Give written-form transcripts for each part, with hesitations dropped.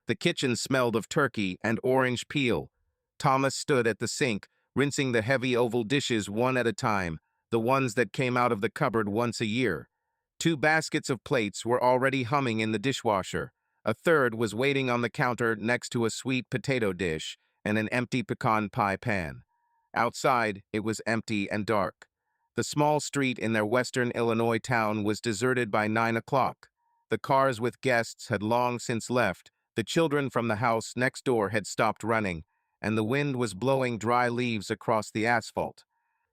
The kitchen smelled of turkey and orange peel. Thomas stood at the sink, rinsing the heavy oval dishes one at a time, the ones that came out of the cupboard once a year. 2 baskets of plates were already humming in the dishwasher. A third was waiting on the counter next to a sweet potato dish and an empty pecan pie pan. Outside, it was empty and dark. The small street in their western Illinois town was deserted by 9 o'clock. The cars with guests had long since left, the children from the house next door had stopped running, and the wind was blowing dry leaves across the asphalt.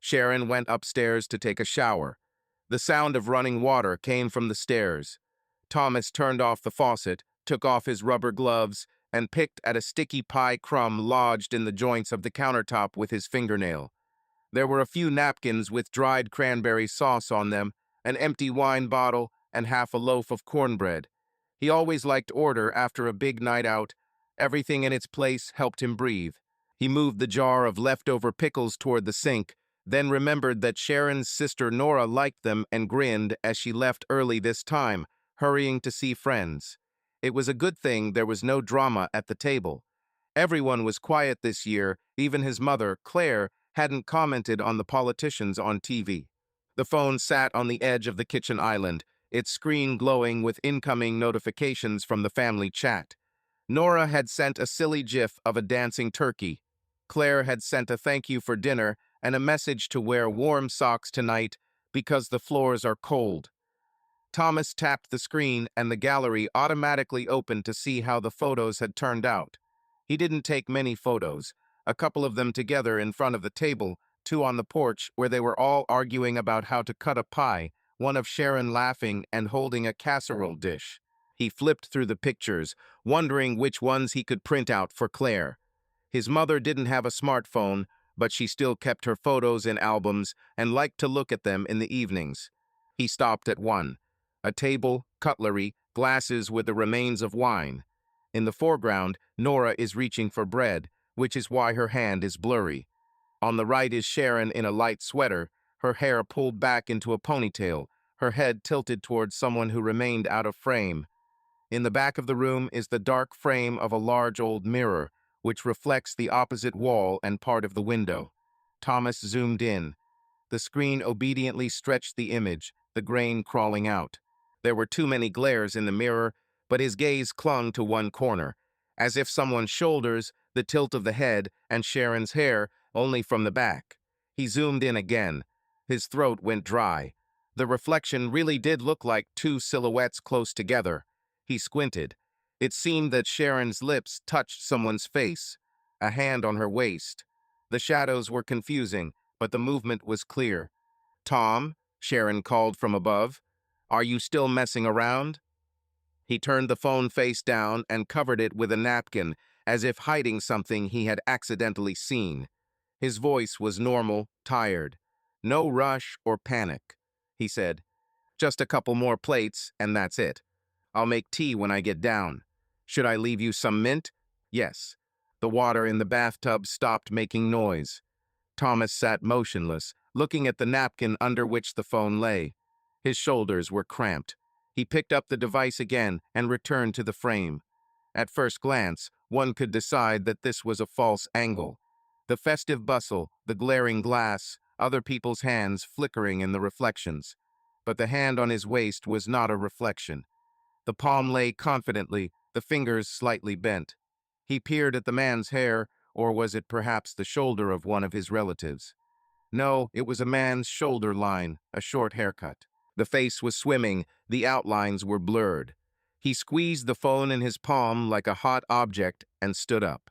Sharon went upstairs to take a shower. The sound of running water came from the stairs. Thomas turned off the faucet, took off his rubber gloves, and picked at a sticky pie crumb lodged in the joints of the countertop with his fingernail. There were a few napkins with dried cranberry sauce on them, an empty wine bottle, and half a loaf of cornbread. He always liked order after a big night out. Everything in its place helped him breathe. He moved the jar of leftover pickles toward the sink, then remembered that Sharon's sister Nora liked them and grinned as she left early this time, hurrying to see friends. It was a good thing there was no drama at the table. Everyone was quiet this year, even his mother, Claire, hadn't commented on the politicians on TV. The phone sat on the edge of the kitchen island, its screen glowing with incoming notifications from the family chat. Nora had sent a silly gif of a dancing turkey. Claire had sent a thank you for dinner and a message to wear warm socks tonight because the floors are cold. Thomas tapped the screen and the gallery automatically opened to see how the photos had turned out. He didn't take many photos, a couple of them together in front of the table, 2 on the porch where they were all arguing about how to cut a pie, one of Sharon laughing and holding a casserole dish. He flipped through the pictures, wondering which ones he could print out for Claire. His mother didn't have a smartphone, but she still kept her photos in albums and liked to look at them in the evenings. He stopped at one. A table, cutlery, glasses with the remains of wine. In the foreground, Nora is reaching for bread, which is why her hand is blurry. On the right is Sharon in a light sweater, her hair pulled back into a ponytail, her head tilted towards someone who remained out of frame. In the back of the room is the dark frame of a large old mirror, which reflects the opposite wall and part of the window. Thomas zoomed in. The screen obediently stretched the image, the grain crawling out. There were too many glares in the mirror, but his gaze clung to one corner, as if someone's shoulders, the tilt of the head, and Sharon's hair, only from the back. He zoomed in again. His throat went dry. The reflection really did look like 2 silhouettes close together. He squinted. It seemed that Sharon's lips touched someone's face, a hand on her waist. The shadows were confusing, but the movement was clear. "Tom," Sharon called from above, "are you still messing around?" He turned the phone face down and covered it with a napkin, as if hiding something he had accidentally seen. His voice was normal, tired. "No rush or panic," he said. "Just a couple more plates, and that's it. I'll make tea when I get down. Should I leave you some mint?" "Yes." The water in the bathtub stopped making noise. Thomas sat motionless, looking at the napkin under which the phone lay. His shoulders were cramped. He picked up the device again and returned to the frame. At first glance, one could decide that this was a false angle. The festive bustle, the glaring glass, other people's hands flickering in the reflections. But the hand on his waist was not a reflection. The palm lay confidently, the fingers slightly bent. He peered at the man's hair, or was it perhaps the shoulder of one of his relatives? No, it was a man's shoulder line, a short haircut. The face was swimming, the outlines were blurred. He squeezed the phone in his palm like a hot object and stood up.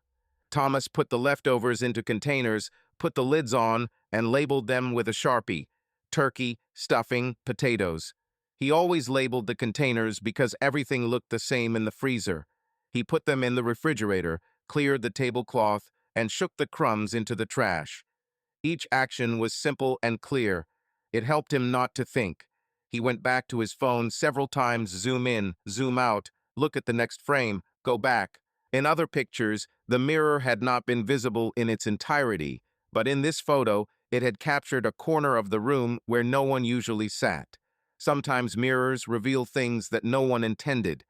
Thomas put the leftovers into containers, put the lids on, and labeled them with a Sharpie. Turkey, stuffing, potatoes. He always labeled the containers because everything looked the same in the freezer. He put them in the refrigerator, cleared the tablecloth, and shook the crumbs into the trash. Each action was simple and clear. It helped him not to think. He went back to his phone several times, zoom in, zoom out, look at the next frame, go back. In other pictures, the mirror had not been visible in its entirety, but in this photo, it had captured a corner of the room where no one usually sat. Sometimes mirrors reveal things that no one intended.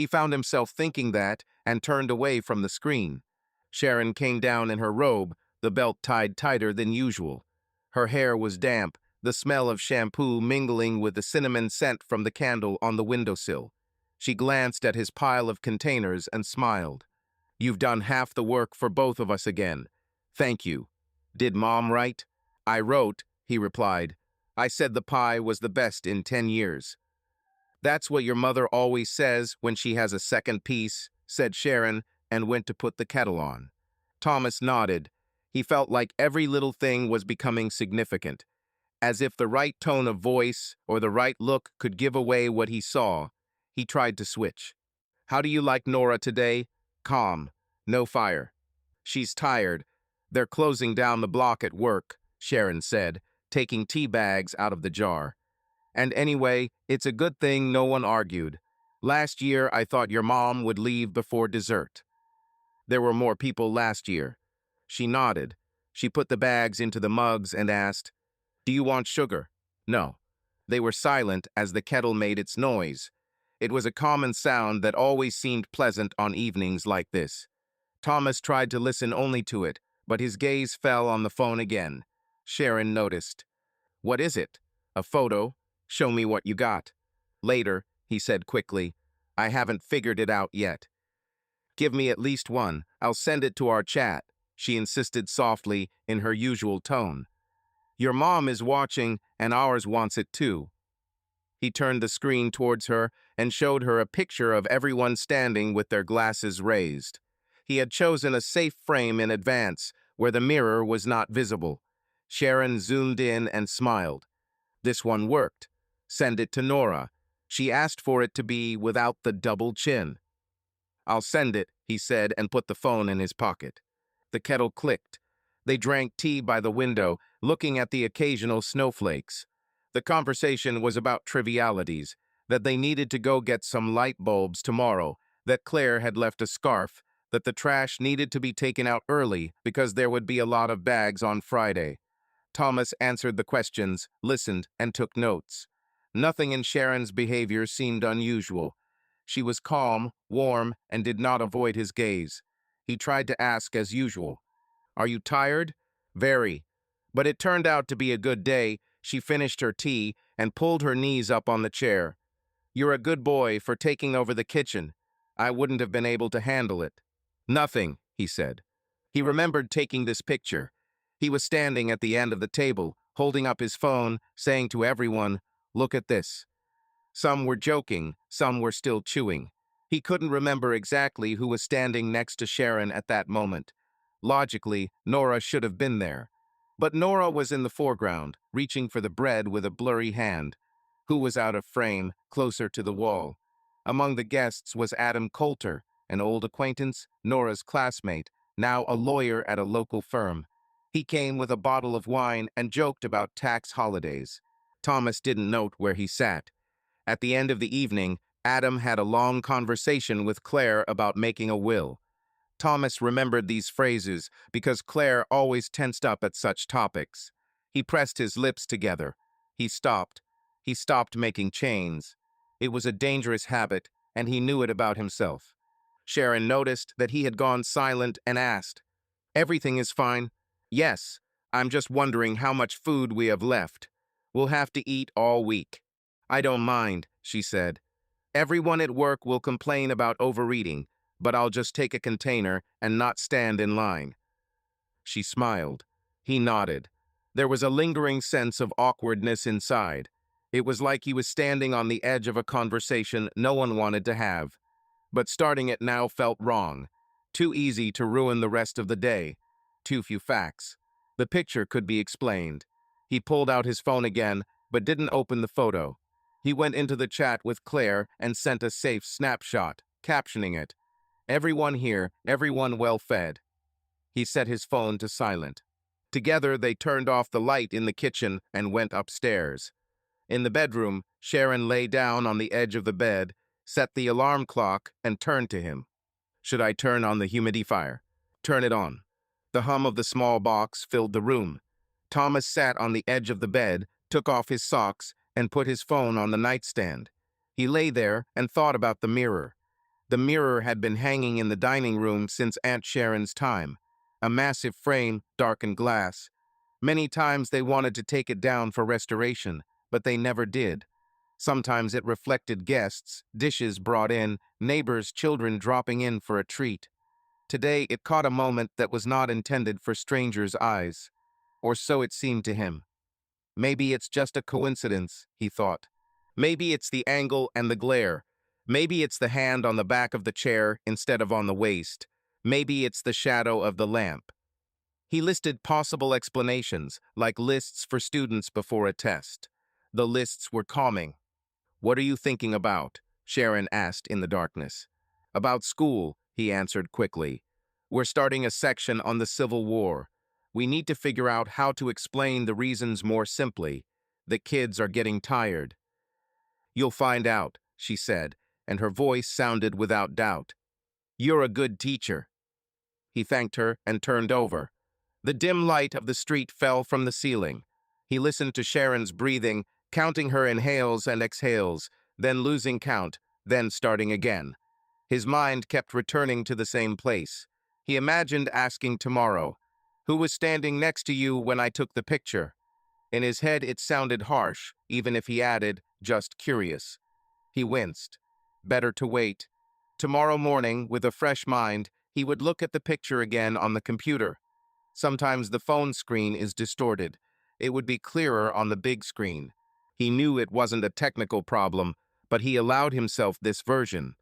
He found himself thinking that and turned away from the screen. Sharon came down in her robe, the belt tied tighter than usual. Her hair was damp, the smell of shampoo mingling with the cinnamon scent from the candle on the windowsill. She glanced at his pile of containers and smiled. "You've done half the work for both of us again. Thank you. Did Mom write?" "I wrote," he replied. "I said the pie was the best in 10 years. "That's what your mother always says when she has a second piece," said Sharon, and went to put the kettle on. Thomas nodded. He felt like every little thing was becoming significant, as if the right tone of voice or the right look could give away what he saw. He tried to switch. "How do you like Nora today?" "Calm. No fire." "She's tired. They're closing down the block at work," Sharon said, taking tea bags out of the jar. "And anyway, it's a good thing no one argued. Last year, I thought your mom would leave before dessert." "There were more people last year." She nodded. She put the bags into the mugs and asked, "Do you want sugar?" "No." They were silent as the kettle made its noise. It was a common sound that always seemed pleasant on evenings like this. Thomas tried to listen only to it, but his gaze fell on the phone again. Sharon noticed. "What is it?" "A photo. Show me what you got." "Later," he said quickly. "I haven't figured it out yet." "Give me at least one. I'll send it to our chat," she insisted softly in her usual tone. "Your mom is watching, and ours wants it too." He turned the screen towards her and showed her a picture of everyone standing with their glasses raised. He had chosen a safe frame in advance, where the mirror was not visible. Sharon zoomed in and smiled. "This one worked. Send it to Nora. She asked for it to be without the double chin." "I'll send it," he said, and put the phone in his pocket. The kettle clicked. They drank tea by the window, looking at the occasional snowflakes. The conversation was about trivialities, that they needed to go get some light bulbs tomorrow, that Claire had left a scarf, that the trash needed to be taken out early because there would be a lot of bags on Friday. Thomas answered the questions, listened, and took notes. Nothing in Sharon's behavior seemed unusual. She was calm, warm, and did not avoid his gaze. He tried to ask as usual, "Are you tired?" "Very." But it turned out to be a good day. She finished her tea and pulled her knees up on the chair. "You're a good boy for taking over the kitchen. I wouldn't have been able to handle it." "Nothing," he said. He remembered taking this picture. He was standing at the end of the table, holding up his phone, saying to everyone, "Look at this." Some were joking, some were still chewing. He couldn't remember exactly who was standing next to Sharon at that moment. Logically, Nora should have been there. But Nora was in the foreground, reaching for the bread with a blurry hand. Who was out of frame, closer to the wall? Among the guests was Adam Coulter, an old acquaintance, Nora's classmate, now a lawyer at a local firm. He came with a bottle of wine and joked about tax holidays. Thomas didn't note where he sat. At the end of the evening, Adam had a long conversation with Claire about making a will. Thomas remembered these phrases because Claire always tensed up at such topics. He pressed his lips together. He stopped. He stopped making chains. It was a dangerous habit, and he knew it about himself. Sharon noticed that he had gone silent and asked, "Everything is fine?" "Yes. I'm just wondering how much food we have left. We'll have to eat all week." "I don't mind," she said. "Everyone at work will complain about overeating, but I'll just take a container and not stand in line." She smiled. He nodded. There was a lingering sense of awkwardness inside. It was like he was standing on the edge of a conversation no one wanted to have. But starting it now felt wrong. Too easy to ruin the rest of the day. Too few facts. The picture could be explained. He pulled out his phone again, but didn't open the photo. He went into the chat with Claire and sent a safe snapshot, captioning it, "Everyone here, everyone well fed." He set his phone to silent. Together, they turned off the light in the kitchen and went upstairs. In the bedroom, Sharon lay down on the edge of the bed, set the alarm clock, and turned to him. "Should I turn on the humidifier?" "Turn it on." The hum of the small box filled the room. Thomas sat on the edge of the bed, took off his socks, and put his phone on the nightstand. He lay there and thought about the mirror. The mirror had been hanging in the dining room since Aunt Sharon's time. A massive frame, darkened glass. Many times they wanted to take it down for restoration, but they never did. Sometimes it reflected guests, dishes brought in, neighbors' children dropping in for a treat. Today it caught a moment that was not intended for strangers' eyes. Or so it seemed to him. Maybe it's just a coincidence, he thought. Maybe it's the angle and the glare. Maybe it's the hand on the back of the chair instead of on the waist. Maybe it's the shadow of the lamp. He listed possible explanations, like lists for students before a test. The lists were calming. "What are you thinking about?" Sharon asked in the darkness. "About school," he answered quickly. "We're starting a section on the Civil War. We need to figure out how to explain the reasons more simply. The kids are getting tired." "You'll find out," she said, and her voice sounded without doubt. "You're a good teacher." He thanked her and turned over. The dim light of the street fell from the ceiling. He listened to Sharon's breathing, counting her inhales and exhales, then losing count, then starting again. His mind kept returning to the same place. He imagined asking tomorrow, "Who was standing next to you when I took the picture?" In his head it sounded harsh, even if he added, "just curious." He winced. Better to wait. Tomorrow morning, with a fresh mind, he would look at the picture again on the computer. Sometimes the phone screen is distorted. It would be clearer on the big screen. He knew it wasn't a technical problem, but he allowed himself this version.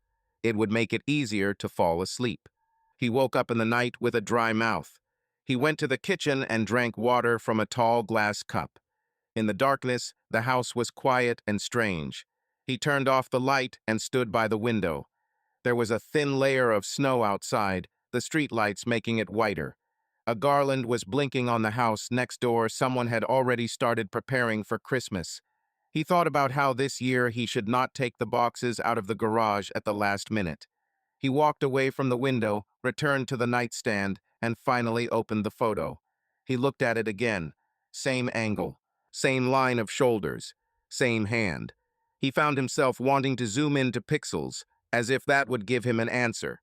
It would make it easier to fall asleep. He woke up in the night with a dry mouth. He went to the kitchen and drank water from a tall glass cup. In the darkness, the house was quiet and strange. He turned off the light and stood by the window. There was a thin layer of snow outside, the streetlights making it whiter. A garland was blinking on the house next door. Someone had already started preparing for Christmas. He thought about how this year he should not take the boxes out of the garage at the last minute. He walked away from the window, returned to the nightstand, and finally opened the photo. He looked at it again. Same angle, same line of shoulders, same hand. He found himself wanting to zoom into pixels, as if that would give him an answer.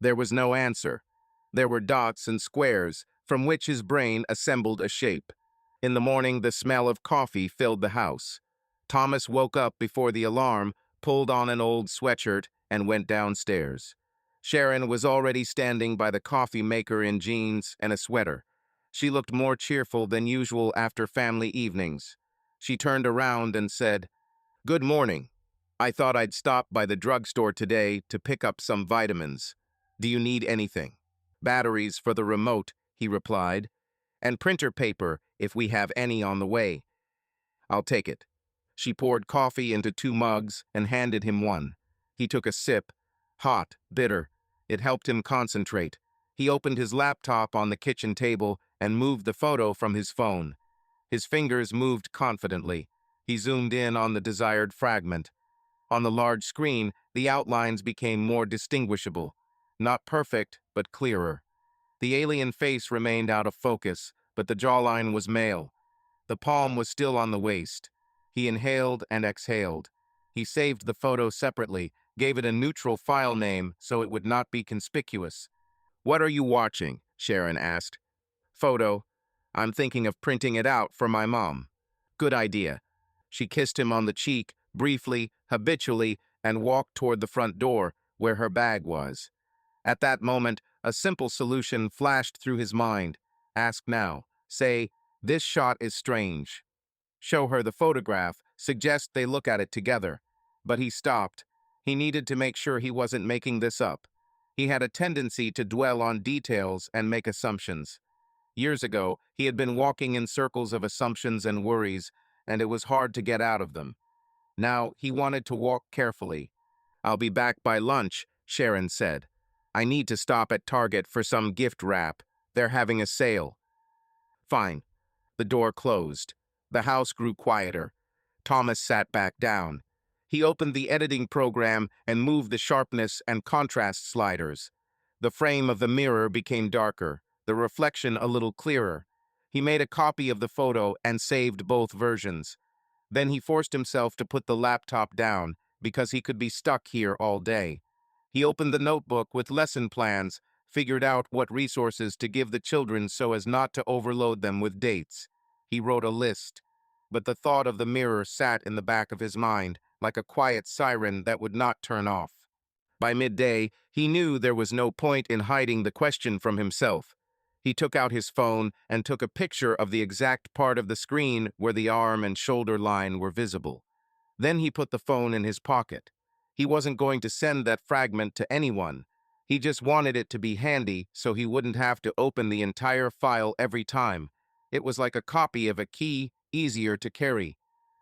There was no answer. There were dots and squares, from which his brain assembled a shape. In the morning, the smell of coffee filled the house. Thomas woke up before the alarm, pulled on an old sweatshirt, and went downstairs. Sharon was already standing by the coffee maker in jeans and a sweater. She looked more cheerful than usual after family evenings. She turned around and said, "Good morning. I thought I'd stop by the drugstore today to pick up some vitamins. Do you need anything?" "Batteries for the remote," he replied, "and printer paper if we have any on the way." "I'll take it." She poured coffee into 2 mugs and handed him one. He took a sip. Hot, bitter. It helped him concentrate. He opened his laptop on the kitchen table and moved the photo from his phone. His fingers moved confidently. He zoomed in on the desired fragment. On the large screen, the outlines became more distinguishable. Not perfect, but clearer. The alien face remained out of focus, but the jawline was male. The palm was still on the waist. He inhaled and exhaled. He saved the photo separately, gave it a neutral file name so it would not be conspicuous. "What are you watching?" Sharon asked. "Photo. I'm thinking of printing it out for my mom." "Good idea." She kissed him on the cheek, briefly, habitually, and walked toward the front door, where her bag was. At that moment, a simple solution flashed through his mind. Ask now. Say, "This shot is strange." Show her the photograph, suggest they look at it together. But he stopped. He needed to make sure he wasn't making this up. He had a tendency to dwell on details and make assumptions. Years ago, he had been walking in circles of assumptions and worries, and it was hard to get out of them. Now, he wanted to walk carefully. "I'll be back by lunch," Sharon said. "I need to stop at Target for some gift wrap. They're having a sale." "Fine." The door closed. The house grew quieter. Thomas sat back down. He opened the editing program and moved the sharpness and contrast sliders. The frame of the mirror became darker, the reflection a little clearer. He made a copy of the photo and saved both versions. Then he forced himself to put the laptop down because he could be stuck here all day. He opened the notebook with lesson plans, figured out what resources to give the children so as not to overload them with dates. He wrote a list, but the thought of the mirror sat in the back of his mind like a quiet siren that would not turn off. By midday, he knew there was no point in hiding the question from himself. He took out his phone and took a picture of the exact part of the screen where the arm and shoulder line were visible. Then he put the phone in his pocket. He wasn't going to send that fragment to anyone. He just wanted it to be handy so he wouldn't have to open the entire file every time. It was like a copy of a key, easier to carry.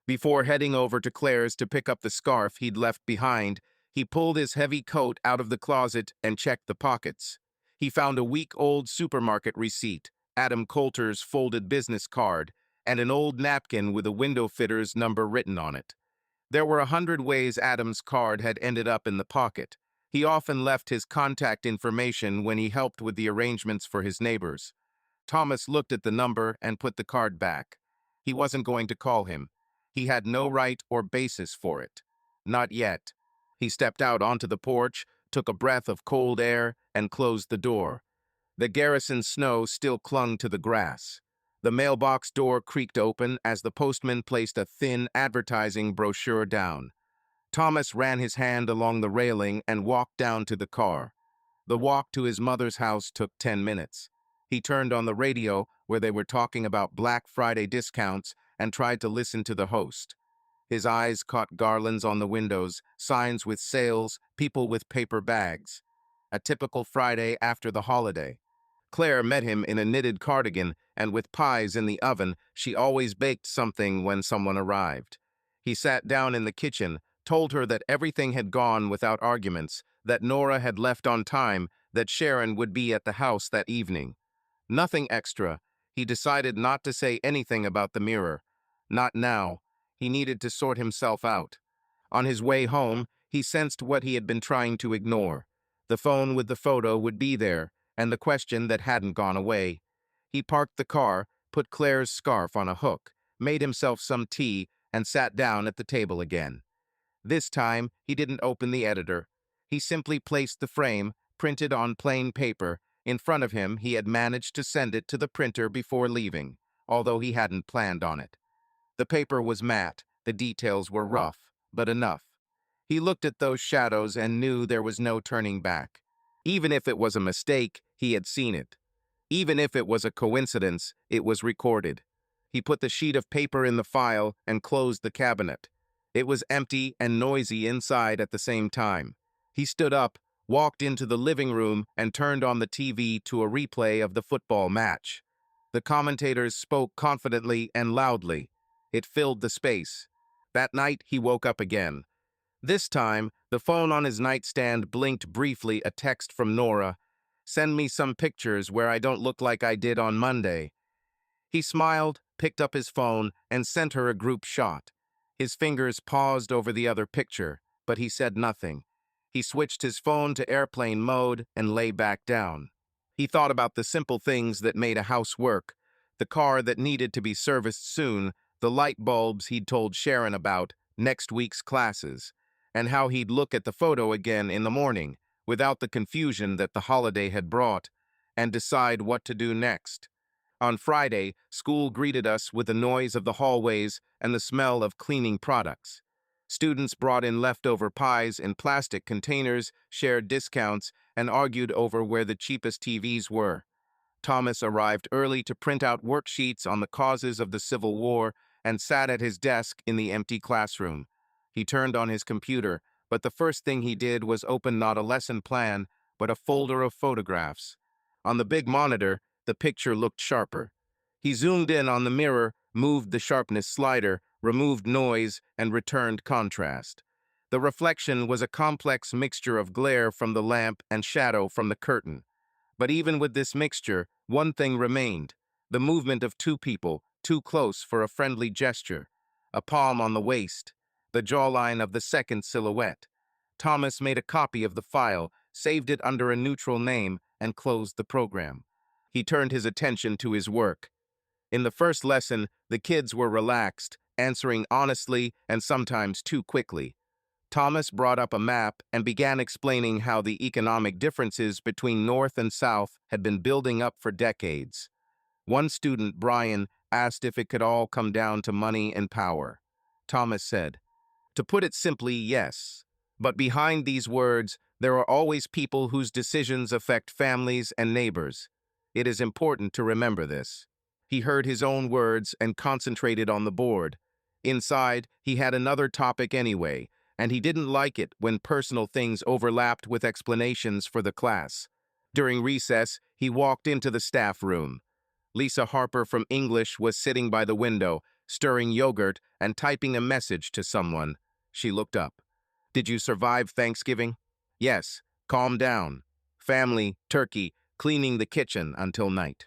Before heading over to Claire's to pick up the scarf he'd left behind, he pulled his heavy coat out of the closet and checked the pockets. He found a week-old supermarket receipt, Adam Coulter's folded business card, and an old napkin with a window fitter's number written on it. There were 100 ways Adam's card had ended up in the pocket. He often left his contact information when he helped with the arrangements for his neighbors. Thomas looked at the number and put the card back. He wasn't going to call him. He had no right or basis for it. Not yet. He stepped out onto the porch, took a breath of cold air, and closed the door. The garrison snow still clung to the grass. The mailbox door creaked open as the postman placed a thin advertising brochure down. Thomas ran his hand along the railing and walked down to the car. The walk to his mother's house took 10 minutes. He turned on the radio where they were talking about Black Friday discounts and tried to listen to the host. His eyes caught garlands on the windows, signs with sales, people with paper bags. A typical Friday after the holiday. Claire met him in a knitted cardigan, and with pies in the oven, she always baked something when someone arrived. He sat down in the kitchen, told her that everything had gone without arguments, that Nora had left on time, that Sharon would be at the house that evening. Nothing extra. He decided not to say anything about the mirror. Not now. He needed to sort himself out. On his way home, he sensed what he had been trying to ignore. The phone with the photo would be there, and the question that hadn't gone away. He parked the car, put Claire's scarf on a hook, made himself some tea, and sat down at the table again. This time, he didn't open the editor. He simply placed the frame, printed on plain paper, in front of him. He had managed to send it to the printer before leaving, although he hadn't planned on it. The paper was matte, the details were rough, but enough. He looked at those shadows and knew there was no turning back. Even if it was a mistake, he had seen it. Even if it was a coincidence, it was recorded. He put the sheet of paper in the file and closed the cabinet. It was empty and noisy inside at the same time. He stood up, walked into the living room, and turned on the TV to a replay of the football match. The commentators spoke confidently and loudly. It filled the space. That night, he woke up again. This time, the phone on his nightstand blinked briefly a text from Nora. "Send me some pictures where I don't look like I did on Monday." He smiled, picked up his phone, and sent her a group shot. His fingers paused over the other picture, but he said nothing. He switched his phone to airplane mode and lay back down. He thought about the simple things that made a house work, the car that needed to be serviced soon, the light bulbs he'd told Sharon about, next week's classes, and how he'd look at the photo again in the morning, without the confusion that the holiday had brought, and decide what to do next. On Friday, school greeted us with the noise of the hallways and the smell of cleaning products. Students brought in leftover pies in plastic containers, shared discounts, and argued over where the cheapest TVs were. Thomas arrived early to print out worksheets on the causes of the Civil War and sat at his desk in the empty classroom. He turned on his computer, but the first thing he did was open not a lesson plan, but a folder of photographs. On the big monitor, the picture looked sharper. He zoomed in on the mirror, moved the sharpness slider, removed noise, and returned contrast. The reflection was a complex mixture of glare from the lamp and shadow from the curtain. But even with this mixture, one thing remained: the movement of two people, too close for a friendly gesture. A palm on the waist, the jawline of the second silhouette. Thomas made a copy of the file, saved it under a neutral name, and closed the program. He turned his attention to his work. In the first lesson, the kids were relaxed, answering honestly and sometimes too quickly. Thomas brought up a map and began explaining how the economic differences between North and South had been building up for decades. One student, Brian, asked if it could all come down to money and power. Thomas said, "To put it simply, yes. But behind these words, there are always people whose decisions affect families and neighbors. It is important to remember this." He heard his own words and concentrated on the board. Inside, he had another topic anyway, and he didn't like it when personal things overlapped with explanations for the class. During recess, he walked into the staff room. Lisa Harper from English was sitting by the window, stirring yogurt and typing a message to someone. She looked up. "Did you survive Thanksgiving?" "Yes. Calm down. Family, turkey, cleaning the kitchen until night."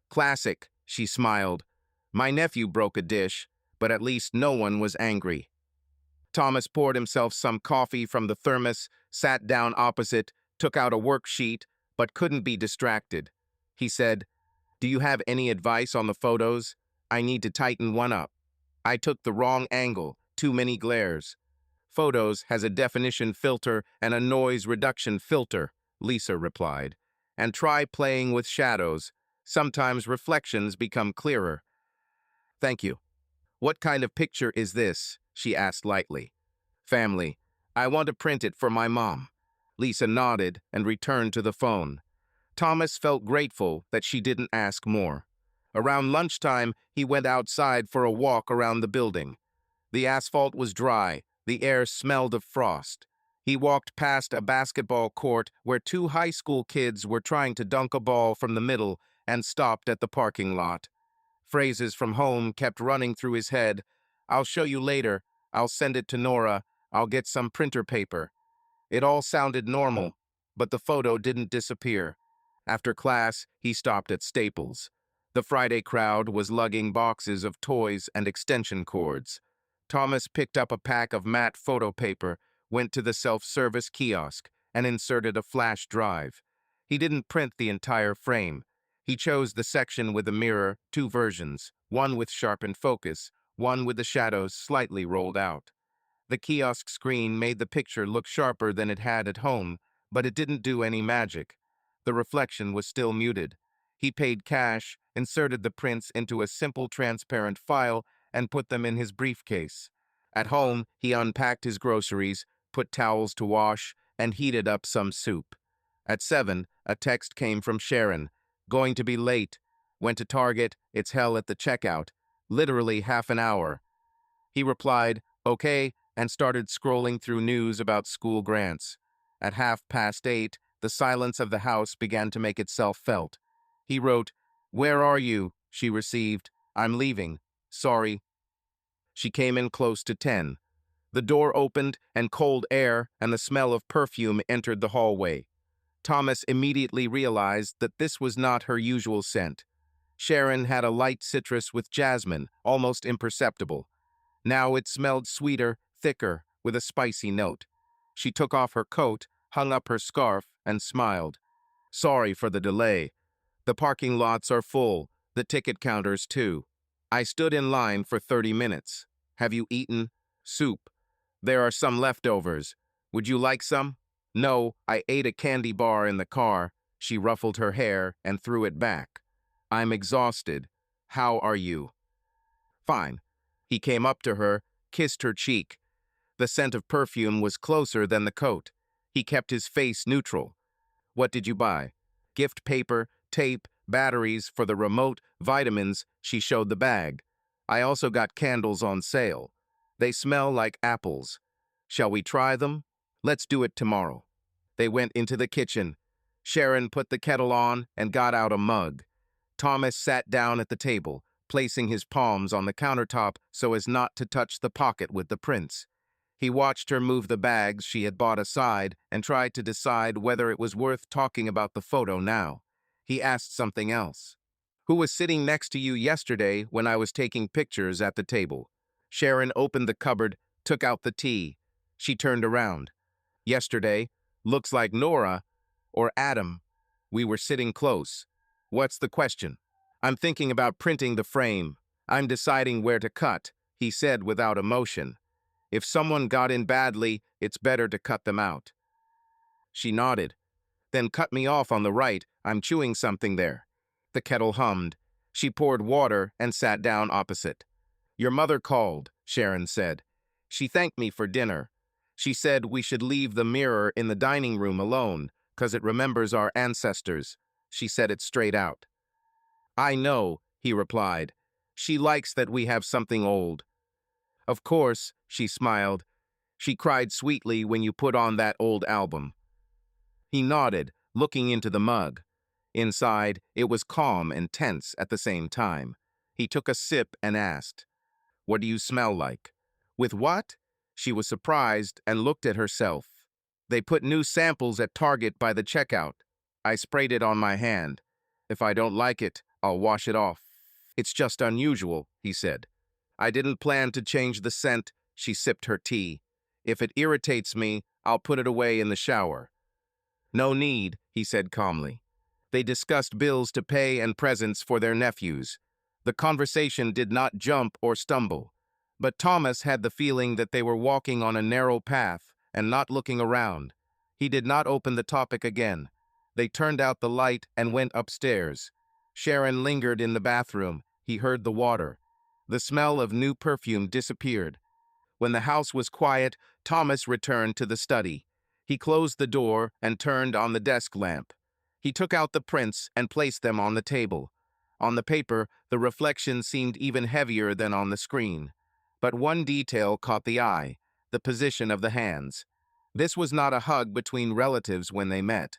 "Classic," she smiled. "My nephew broke a dish, but at least no one was angry." Thomas poured himself some coffee from the thermos, sat down opposite, took out a worksheet, but couldn't be distracted. He said, "Do you have any advice on the photos? I need to tighten one up. I took the wrong angle, too many glares." "Photos has a definition filter and a noise reduction filter," Lisa replied. "And try playing with shadows. Sometimes reflections become clearer." "Thank you." "What kind of picture is this?" she asked lightly. "Family. I want to print it for my mom." Lisa nodded and returned to the phone. Thomas felt grateful that she didn't ask more. Around lunchtime, he went outside for a walk around the building. The asphalt was dry, the air smelled of frost. He walked past a basketball court where two high school kids were trying to dunk a ball from the middle and stopped at the parking lot. Phrases from home kept running through his head. "I'll show you later. I'll send it to Nora. I'll get some printer paper." It all sounded normal, but the photo didn't disappear. After class, he stopped at Staples. The Friday crowd was lugging boxes of toys and extension cords. Thomas picked up a pack of matte photo paper, went to the self-service kiosk, and inserted a flash drive. He didn't print the entire frame. He chose the section with a mirror, two versions, one with sharpened focus, one with the shadows slightly rolled out. The kiosk screen made the picture look sharper than it had at home, but it didn't do any magic. The reflection was still muted. He paid cash, inserted the prints into a simple transparent file, and put them in his briefcase. At home, he unpacked his groceries, put towels to wash, and heated up some soup. At 7, a text came from Sharon. "Going to be late. Went to Target. It's hell at the checkout. Literally half an hour." He replied, "Okay," and started scrolling through news about school grants. At 8:30, the silence of the house began to make itself felt. He wrote, "Where are you?" She received, "I'm leaving. Sorry." She came in close to 10. The door opened, and cold air and the smell of perfume entered the hallway. Thomas immediately realized that this was not her usual scent. Sharon had a light citrus with jasmine, almost imperceptible. Now it smelled sweeter, thicker, with a spicy note. She took off her coat, hung up her scarf, and smiled. "Sorry for the delay. The parking lots are full, the ticket counters too. I stood in line for 30 minutes. Have you eaten?" "Soup. There are some leftovers. Would you like some?" "No, I ate a candy bar in the car." She ruffled her hair and threw it back. "I'm exhausted. How are you?" "Fine." He came up to her, kissed her cheek. The scent of perfume was closer than the coat. He kept his face neutral. "What did you buy?" "Gift paper, tape, batteries for the remote, vitamins." She showed the bag. "I also got candles on sale. They smell like apples. Shall we try them?" "Let's do it tomorrow." They went into the kitchen. Sharon put the kettle on and got out a mug. Thomas sat down at the table, placing his palms on the countertop so as not to touch the pocket with the prints. He watched her move the bags she had bought aside and tried to decide whether it was worth talking about the photo now. He asked something else. "Who was sitting next to you yesterday when I was taking pictures at the table?" Sharon opened the cupboard, took out the tea. She turned around. "Yesterday, looks like Nora or Adam. We were sitting close." "What's the question?" "I'm thinking about printing the frame. I'm deciding where to cut," he said without emotion. If someone got in badly, it's better to cut them out. She nodded. Then cut me off on the right. I'm chewing something there. The kettle hummed. She poured water and sat down opposite. Your mother called, Sharon said. She thanked me for dinner. She said we should leave the mirror in the dining room alone, 'cause it remembers our ancestors. She said it straight out. I know, he replied. She likes that we have something old. Of course, she smiled. She cried sweetly when you put on that old album. He nodded, looking into the mug. Inside, it was calm and tense at the same time. He took a sip and asked, What do you smell like? With what? She was surprised and looked at herself. They put new samples at Target by the checkout. I sprayed it on my hand. If I don't like it, I'll wash it off. It's just unusual, he said. I didn't plan to change the scent. She sipped her tea. If it irritates me, I'll put it away in the shower. No need, he said calmly. They discussed bills to pay and presents for their nephews. The conversation did not jump or stumble, but Thomas had the feeling that they were walking on a narrow path and not looking around. He did not open the topic again. They turned out the light and went upstairs. Sharon lingered in the bathroom. He heard the water. The smell of new perfume disappeared. When the house was quiet, Thomas returned to the study. He closed the door and turned on the desk lamp. He took out the prints and placed them on the table. On the paper, the reflection seemed even heavier than on the screen. But one detail caught the eye, the position of the hands. This was not a hug between relatives when they met.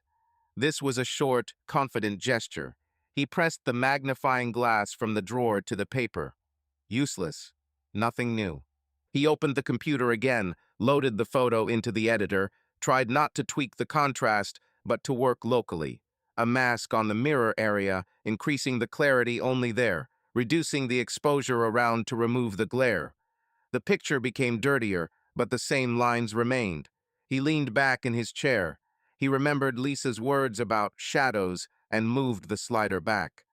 This was a short, confident gesture. He pressed the magnifying glass from the drawer to the paper. Useless. Nothing new. He opened the computer again, loaded the photo into the editor, tried not to tweak the contrast, but to work locally. A mask on the mirror area, increasing the clarity only there, reducing the exposure around to remove the glare. The picture became dirtier, but the same lines remained. He leaned back in his chair. He remembered Lisa's words about shadows and moved the slider back.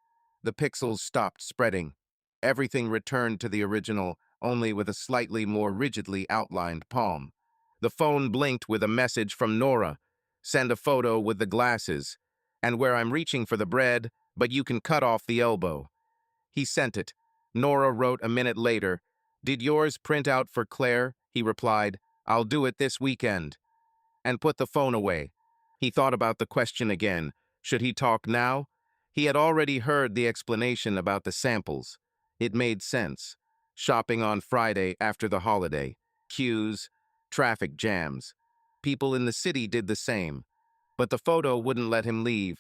The pixels stopped spreading. Everything returned to the original, only with a slightly more rigidly outlined palm. The phone blinked with a message from Nora. Send a photo with the glasses. And where I'm reaching for the bread, but you can cut off the elbow. He sent it. Nora wrote a minute later. Did yours print out for Claire? He replied. I'll do it this weekend. And put the phone away. He thought about the question again. Should he talk now? He had already heard the explanation about the samples. It made sense. Shopping on Friday after the holiday. Queues. Traffic jams. People in the city did the same. But the photo wouldn't let him leave.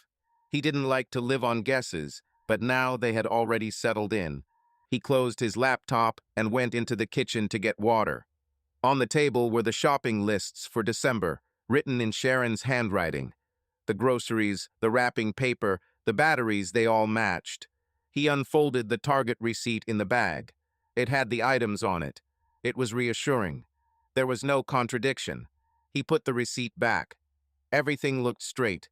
He didn't like to live on guesses, but now they had already settled in. He closed his laptop and went into the kitchen to get water. On the table were the shopping lists for December, written in Sharon's handwriting. The groceries, the wrapping paper, the batteries, they all matched. He unfolded the Target receipt in the bag. It had the items on it. It was reassuring. There was no contradiction. He put the receipt back. Everything looked straight.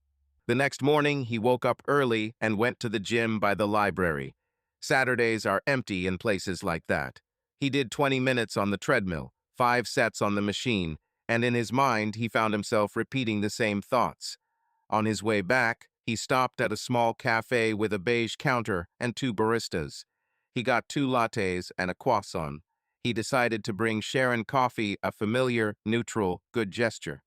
The next morning, he woke up early and went to the gym by the library. Saturdays are empty in places like that. He did 20 minutes on the treadmill, 5 sets on the machine, and in his mind, he found himself repeating the same thoughts. On his way back, he stopped at a small cafe with a beige counter and 2 baristas. He got 2 lattes and a croissant. He decided to bring Sharon coffee, a familiar, neutral, good gesture.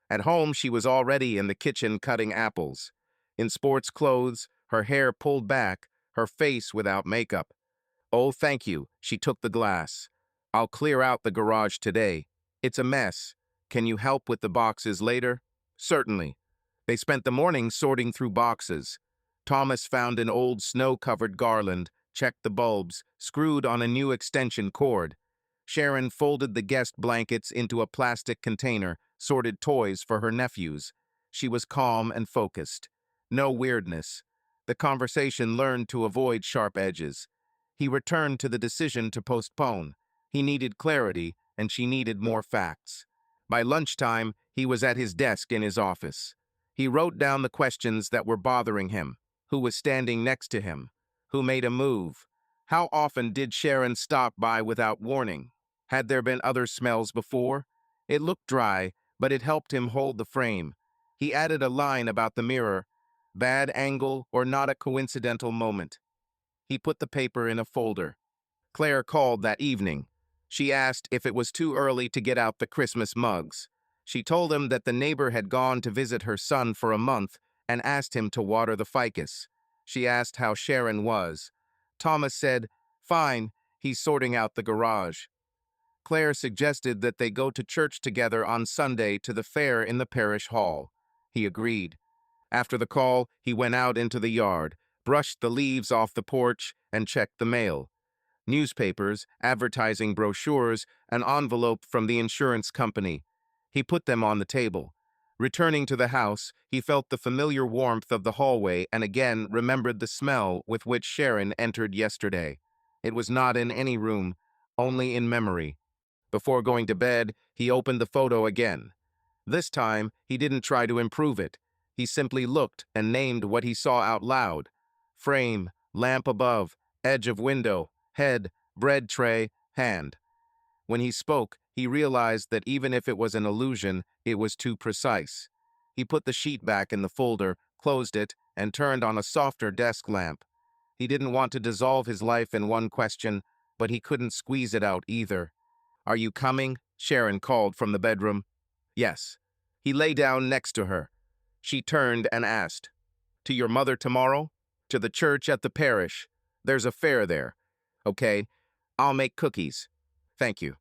At home, she was already in the kitchen cutting apples. In sports clothes, her hair pulled back, her face without makeup. Oh, thank you. She took the glass. I'll clear out the garage today. It's a mess. Can you help with the boxes later? Certainly. They spent the morning sorting through boxes. Thomas found an old snow-covered garland, checked the bulbs, screwed on a new extension cord. Sharon folded the guest blankets into a plastic container, sorted toys for her nephews. She was calm and focused. No weirdness. The conversation learned to avoid sharp edges. He returned to the decision to postpone. He needed clarity, and she needed more facts. By lunchtime, he was at his desk in his office. He wrote down the questions that were bothering him. Who was standing next to him? Who made a move? How often did Sharon stop by without warning? Had there been other smells before? It looked dry, but it helped him hold the frame. He added a line about the mirror. Bad angle or not a coincidental moment. He put the paper in a folder. Claire called that evening. She asked if it was too early to get out the Christmas mugs. She told him that the neighbor had gone to visit her son for a month and asked him to water the ficus. She asked how Sharon was. Thomas said, "Fine, he's sorting out the garage." Claire suggested that they go to church together on Sunday to the fair in the parish hall. He agreed. After the call, he went out into the yard, brushed the leaves off the porch, and checked the mail. Newspapers, advertising brochures, an envelope from the insurance company. He put them on the table. Returning to the house, he felt the familiar warmth of the hallway and again remembered the smell with which Sharon entered yesterday. It was not in any room, only in memory. Before going to bed, he opened the photo again. This time, he didn't try to improve it. He simply looked and named what he saw out loud. Frame, lamp above, edge of window, head, bread tray, hand. When he spoke, he realized that even if it was an illusion, it was too precise. He put the sheet back in the folder, closed it, and turned on a softer desk lamp. He didn't want to dissolve his life in one question, but he couldn't squeeze it out either. "Are you coming?" Sharon called from the bedroom. "Yes." He lay down next to her. She turned and asked, "To your mother tomorrow?" "To the church at the parish. There's a fair there." "Okay, I'll make cookies." "Thank you."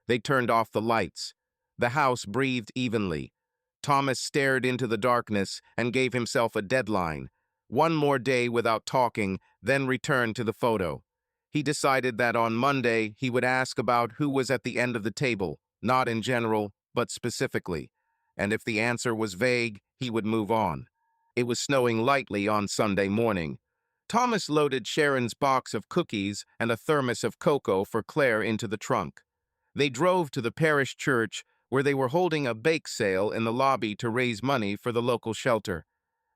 They turned off the lights. The house breathed evenly. Thomas stared into the darkness and gave himself a deadline. One more day without talking, then returned to the photo. He decided that on Monday he would ask about who was at the end of the table, not in general, but specifically. And if the answer was vague, he would move on. It was snowing lightly on Sunday morning. Thomas loaded Sharon's box of cookies and a thermos of cocoa for Claire into the trunk. They drove to the parish church, where they were holding a bake sale in the lobby to raise money for the local shelter.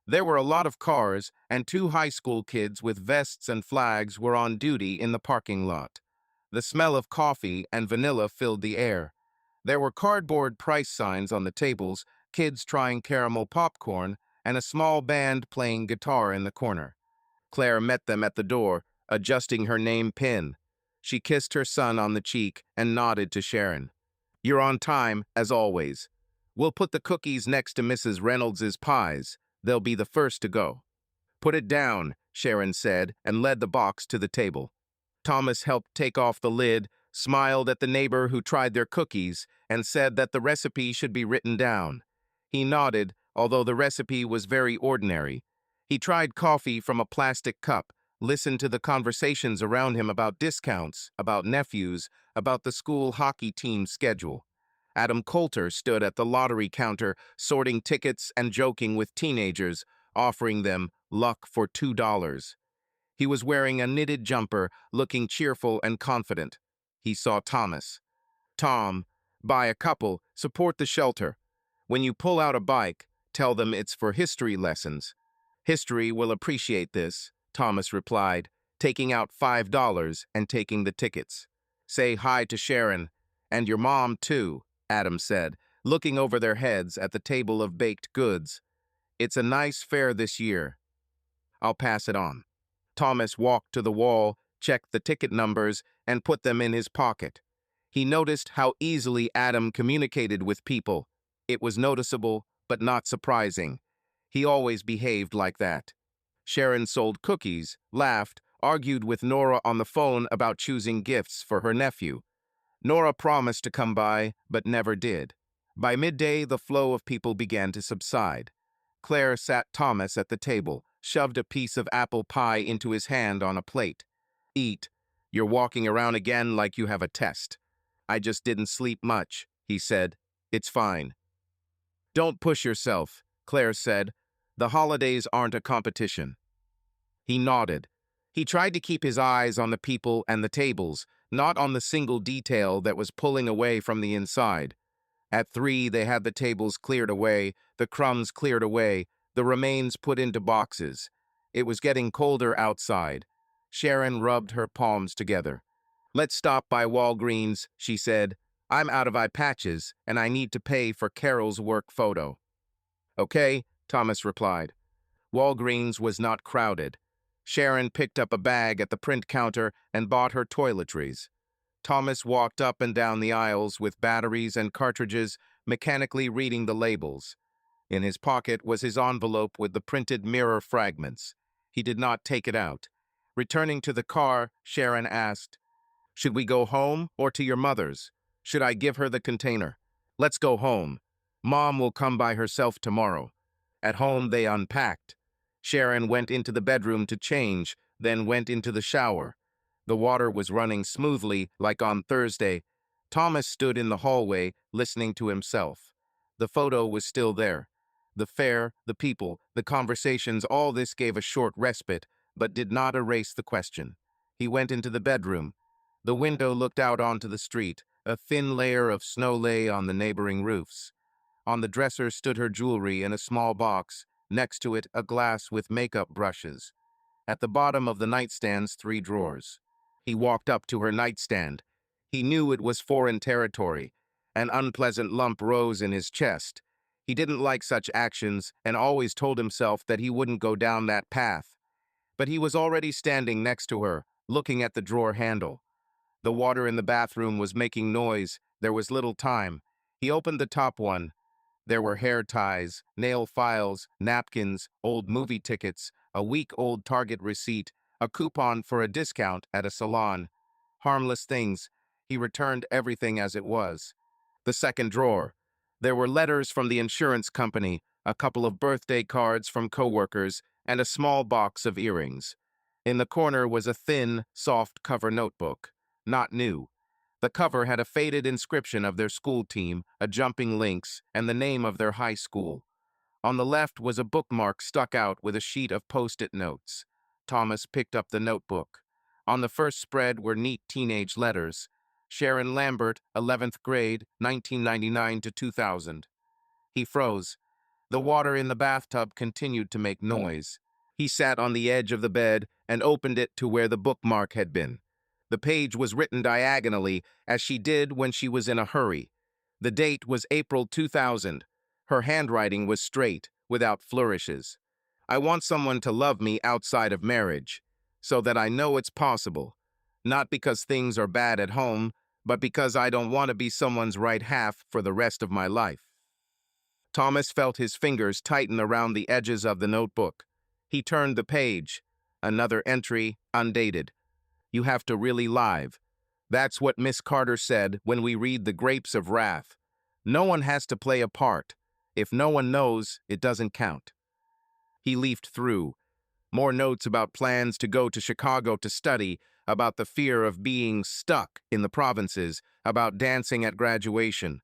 There were a lot of cars, and 2 high school kids with vests and flags were on duty in the parking lot. The smell of coffee and vanilla filled the air. There were cardboard price signs on the tables, kids trying caramel popcorn, and a small band playing guitar in the corner. Claire met them at the door, adjusting her name pin. She kissed her son on the cheek and nodded to Sharon. "You're on time, as always. We'll put the cookies next to Mrs. Reynolds's pies. They'll be the first to go." "Put it down," Sharon said, and led the box to the table. Thomas helped take off the lid, smiled at the neighbor who tried their cookies, and said that the recipe should be written down. He nodded, although the recipe was very ordinary. He tried coffee from a plastic cup, listened to the conversations around him about discounts, about nephews, about the school hockey team schedule. Adam Coulter stood at the lottery counter, sorting tickets and joking with teenagers, offering them luck for $2. He was wearing a knitted jumper, looking cheerful and confident. He saw Thomas. "Tom, buy a couple, support the shelter. When you pull out a bike, tell them it's for history lessons." "History will appreciate this," Thomas replied, taking out $5 and taking the tickets. "Say hi to Sharon, and your mom too," Adam said, looking over their heads at the table of baked goods. "It's a nice fair this year. I'll pass it on." Thomas walked to the wall, checked the ticket numbers, and put them in his pocket. He noticed how easily Adam communicated with people. It was noticeable, but not surprising. He always behaved like that. Sharon sold cookies, laughed, argued with Nora on the phone about choosing gifts for her nephew. Nora promised to come by, but never did. By midday, the flow of people began to subside. Claire sat Thomas at the table, shoved a piece of apple pie into his hand on a plate. "Eat. You're walking around again like you have a test." "I just didn't sleep much," he said. "It's fine." "Don't push yourself," Claire said. "The holidays aren't a competition." He nodded. He tried to keep his eyes on the people and the tables, not on the single detail that was pulling away from the inside. At 3, they had the tables cleared away, the crumbs cleared away, the remains put into boxes. It was getting colder outside. Sharon rubbed her palms together. "Let's stop by Walgreens," she said. "I'm out of eye patches, and I need to pay for Carol's work photo." "Okay," Thomas replied. Walgreens was not crowded. Sharon picked up a bag at the print counter and bought her toiletries. Thomas walked up and down the aisles with batteries and cartridges, mechanically reading the labels. In his pocket was his envelope with the printed mirror fragments. He did not take it out. Returning to the car, Sharon asked, "Should we go home or to your mother's? Should I give her the container?" "Let's go home. Mom will come by herself tomorrow." At home, they unpacked. Sharon went into the bedroom to change, then went into the shower. The water was running smoothly, like on Thursday. Thomas stood in the hallway, listening to himself. The photo was still there. The fare, the people, the conversations, all this gave a short respite, but did not erase the question. He went into the bedroom. The window looked out onto the street. A thin layer of snow lay on the neighboring roofs. On the dresser stood her jewelry in a small box. Next to it, a glass with makeup brushes. At the bottom of the nightstand's 3 drawers. He walked up to her nightstand. He knew it was foreign territory. An unpleasant lump rose in his chest. He didn't like such actions and always told himself that he wouldn't go down that path. But he was already standing next to her, looking at the drawer handle. The water in the bathroom was making noise. There was little time. He opened the top one. There were hair ties, nail files, napkins, old movie tickets, a week-old Target receipt, a coupon for a discount at a salon. Harmless things. He returned everything as it was. The second drawer. There were letters from the insurance company, a couple of birthday cards from coworkers, and a small box of earrings. In the corner was a thin, soft cover notebook. Not new. The cover had a faded inscription of their school team, a jumping lynx, and the name of their high school. On the left was a bookmark stuck out with a sheet of post-it notes. Thomas picked up the notebook. On the first spread were neat teenage letters. Sharon Lambert, 11th grade, 1999 to 2000. He froze. The water in the bathtub continued to make noise. He sat on the edge of the bed and opened it to where the bookmark had been. The page was written diagonally, as she did when she was in a hurry. The date was April 2000. Her handwriting was straight, without flourishes. "I want someone to love me outside of marriage, so that I know it's possible. Not because things are bad at home, but because I don't want to be someone's right half for the rest of my life." Thomas felt his fingers tighten around the edges of the notebook. He turned the page. Another entry, undated. "You have to really live. That's what Miss Carter said when we read The Grapes of Wrath. No one has to play a part. If no one knows, it doesn't count." He leafed through. More notes about plans to go to Chicago to study, about the fear of being stuck in the provinces, about dancing at graduation.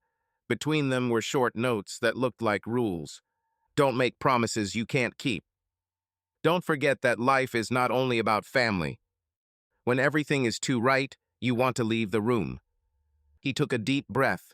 Between them were short notes that looked like rules. "Don't make promises you can't keep. Don't forget that life is not only about family. When everything is too right, you want to leave the room." He took a deep breath.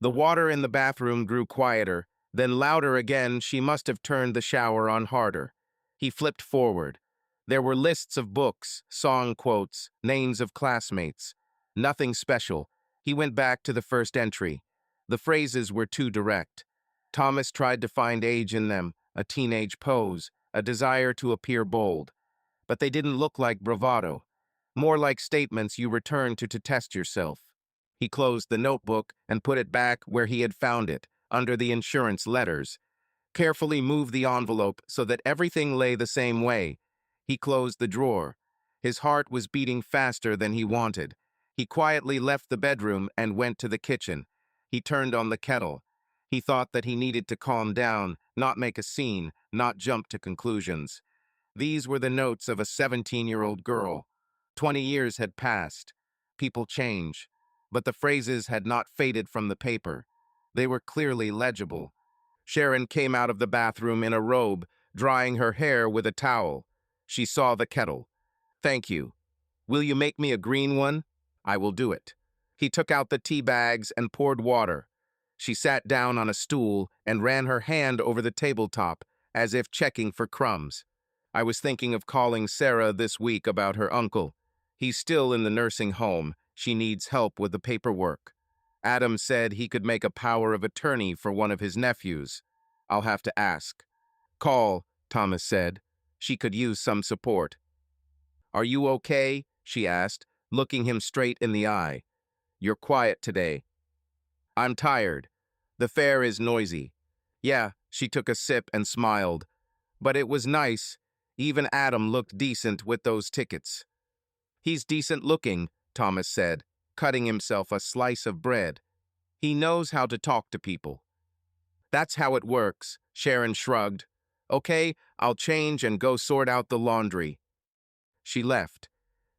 The water in the bathroom grew quieter, then louder again. She must have turned the shower on harder. He flipped forward. There were lists of books, song quotes, names of classmates. Nothing special. He went back to the first entry. The phrases were too direct. Thomas tried to find age in them, a teenage pose, a desire to appear bold. But they didn't look like bravado. More like statements you return to test yourself. He closed the notebook and put it back where he had found it, under the insurance letters. Carefully moved the envelope so that everything lay the same way. He closed the drawer. His heart was beating faster than he wanted. He quietly left the bedroom and went to the kitchen. He turned on the kettle. He thought that he needed to calm down, not make a scene, not jump to conclusions. These were the notes of a 17-year-old girl. 20 years had passed. People change. But the phrases had not faded from the paper. They were clearly legible. Sharon came out of the bathroom in a robe, drying her hair with a towel. She saw the kettle. "Thank you. Will you make me a green one?" "I will do it." He took out the tea bags and poured water. She sat down on a stool and ran her hand over the tabletop, as if checking for crumbs. "I was thinking of calling Sarah this week about her uncle. He's still in the nursing home, She needs help with the paperwork. Adam said he could make a power of attorney for one of his nephews. I'll have to ask. Call, Thomas said. She could use some support. Are you okay? She asked, looking him straight in the eye. You're quiet today. I'm tired. The fair is noisy. Yeah, she took a sip and smiled. But it was nice. Even Adam looked decent with those tickets. He's decent looking, Thomas said, cutting himself a slice of bread. He knows how to talk to people. That's how it works, Sharon shrugged. Okay, I'll change and go sort out the laundry. She left.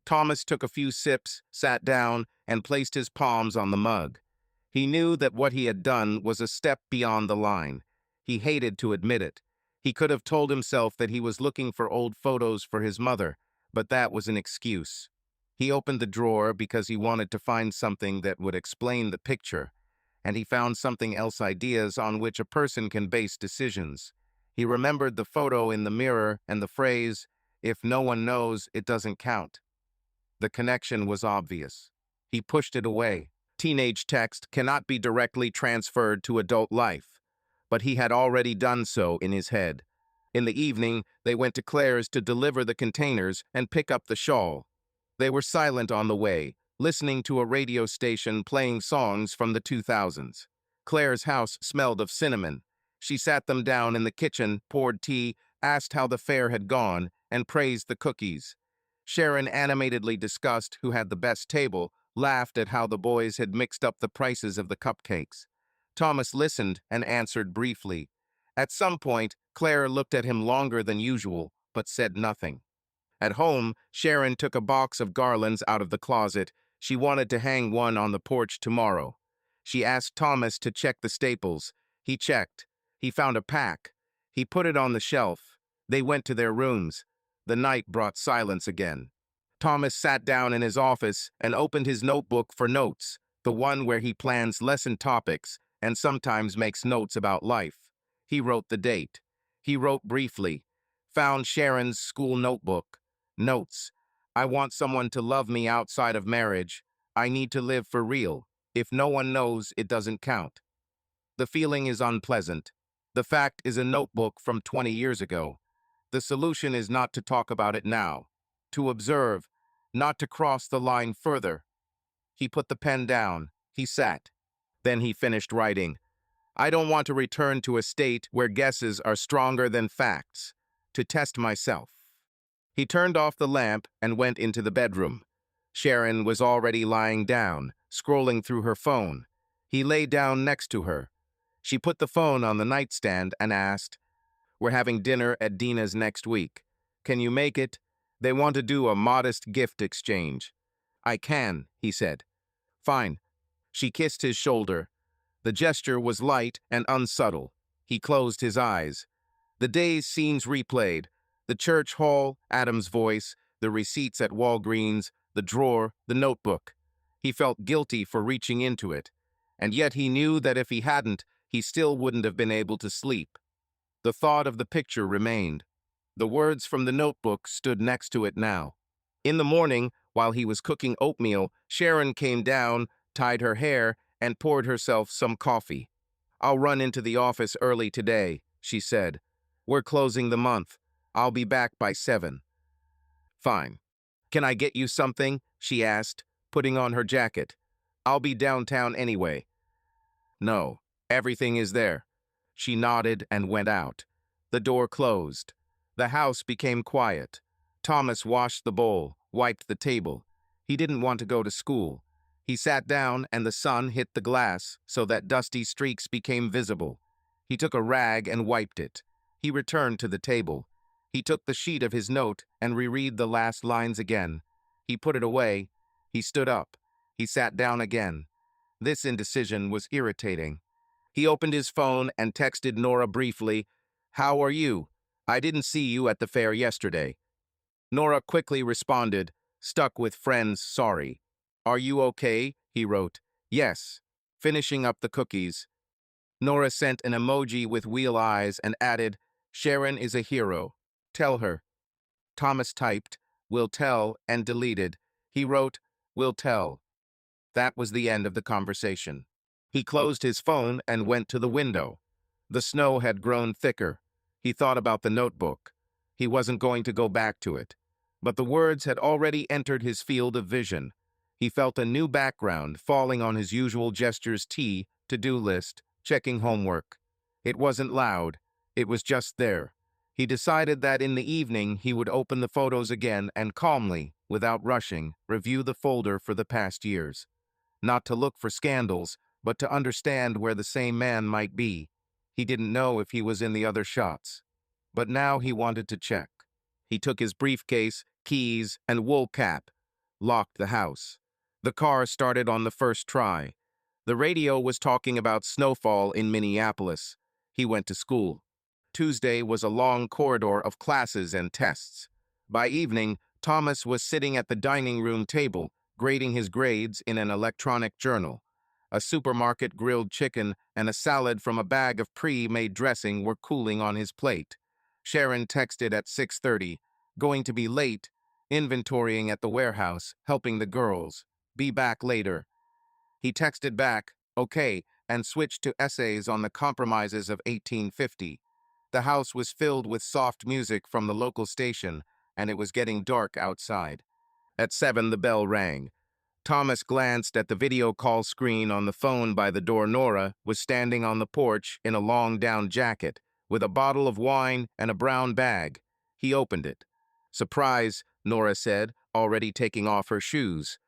Thomas took a few sips, sat down, and placed his palms on the mug. He knew that what he had done was a step beyond the line. He hated to admit it. He could have told himself that he was looking for old photos for his mother, but that was an excuse. He opened the drawer because he wanted to find something that would explain the picture, and he found something else: ideas on which a person can base decisions. He remembered the photo in the mirror and the phrase, "If no one knows, it doesn't count." The connection was obvious. He pushed it away. Teenage text cannot be directly transferred to adult life, but he had already done so in his head. In the evening, they went to Claire's to deliver the containers and pick up the shawl. They were silent on the way, listening to a radio station playing songs from the 2000s. Claire's house smelled of cinnamon. She sat them down in the kitchen, poured tea, asked how the fair had gone, and praised the cookies. Sharon animatedly discussed who had the best table, laughed at how the boys had mixed up the prices of the cupcakes. Thomas listened and answered briefly. At some point, Claire looked at him longer than usual, but said nothing. At home, Sharon took a box of garlands out of the closet. She wanted to hang one on the porch tomorrow. She asked Thomas to check the staples. He checked. He found a pack. He put it on the shelf. They went to their rooms. The night brought silence again. Thomas sat down in his office and opened his notebook for notes, the one where he plans lesson topics and sometimes makes notes about life. He wrote the date. He wrote briefly. Found Sharon's school notebook. Notes. I want someone to love me outside of marriage. I need to live for real. If no one knows, it doesn't count. The feeling is unpleasant. The fact is a notebook from 20 years ago. The solution is not to talk about it now. To observe, not to cross the line further. He put the pen down. He sat. Then he finished writing. I don't want to return to a state where guesses are stronger than facts. To test myself. He turned off the lamp and went into the bedroom. Sharon was already lying down, scrolling through her phone. He lay down next to her. She put the phone on the nightstand and asked, We're having dinner at Dina's next week. Can you make it? They want to do a modest gift exchange. I can, he said. Fine. She kissed his shoulder. The gesture was light and unsubtle. He closed his eyes. The day's scenes replayed. The church hall, Adam's voice, the receipts at Walgreens, the drawer, the notebook. He felt guilty for reaching into it. And yet he knew that if he hadn't, he still wouldn't have been able to sleep. The thought of the picture remained. The words from the notebook stood next to it now. In the morning, while he was cooking oatmeal, Sharon came down, tied her hair, and poured herself some coffee. I'll run into the office early today, she said. We're closing the month. I'll be back by 7. Fine. Can I get you something? She asked, putting on her jacket. I'll be downtown anyway. No, everything is there. She nodded and went out. The door closed. The house became quiet. Thomas washed the bowl, wiped the table. He didn't want to go to school. He sat down and the sun hit the glass so that dusty streaks became visible. He took a rag and wiped it. He returned to the table. He took the sheet of his note and reread the last lines again. He put it away. He stood up. He sat down again. This indecision was irritating. He opened his phone and texted Nora briefly, How are you? I didn't see you at the fair yesterday. Nora quickly responded, Stuck with friends, sorry. Are you okay? He wrote. Yes. Finishing up the cookies. Nora sent an emoji with wheel eyes and added, Sharon is a hero. Tell her. Thomas typed, Will tell, and deleted. He wrote, Will tell. That was the end of the conversation. He closed his phone and went to the window. The snow had grown thicker. He thought about the notebook. He wasn't going to go back to it. But the words had already entered his field of vision. He felt a new background falling on his usual gestures: to-do list, checking homework. It wasn't loud. It was just there. He decided that in the evening he would open the photos again and calmly, without rushing, review the folder for the past years. Not to look for scandals, but to understand where the same man might be. He didn't know if he was in the other shots. But now he wanted to check. He took his briefcase, keys, and wool cap, locked the house. The car started on the first try. The radio was talking about snowfall in Minneapolis. He went to school. Tuesday was a long corridor of classes and tests. By evening, Thomas was sitting at the dining room table, grading his grades in an electronic journal. A supermarket grilled chicken and a salad from a bag of pre-made dressing were cooling on his plate. Sharon texted at 6:30, going to be late, inventorying at the warehouse, helping the girls. Be back later. He texted back, okay, and switched to essays on the compromises of 1850. The house was filled with soft music from the local station, and it was getting dark outside. At 7, the bell rang. Thomas glanced at the video call screen on the phone by the door. Nora was standing on the porch in a long-down jacket, with a bottle of wine and a brown bag. He opened it. "Surprise," Nora said, already taking off her shoes.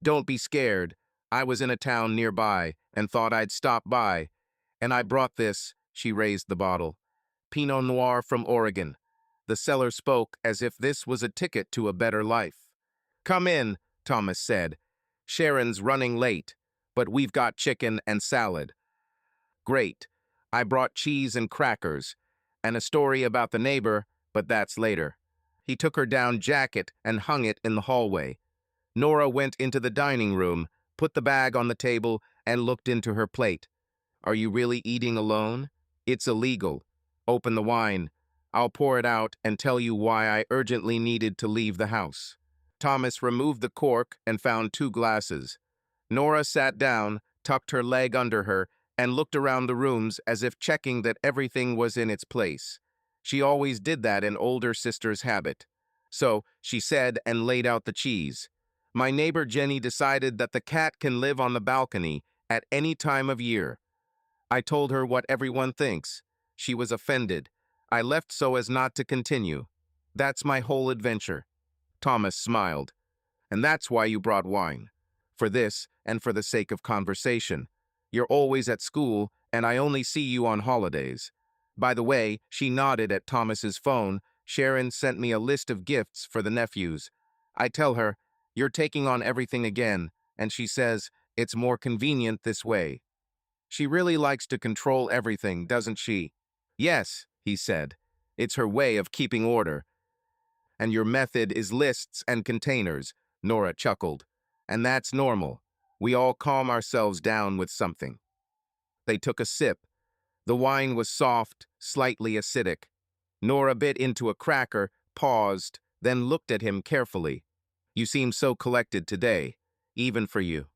"Don't be scared. I was in a town nearby and thought I'd stop by. And I brought this," she raised the bottle. "Pinot Noir from Oregon." The seller spoke as if this was a ticket to a better life. "Come in," Thomas said. "Sharon's running late, but we've got chicken and salad." "Great. I brought cheese and crackers, and a story about the neighbor, but that's later." He took her down jacket and hung it in the hallway. Nora went into the dining room, put the bag on the table, and looked into her plate. "Are you really eating alone? It's illegal. Open the wine. I'll pour it out and tell you why I urgently needed to leave the house." Thomas removed the cork and found 2 glasses. Nora sat down, tucked her leg under her, and looked around the rooms as if checking that everything was in its place. She always did that, an older sister's habit. So, she said, and laid out the cheese. "My neighbor Jenny decided that the cat can live on the balcony at any time of year. I told her what everyone thinks. She was offended. I left so as not to continue. That's my whole adventure." Thomas smiled. "And that's why you brought wine. For this, and for the sake of conversation. You're always at school, and I only see you on holidays. By the way," she nodded at Thomas's phone, "Sharon sent me a list of gifts for the nephews. I tell her, you're taking on everything again, and she says, it's more convenient this way. She really likes to control everything, doesn't she?" "Yes," he said. "It's her way of keeping order." "And your method is lists and containers," Nora chuckled. "And that's normal. We all calm ourselves down with something." They took a sip. The wine was soft, slightly acidic. Nora bit into a cracker, paused, then looked at him carefully. "You seem so collected today, even for you."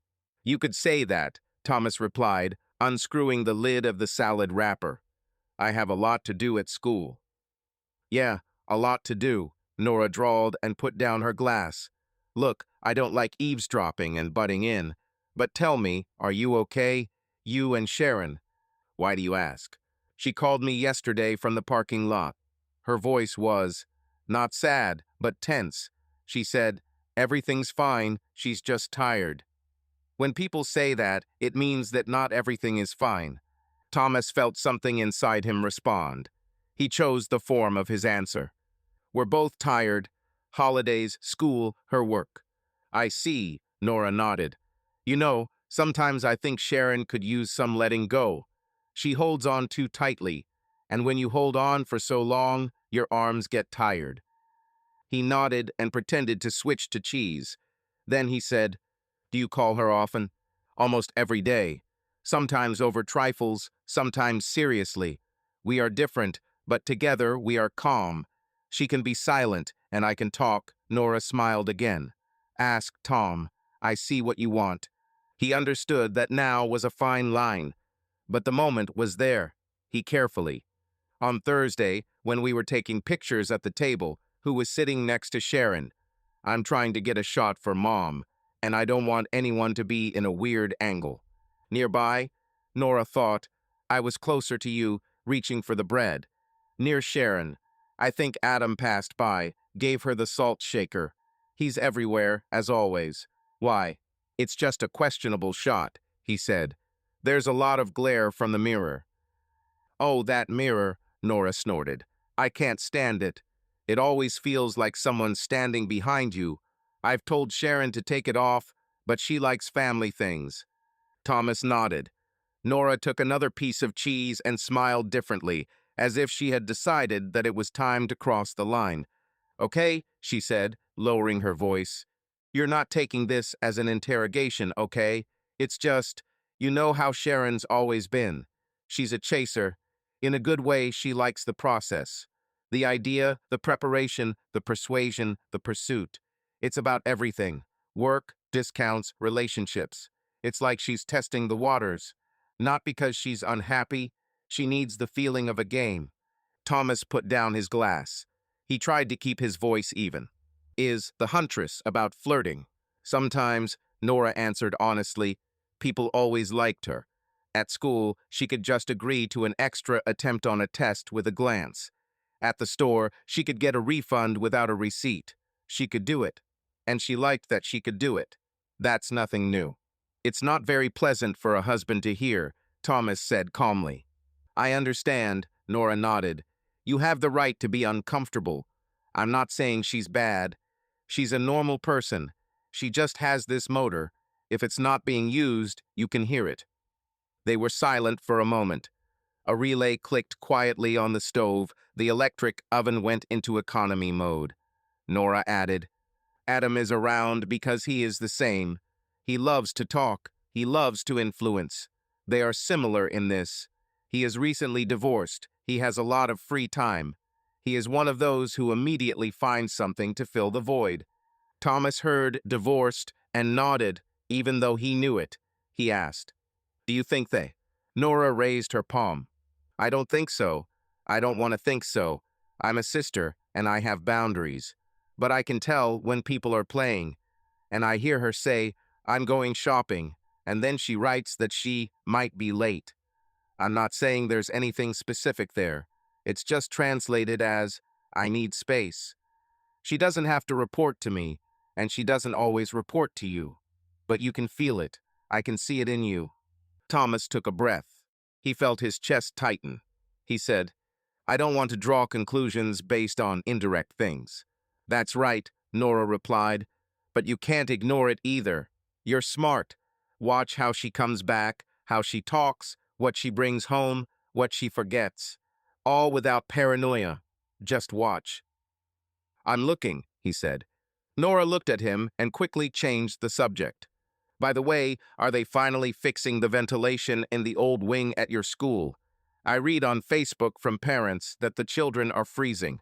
"You could say that," Thomas replied, unscrewing the lid of the salad wrapper. "I have a lot to do at school." "Yeah, a lot to do," Nora drawled and put down her glass. "Look, I don't like eavesdropping and butting in, but tell me, are you okay? You and Sharon." "Why do you ask?" "She called me yesterday from the parking lot." Her voice was not sad, but tense. She said, "Everything's fine, she's just tired." When people say that, it means that not everything is fine. Thomas felt something inside him respond. He chose the form of his answer. "We're both tired. Holidays, school, her work." "I see," Nora nodded. "You know, sometimes I think Sharon could use some letting go. She holds on too tightly, and when you hold on for so long, your arms get tired." He nodded and pretended to switch to cheese. Then he said, "Do you call her often?" "Almost every day. Sometimes over trifles, sometimes seriously. We are different, but together we are calm. She can be silent, and I can talk." Nora smiled again. "Ask Tom. I see what you want." He understood that now was a fine line, but the moment was there. He carefully. On Thursday, when we were taking pictures at the table, who was sitting next to Sharon? I'm trying to get a shot for Mom, and I don't want anyone to be in a weird angle. Nearby, Nora thought, I was closer to you, reaching for the bread. Near Sharon, I think Adam passed by, gave her the salt shaker. He's everywhere, as always. Why? It's just a questionable shot, he said. There's a lot of glare from the mirror. Oh, that mirror, Nora snorted. I can't stand it. It always feels like someone's standing behind you. I've told Sharon to take it off, but she likes family things. Thomas nodded. Nora took another piece of cheese and smiled differently, as if she had decided that it was time to cross the line. Okay, she said, lowering her voice. You're not taking this as an interrogation, okay? It's just, you know how Sharon's always been. She's a chaser. In a good way, she likes the process. The idea, the preparation, the persuasion, the pursuit. It's about everything. Work, discounts, relationships. It's like she's testing the waters. Not because she's unhappy. She needs the feeling of a game. Thomas put down his glass. He tried to keep his voice even. Is the huntress about flirting? Sometimes, Nora answered honestly. People always liked her. At school, she could just agree to an extra attempt on a test with a glance. At the store, she could get a refund without a receipt. She could do it. And she liked that she could do it. That's nothing new. It's not very pleasant for a husband to hear, Thomas said calmly. I understand, Nora nodded. You have the right to be uncomfortable. I'm not saying she's bad. She's a normal person. She just has this motor. If it's not being used, you can hear it. They were silent for a moment. A relay clicked quietly on the stove. The electric oven went into economy mode. Nora added, Adam is around because he is the same. He loves to talk. He loves to influence. They are similar in this. He is recently divorced. He has a lot of free time. He is one of those who immediately finds something to fill the void. Thomas heard divorced and nodded, even though he knew it. He asked, Do you think they? Nora raised her palm. I don't think so. I don't want to think so. I'm a sister, and I have boundaries. But I can tell when people are playing. And I hear her say, I'm going shopping, and then she writes that she might be late. I'm not saying there's anything specific there. It's just translated as, I need space. She doesn't have to report to me, and she doesn't always report to you. But you can feel it. I can see it in you. Thomas took a breath. He felt his chest tighten. He said, I don't want to draw conclusions based on indirect things. That's right, Nora replied, but you can't ignore it either. You're smart. Watch how she comes back, how she talks, what she brings home, what she forgets. All without paranoia. Just watch. I'm looking, he said. Nora looked at him and quickly changed the subject. By the way, are they finally fixing the ventilation in the old wing at your school? I read on Facebook from parents that the children are freezing.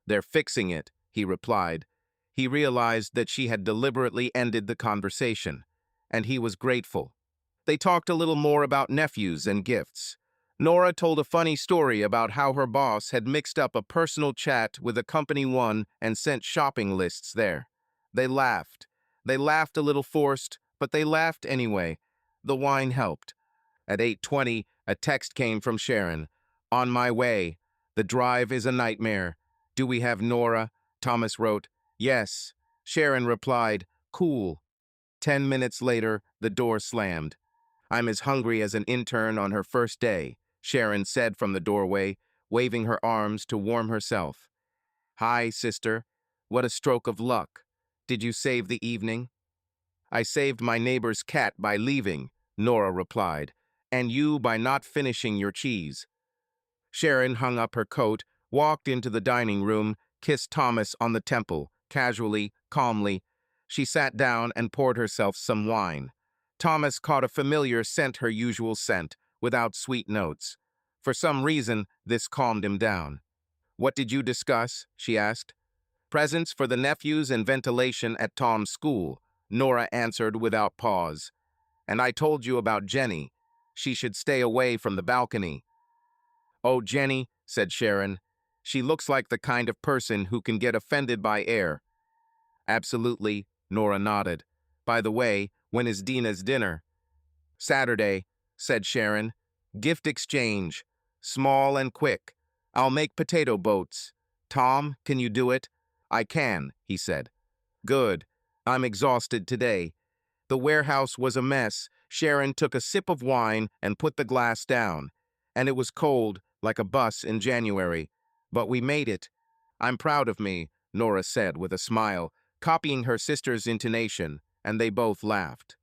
They're fixing it, he replied. He realized that she had deliberately ended the conversation, and he was grateful. They talked a little more about nephews and gifts. Nora told a funny story about how her boss had mixed up a personal chat with a company one and sent shopping lists there. They laughed. They laughed a little forced, but they laughed anyway. The wine helped. At 8:20, a text came from Sharon. On my way. The drive is a nightmare. Do we have Nora? Thomas wrote. Yes. Sharon replied, cool. 10 minutes later, the door slammed. I'm as hungry as an intern on her first day, Sharon said from the doorway, waving her arms to warm herself. Hi, sister. What a stroke of luck. Did you save the evening? I saved my neighbor's cat by leaving, Nora replied, and you by not finishing your cheese. Sharon hung up her coat, walked into the dining room, kissed Thomas on the temple, casually, calmly. She sat down and poured herself some wine. Thomas caught a familiar scent, her usual scent, without sweet notes. For some reason, this calmed him down. What did you discuss? She asked. Presents for the nephews and ventilation at Tom's school, Nora answered without pause. And I told you about Jenny. She should stay away from the balcony. Oh, Jenny, said Sharon. She looks like the kind of person who can get offended by air. Absolutely, Nora nodded. By the way, when is Dina's dinner? Saturday, said Sharon. Gift exchange. Small and quick. I'll make potato boats. Tom, can you do it? I can, he said. Good. I'm exhausted today. The warehouse was a mess. Sharon took a sip of wine and put the glass down. And it was cold, like a bus in January. But we made it. I'm proud of me, Nora said with a smile, copying her sister's intonation, and they both laughed.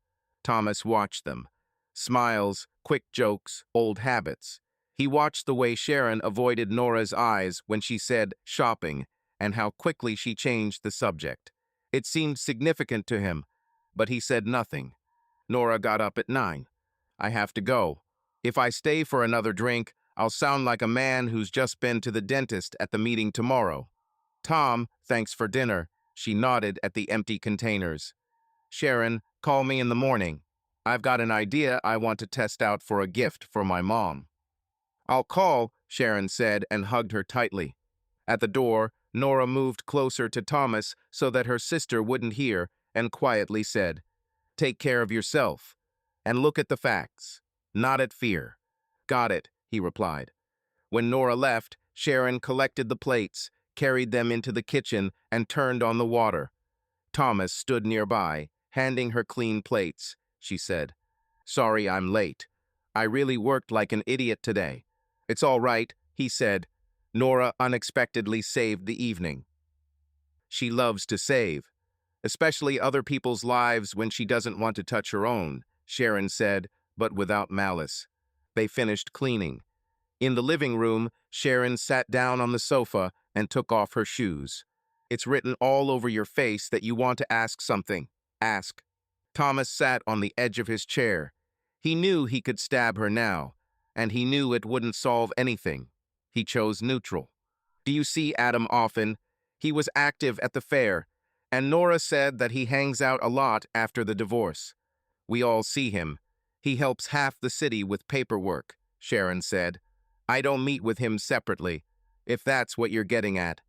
Thomas watched them. Smiles, quick jokes, old habits. He watched the way Sharon avoided Nora's eyes when she said shopping, and how quickly she changed the subject. It seemed significant to him, but he said nothing. Nora got up at 9. I have to go. If I stay for another drink, I'll sound like a man who's just been to the dentist at the meeting tomorrow. Tom, thanks for dinner. She nodded at the empty containers. Sharon, call me in the morning. I've got an idea I want to test out for a gift for my mom. I'll call, Sharon said and hugged her tightly. At the door, Nora moved closer to Thomas so that her sister wouldn't hear and quietly said, Take care of yourself. And look at the facts. Not at fear. Got it, he replied. When Nora left, Sharon collected the plates, carried them into the kitchen, and turned on the water. Thomas stood nearby, handing her clean plates. She said, Sorry I'm late. I really worked like an idiot today. It's all right, he said. Nora unexpectedly saved the evening. She loves to save, especially other people's lives when she doesn't want to touch her own, Sharon said, but without malice. They finished cleaning. In the living room, Sharon sat down on the sofa and took off her shoes. It's written all over your face that you want to ask something. Ask. Thomas sat on the edge of his chair. He knew he could stab her now, and he knew it wouldn't solve anything. He chose neutral. Do you see Adam often? He was active at the fair, and Nora said that he hangs out a lot after the divorce. We all see him. He helps half the city with paperwork, Sharon said. I don't meet with him separately, if that's what you're getting at.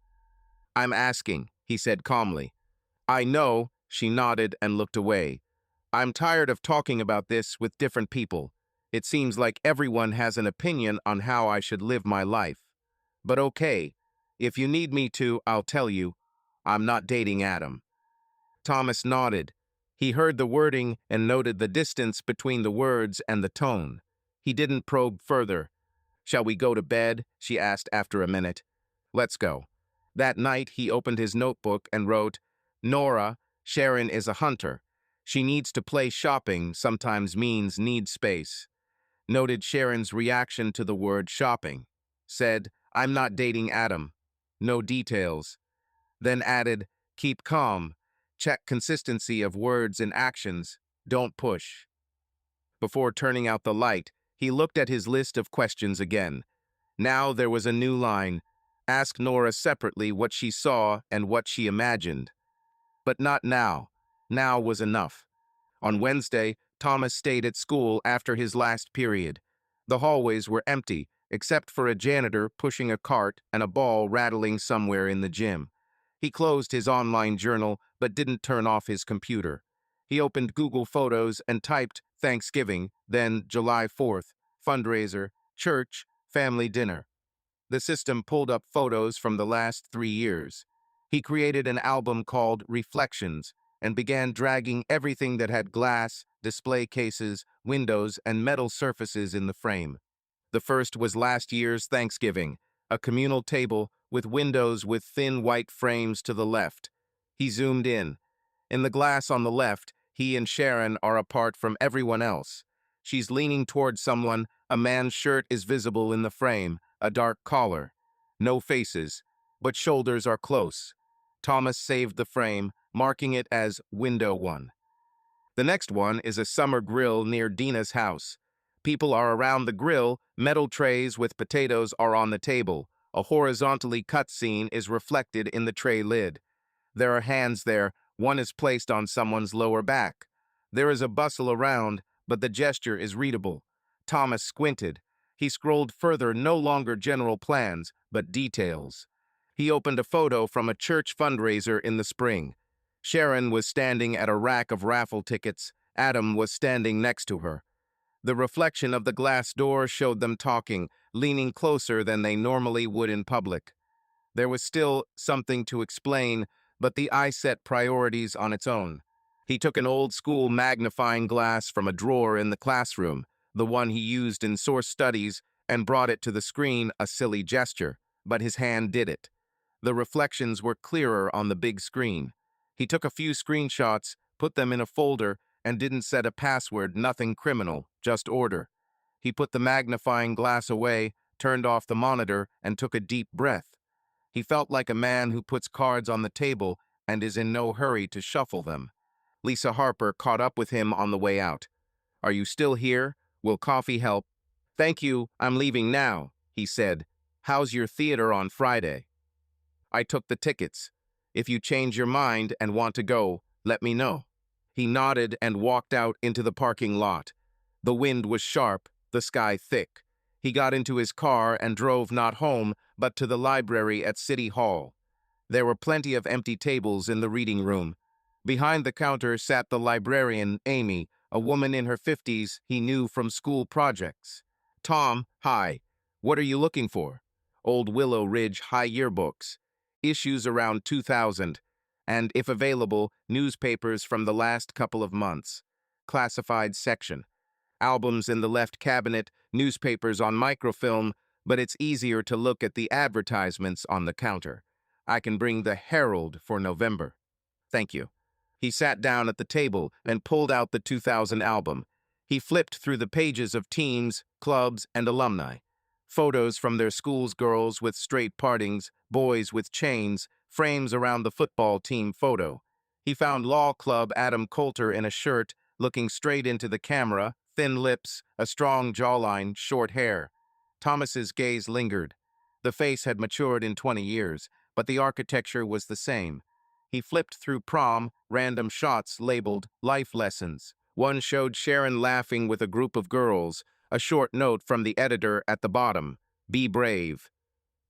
I'm asking, he said calmly. I know, she nodded and looked away. I'm tired of talking about this with different people. It seems like everyone has an opinion on how I should live my life. But okay, if you need me to, I'll tell you. I'm not dating Adam. Thomas nodded. He heard the wording and noted the distance between the words and the tone. He didn't probe further. Shall we go to bed? She asked after a minute. Let's go. That night, he opened his notebook and wrote, Nora, Sharon is a hunter. She needs to play shopping, sometimes means need space. Noted Sharon's reaction to the word shopping. Said, I'm not dating Adam. No details. Then added, keep calm. Check consistency of words and actions. Don't push. Before turning out the light, he looked at his list of questions again. Now there was a new line. Ask Nora separately what she saw and what she imagined. But not now. Now was enough. On Wednesday, Thomas stayed at school after his last period. The hallways were empty, except for a janitor pushing a cart and a ball rattling somewhere in the gym. He closed his online journal, but didn't turn off his computer. He opened Google Photos and typed Thanksgiving, then July 4th, fundraiser, church, family dinner. The system pulled up photos from the last 3 years. He created an album called Reflections and began dragging everything that had glass, display cases, windows, and metal surfaces in the frame. The first was last year's Thanksgiving, a communal table with windows with thin white frames to the left. He zoomed in. In the glass on the left, he and Sharon are apart from everyone else. She's leaning toward someone, a man's shirt is visible in the frame, a dark collar. No faces, but shoulders are close. Thomas saved the frame, marking it as Window 1. The next one is a summer grill near Dina's house. People are around the grill, metal trays with potatoes are on the table. A horizontally cut scene is reflected in the tray lid. There are hands there, one is placed on someone's lower back. There is a bustle around, but the gesture is readable. Thomas squinted. He scrolled further, no longer general plans, but details. He opened a photo from a church fundraiser in the spring. Sharon was standing at a rack of raffle tickets. Adam was standing next to her. The reflection of the glass door showed them talking, leaning closer than they normally would in public. There was still something to explain, but the eye set priorities on its own. He took an old-school magnifying glass from a drawer in the classroom, the one he used in source studies, and brought it to the screen, a silly gesture, but his hand did it. The reflections were clearer on the big screen. He took a few screenshots, put them in a folder, and didn't set a password, nothing criminal, just order. He put the magnifying glass away, turned off the monitor, and took a deep breath. He felt like a man who puts cards on the table and is in no hurry to shuffle them. Lisa Harper caught up with him on the way out. "Are you still here? Will coffee help?" "Thank you, I'm leaving now," he said. "How's your theater on Friday?" "I took the tickets. If you change your mind and want to go, let me know." He nodded and walked out into the parking lot. The wind was sharp, the sky thick. He got into his car and drove not home, but to the library at City Hall. There were plenty of empty tables in the reading room. Behind the counter sat the librarian, Amy, a woman in her 50s he knew from school projects. "Tom, hi. What are you looking for?" "Old Willow Ridge High yearbooks. Issues around 2000. And, if available, newspapers from the last couple of months. Classified section. Albums in the left cabinet, newspapers on microfilm, but it's easier to look at the advertisements on the counter. I can bring the Herald for November." "Thank you." He sat down at the table and pulled out the 2000 album. He flipped through the pages of teams, clubs, and alumni. Photos from their schools, girls with straight partings, boys with chains, frames around the football team photo. He found Law Club Adam Coulter in a shirt, looking straight into the camera, thin lips, a strong jawline, short hair. Thomas's gaze lingered. The face had matured in 20 years, but the architecture was the same. He flipped through prom, random shots labeled life lessons. One showed Sharon laughing with a group of girls, a short note from the editor at the bottom, "Be brave."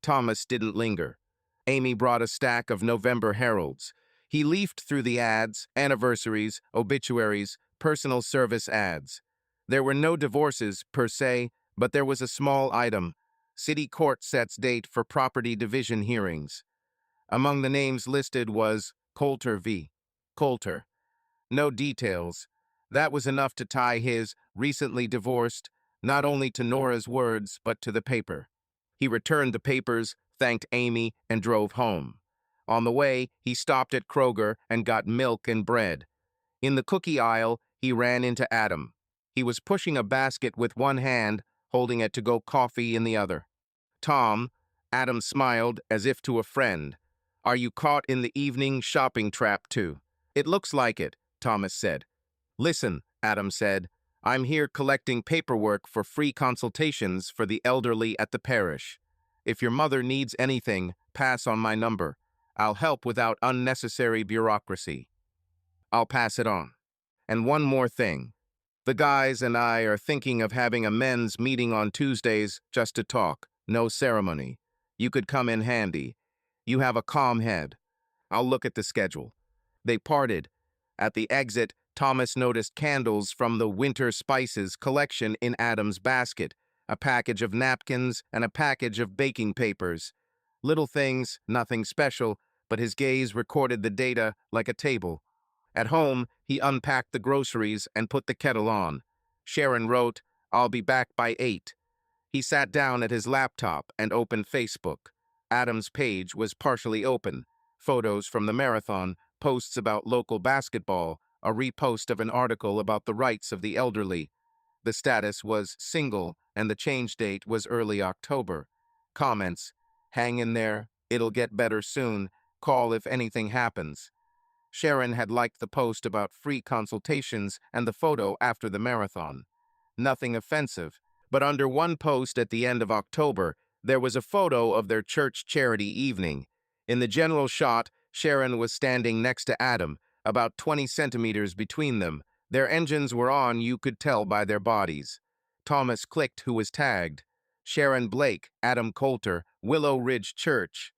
Thomas didn't linger. Amy brought a stack of November Heralds. He leafed through the ads, anniversaries, obituaries, personal service ads. There were no divorces, per se, but there was a small item. City Court sets date for property division hearings. Among the names listed was Coulter v. Coulter. No details. That was enough to tie his recently divorced not only to Nora's words, but to the paper. He returned the papers, thanked Amy, and drove home. On the way, he stopped at Kroger and got milk and bread. In the cookie aisle, he ran into Adam. He was pushing a basket with one hand, holding a to-go coffee in the other. "Tom," Adam smiled as if to a friend. "Are you caught in the evening shopping trap too?" "It looks like it," Thomas said. "Listen," Adam said, "I'm here collecting paperwork for free consultations for the elderly at the parish. If your mother needs anything, pass on my number. I'll help without unnecessary bureaucracy." "I'll pass it on. And one more thing. The guys and I are thinking of having a men's meeting on Tuesdays just to talk, no ceremony. You could come in handy. You have a calm head. I'll look at the schedule." They parted. At the exit, Thomas noticed candles from the winter spices collection in Adam's basket, a package of napkins and a package of baking papers. Little things, nothing special, but his gaze recorded the data like a table. At home, he unpacked the groceries and put the kettle on. Sharon wrote, "I'll be back by 8. He sat down at his laptop and opened Facebook. Adam's page was partially open. Photos from the marathon, posts about local basketball, a repost of an article about the rights of the elderly. The status was single, and the change date was early October. Comments: "Hang in there, it'll get better soon, call if anything happens." Sharon had liked the post about free consultations and the photo after the marathon. Nothing offensive, but under one post at the end of October, there was a photo of their church charity evening. In the general shot, Sharon was standing next to Adam, about 20 centimeters between them, Their engines were on, you could tell by their bodies. Thomas clicked who was tagged. Sharon Blake, Adam Coulter, Willow Ridge Church.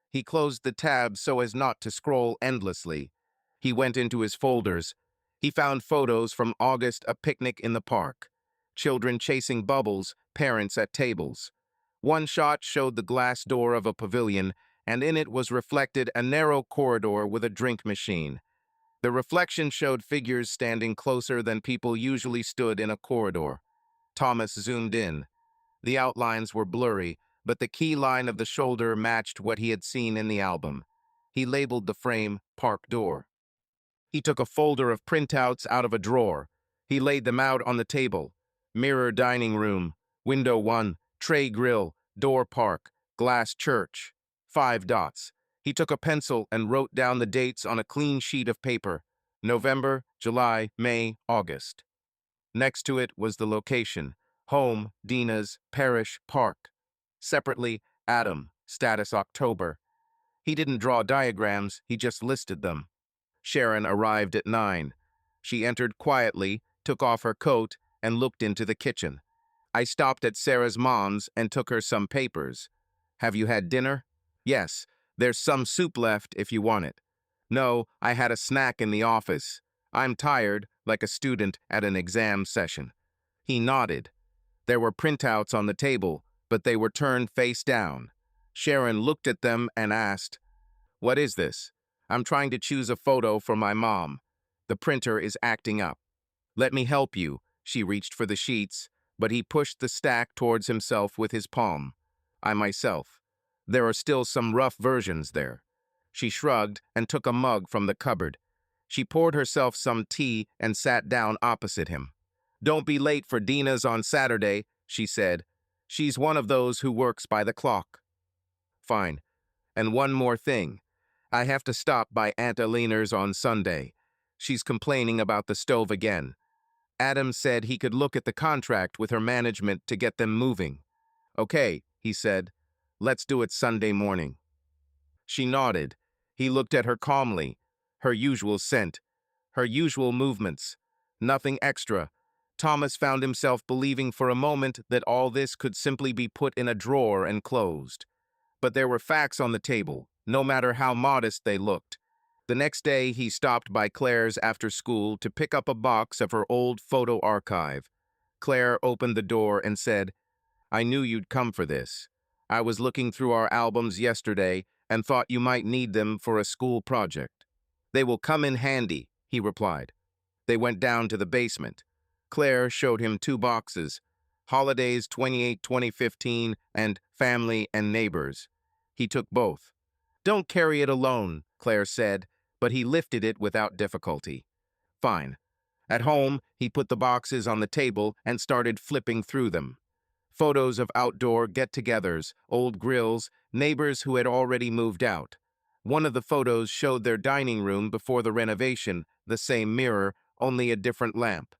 He closed the tab so as not to scroll endlessly. He went into his folders. He found photos from August, a picnic in the park. Children chasing bubbles, parents at tables. One shot showed the glass door of a pavilion, and in it was reflected a narrow corridor with a drink machine. The reflection showed figures standing closer than people usually stood in a corridor. Thomas zoomed in. The outlines were blurry, but the key line of the shoulder matched what he had seen in the album. He labeled the frame Park Door. He took a folder of printouts out of a drawer. He laid them out on the table. Mirror dining room, window 1, tray grill, door park, glass church. 5 dots. He took a pencil and wrote down the dates on a clean sheet of paper. November, July, May, August. Next to it was the location. Home, Dina's, Parish, Park. Separately, Adam, status October. He didn't draw diagrams, he just listed them. Sharon arrived at 9. She entered quietly, took off her coat, and looked into the kitchen. I stopped at Sarah's mom's and took her some papers. Have you had dinner? Yes, there's some soup left if you want it. No, I had a snack in the office. I'm tired, like a student at an exam session. He nodded. There were printouts on the table, but they were turned face down. Sharon looked at them and asked, "What is this?" "I'm trying to choose a photo for my mom. The printer is acting up." "Let me help you." She reached for the sheets, but he pushed the stack towards himself with his palm. "I myself. There are still some rough versions there." She shrugged and took a mug from the cupboard. She poured herself some tea and sat down opposite him. "Don't be late for Dina's on Saturday," she said. "She's one of those who works by the clock." "Fine. And one more thing. I have to stop by Aunt Alina's on Sunday. She's complaining about the stove again. Adam said he could look at the contract with her management to get them moving." "Okay," he said. "Let's do it Sunday morning." She nodded. He looked at her calmly. Her usual scent. Her usual movements. Nothing extra. Thomas found himself believing for a moment that all this could simply be put in a drawer and closed. But there were facts on the table, no matter how modest they looked. The next day, he stopped by Claire's after school to pick up a box of her old photo archive. Claire opened the door and said, "I knew you'd come for this. I was looking through our albums yesterday and thought you might need them for a school project." "They will come in handy," he replied. They went down to the basement. Claire showed him 2 boxes, Holidays 28-2015 and Family and Neighbors. He took both. "Don't carry it alone," Claire said, but he lifted it without difficulty. Fine. At home, he put the boxes on the table and started flipping through them. Photos of outdoor get-togethers, old grills, neighbors who had already moved out. One of the photos showed their dining room before the renovation, the same mirror, only a different lamp.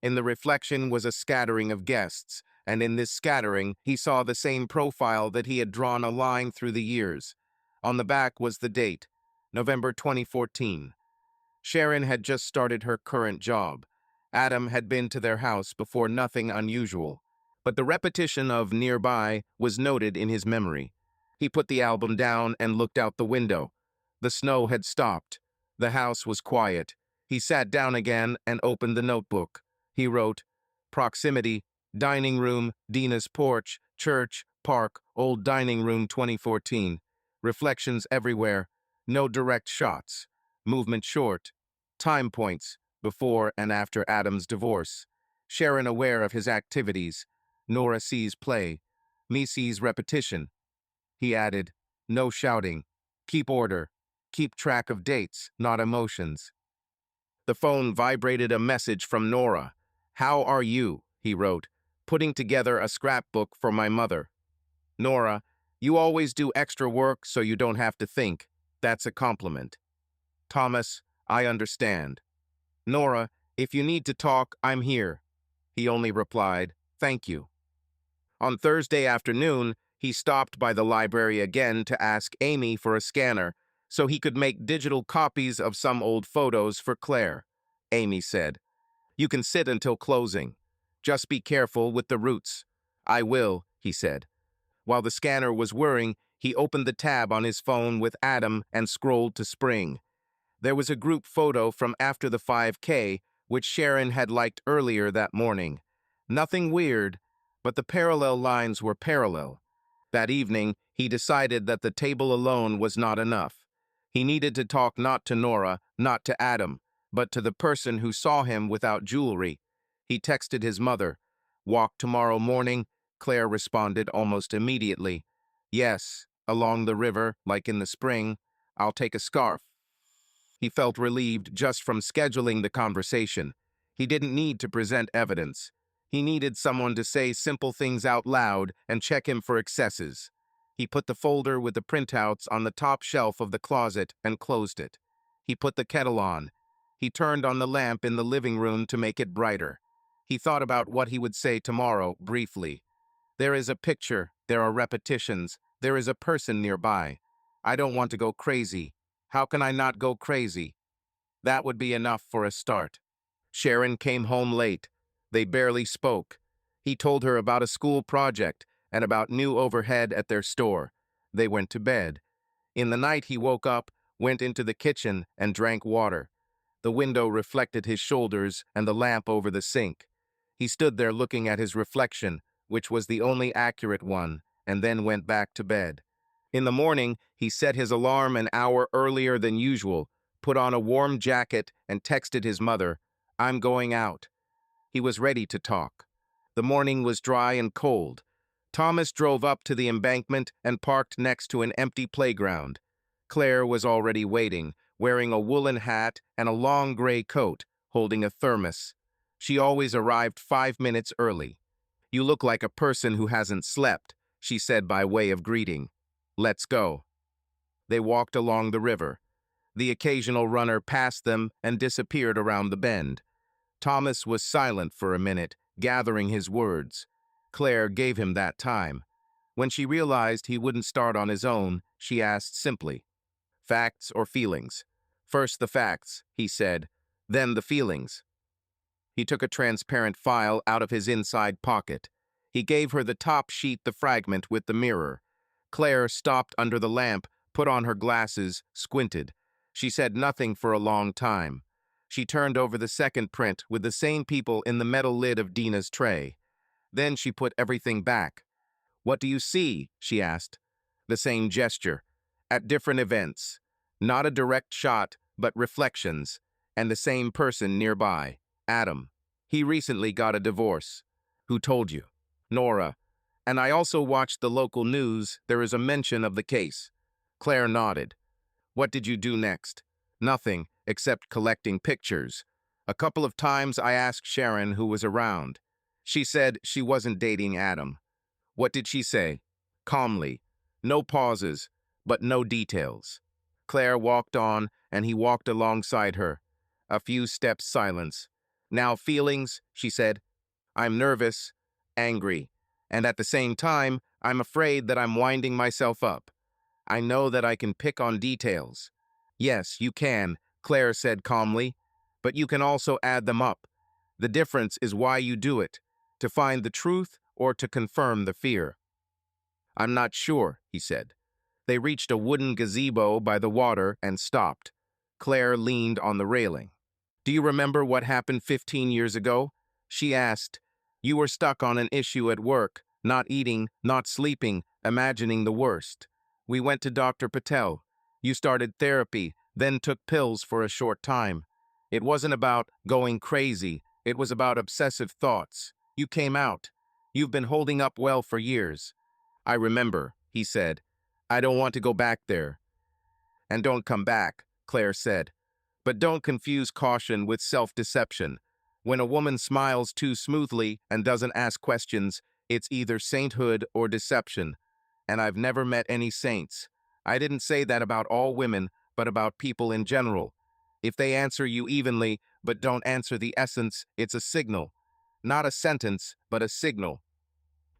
In the reflection was a scattering of guests, and in this scattering he saw the same profile that he had drawn a line through the years. On the back was the date, November 2014. Sharon had just started her current job. Adam had been to their house before, nothing unusual. But the repetition of nearby was noted in his memory. He put the album down and looked out the window. The snow had stopped. The house was quiet. He sat down again and opened the notebook. He wrote, "Proximity, dining room, Dina's porch, church, park, old dining room 2014. Reflections everywhere. No direct shots. Movement short. Time points, before and after Adam's divorce. Sharon aware of his activities. Nora sees play. Me sees repetition." He added, "No shouting. Keep order. Keep track of dates, not emotions." The phone vibrated, a message from Nora. "How are you?" he wrote. "Putting together a scrapbook for my mother." "Nora, you always do extra work so you don't have to think. That's a compliment." "Thomas, I understand." "Nora, if you need to talk, I'm here." He only replied, "Thank you." On Thursday afternoon, he stopped by the library again to ask Amy for a scanner so he could make digital copies of some old photos for Claire. Amy said, You can sit until closing. Just be careful with the roots. I will, he said. While the scanner was whirring, he opened the tab on his phone with Adam and scrolled to spring. There was a group photo from after the 5K, which Sharon had liked earlier that morning. Nothing weird, but the parallel lines were parallel. That evening, he decided that the table alone was not enough. He needed to talk not to Nora, not to Adam, but to the person who saw him without jewelry. He texted his mother. Walk tomorrow morning? Claire responded almost immediately. Yes, along the river, like in the spring. I'll take a scarf. He felt relieved just from scheduling the conversation. He didn't need to present evidence. He needed someone to say simple things out loud and check him for excesses. He put the folder with the printouts on the top shelf of the closet and closed it. He put the kettle on. He turned on the lamp in the living room to make it brighter. He thought about what he would say tomorrow, briefly. There is a picture, there are repetitions, there is a person nearby. I don't want to go crazy. How can I not go crazy? That would be enough for a start. Sharon came home late. They barely spoke. He told her about a school project and about new overhead at their store. They went to bed. In the night he woke up, went into the kitchen, and drank water. The window reflected his shoulders and the lamp over the sink. He stood there looking at his reflection, which was the only accurate one, and then went back to bed. In the morning, he set his alarm an hour earlier than usual, put on a warm jacket, and texted his mother, "I'm going out." He was ready to talk. The morning was dry and cold. Thomas drove up to the embankment and parked next to an empty playground. Claire was already waiting, wearing a woolen hat and a long gray coat, holding a thermos. She always arrived 5 minutes early. "You look like a person who hasn't slept," she said by way of greeting. "Let's go." They walked along the river. The occasional runner passed them and disappeared around the bend. Thomas was silent for a minute, gathering his words. Claire gave him that time. When she realized he wouldn't start on his own, she asked simply, "Facts or feelings?" "First the facts," he said, "then the feelings." He took a transparent file out of his inside pocket. He gave her the top sheet, the fragment with the mirror. Claire stopped under the lamp, put on her glasses, squinted. She said nothing for a long time. She turned over the second print with the same people in the metal lid of Dina's tray. Then she put everything back. "What do you see?" she asked. The same gesture. At different events. Not a direct shot, but reflections. And the same person nearby. Adam. He recently got a divorce. "Who told you?" "Nora. And I also watched the local news. There is a mention of the case." Claire nodded. "What did you do next?" "Nothing, except collecting pictures. A couple of times I asked Sharon who was around. She said she wasn't dating Adam." "What did she say?" "Calmly. No pauses, but no details." Claire walked on, and he walked alongside her. A few steps silence. "Now feelings," she said. "I'm nervous, angry, and at the same time, I'm afraid that I'm winding myself up. I know that I can pick on details." "Yes, you can," Claire said calmly, "but you can also add them up. The difference is why you do it, to find the truth or to confirm the fear." "I'm not sure," he said. They reached a wooden gazebo by the water and stopped. Claire leaned on the railing. "Do you remember what happened 15 years ago?" she asked. "You were stuck on an issue at work, not eating, not sleeping, imagining the worst. We went to Dr. Patel. You started therapy, then took pills for a short time. It wasn't about going crazy. It was about obsessive thoughts. You came out. You've been holding up well for years." "I remember," he said. "I don't want to go back there." "And don't come back," Claire said. "But don't confuse caution with self-deception. When a woman smiles too smoothly and doesn't ask questions, it's either sainthood or deception. And I've never met any saints. I didn't say that about all women, but about people in general. If they answer you evenly, but don't answer the essence, it's a signal. Not a sentence, but a signal."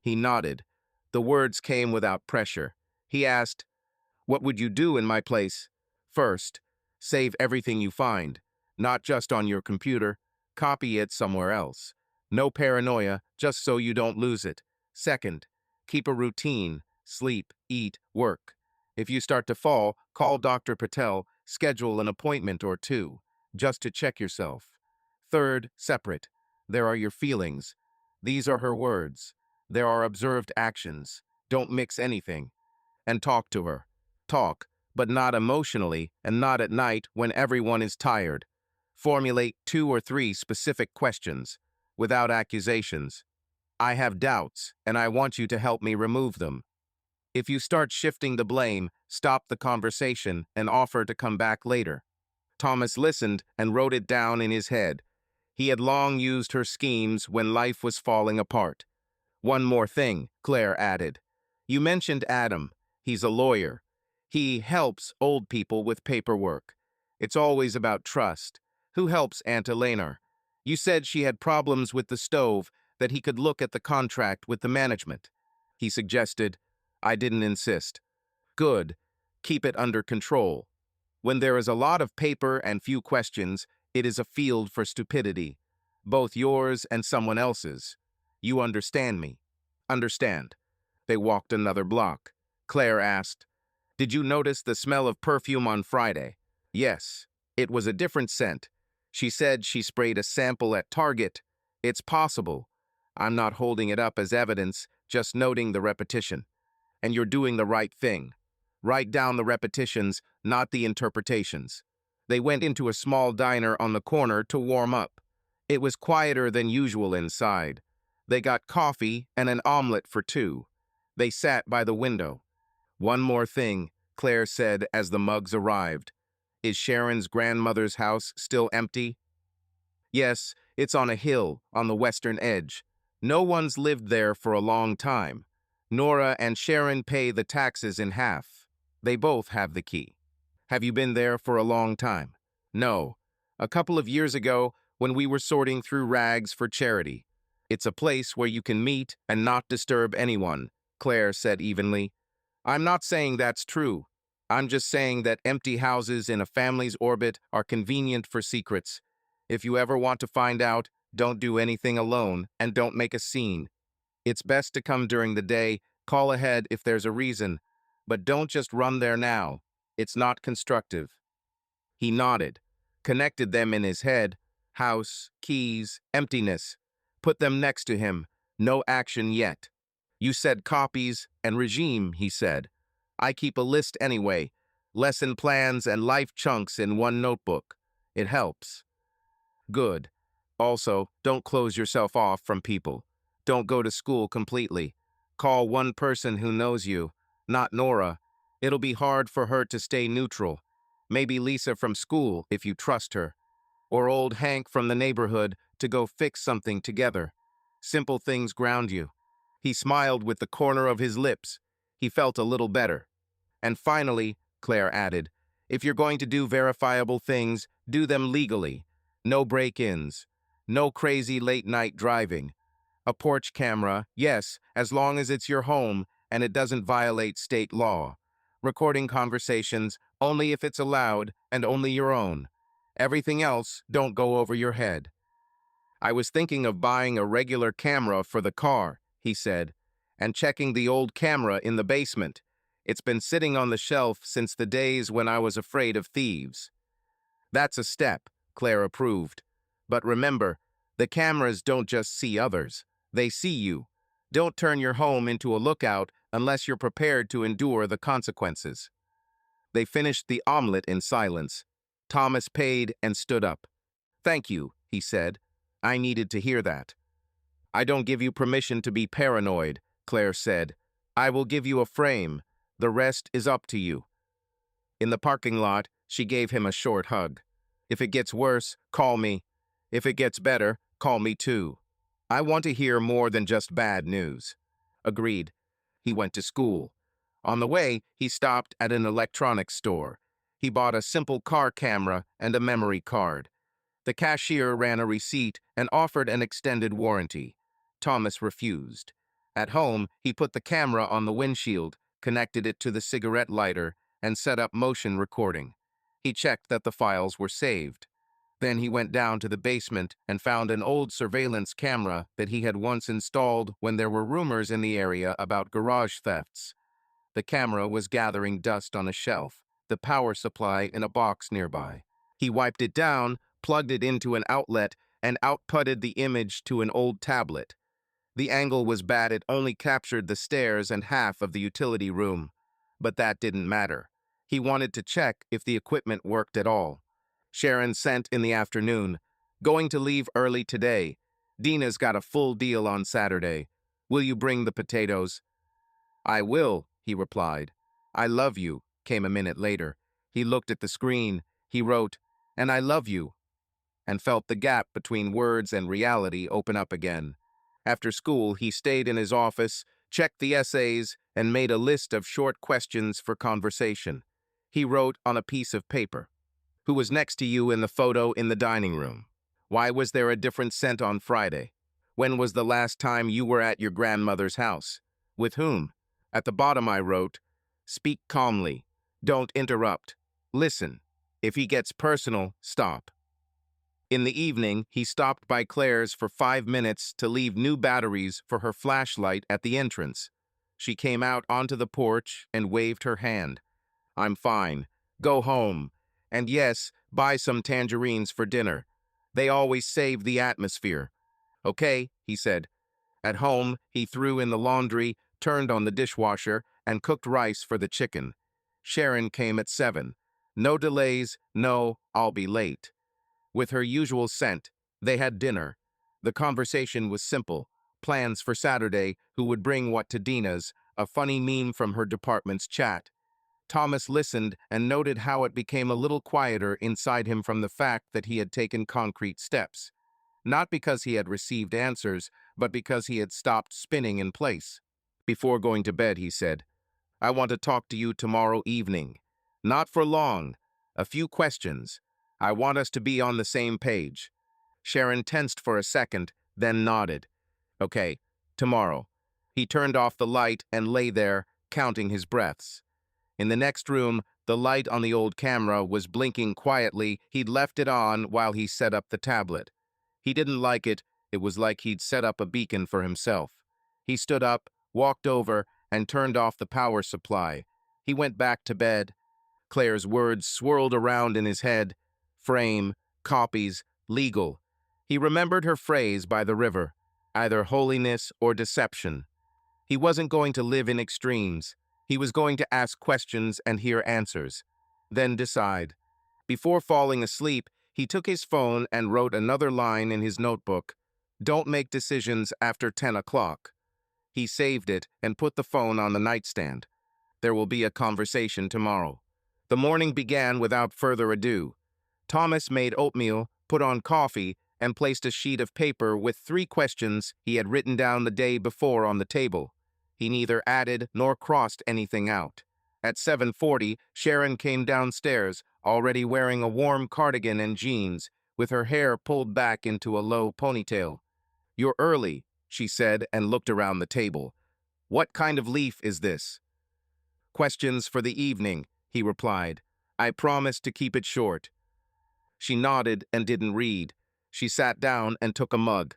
He nodded. The words came without pressure. He asked, "What would you do in my place?" "First, save everything you find, not just on your computer. Copy it somewhere else. No paranoia, just so you don't lose it. Second, keep a routine. Sleep, eat, work. If you start to fall, call Dr. Patel, schedule an appointment or two, just to check yourself. Third, separate. There are your feelings. These are her words. There are observed actions. Don't mix anything. And talk to her. Talk, but not emotionally and not at night when everyone is tired. Formulate 2 or 3 specific questions, without accusations. I have doubts, and I want you to help me remove them. If you start shifting the blame, stop the conversation and offer to come back later. Thomas listened and wrote it down in his head. He had long used her schemes when life was falling apart. One more thing, Claire added. You mentioned Adam. He's a lawyer. He helps old people with paperwork. It's always about trust. Who helps Aunt Eleanor? You said she had problems with the stove, that he could look at the contract with the management. He suggested. I didn't insist. Good. Keep it under control. When there is a lot of paper and few questions, it is a field for stupidity. Both yours and someone else's. You understand me? Understand. They walked another block. Claire asked, Did you notice the smell of perfume on Friday? Yes. It was a different scent. She said she sprayed a sample at Target. It's possible. I'm not holding it up as evidence, just noting the repetition. And you're doing the right thing. Write down the repetitions, not the interpretations. They went into a small diner on the corner to warm up. It was quieter than usual inside. They got coffee and an omelet for 2. They sat by the window. One more thing, Claire said as the mugs arrived. Is Sharon's grandmother's house still empty? Yes, it's on a hill on the western edge. No one's lived there for a long time. Nora and Sharon pay the taxes in half. They both have the key. Have you been there for a long time? No. A couple of years ago, when we were sorting through rags for charity. It's a place where you can meet and not disturb anyone, Claire said evenly. I'm not saying that's true. I'm just saying that empty houses in a family's orbit are convenient for secrets. If you ever want to find out, don't do anything alone and don't make a scene. It's best to come during the day, call ahead if there's a reason, but don't just run there now. It's not constructive. He nodded, connected them in his head, house, keys, emptiness. Put them next to him, no action yet. You said copies and regime, he said. I keep a list anyway, lesson plans and life chunks in one notebook. It helps. Good. Also, don't close yourself off from people. Don't go to school completely. Call one person who knows you, not Nora. It'll be hard for her to stay neutral. Maybe Lisa from school, if you trust her. Or old Hank from the neighborhood to go fix something together. Simple things ground you. He smiled with the corner of his lips. He felt a little better. And finally, Claire added, if you're going to do verifiable things, do them legally. No break-ins. No crazy late-night driving. A porch camera, yes, as long as it's your home and it doesn't violate state law. Recording conversations only if it's allowed and only your own. Everything else, don't go over your head. I was thinking of buying a regular camera for the car, he said, and checking the old camera in the basement. It's been sitting on the shelf since the days when I was afraid of thieves. That's a step, Claire approved. But remember, the cameras don't just see others. They see you. Don't turn your home into a lookout unless you're prepared to endure the consequences. They finished the omelet in silence. Thomas paid and stood up. Thank you, he said. I needed to hear that. I don't give you permission to be paranoid, Claire said. I will give you a frame. The rest is up to you. In the parking lot, she gave him a short hug. If it gets worse, call me. If it gets better, call me too. I want to hear more than just bad news. Agreed. He went to school. On the way, he stopped at an electronics store. He bought a simple car camera and a memory card. The cashier ran a receipt and offered an extended warranty. Thomas refused. At home, he put the camera on the windshield, connected it to the cigarette lighter, and set up motion recording. He checked that the files were saved. Then he went down to the basement and found an old surveillance camera that he had once installed when there were rumors in the area about garage thefts. The camera was gathering dust on a shelf, the power supply in a box nearby. He wiped it down, plugged it into an outlet, and outputted the image to an old tablet. The angle was bad, it only captured the stairs and half of the utility room. But that didn't matter. He wanted to check if the equipment worked at all. Sharon sent in the afternoon, "Going to leave early today. Dina's got a full deal on Saturday. Will you bring the potatoes?" "I will," he replied. "I love you," came a minute later. He looked at the screen. He wrote, "And I love you," and felt the gap between words and reality open up again. After school, he stayed in his office, checked the essays, and made a list of short questions for conversation. He wrote on a piece of paper, "Who was next to you in the photo in the dining room? Why was there a different scent on Friday? When was the last time you were at your grandmother's house? With whom?" At the bottom I wrote, "Speak calmly. Don't interrupt. Listen. If he gets personal, stop." In the evening, he stopped by Claire's for 5 minutes to leave new batteries for her flashlight at the entrance. She came out onto the porch and waved her hand. "I'm fine. Go home. And yes, buy some tangerines for dinner. They always save the atmosphere." "Okay," he said. At home, he threw in the laundry, turned on the dishwasher, and cooked rice for the chicken. Sharon came at 7. No delays, no, "I'll be late." With her usual scent, they had dinner. The conversation was simple. Plans for Saturday, who would bring what to Dina's, a funny meme from her department's chat. Thomas listened and noted how it became a little quieter inside him from the fact that he had taken concrete steps. Not because he had received answers, but because he had stopped spinning in place. Before going to bed, he said, "I want to talk to you tomorrow evening. Not for long. A few questions. I want us to be on the same page." Sharon tensed for a second, then nodded. "Okay, tomorrow." He turned off the light and lay there, counting his breaths. In the next room, the light on the old camera was blinking quietly. He'd left it on while he set up the tablet. He didn't like it. It was like he'd set up a beacon for himself. He stood up, walked over, and turned off the power supply. He went back to bed. Claire's words swirled around in his head. Frame, copies, legal. He remembered her phrase by the river, either holiness or deception. He wasn't going to live in extremes. He was going to ask questions and hear answers, then decide. Before falling asleep, he took his phone and wrote another line in his notebook. "Don't make decisions after 10 o'clock. He saved it and put the phone on the nightstand. There will be a conversation tomorrow. The morning began without further ado. Thomas made oatmeal, put on coffee, and placed a sheet of paper with 3 questions he had written down the day before on the table. He neither added nor crossed anything out. At 7:40, Sharon came downstairs, already wearing a warm cardigan and jeans, with her hair pulled back into a low ponytail. "You're early," she said and looked around the table. "What kind of leaf is this?" "Questions for the evening," he replied. "I promised to keep it short." She nodded and didn't read. She sat down and took a mug.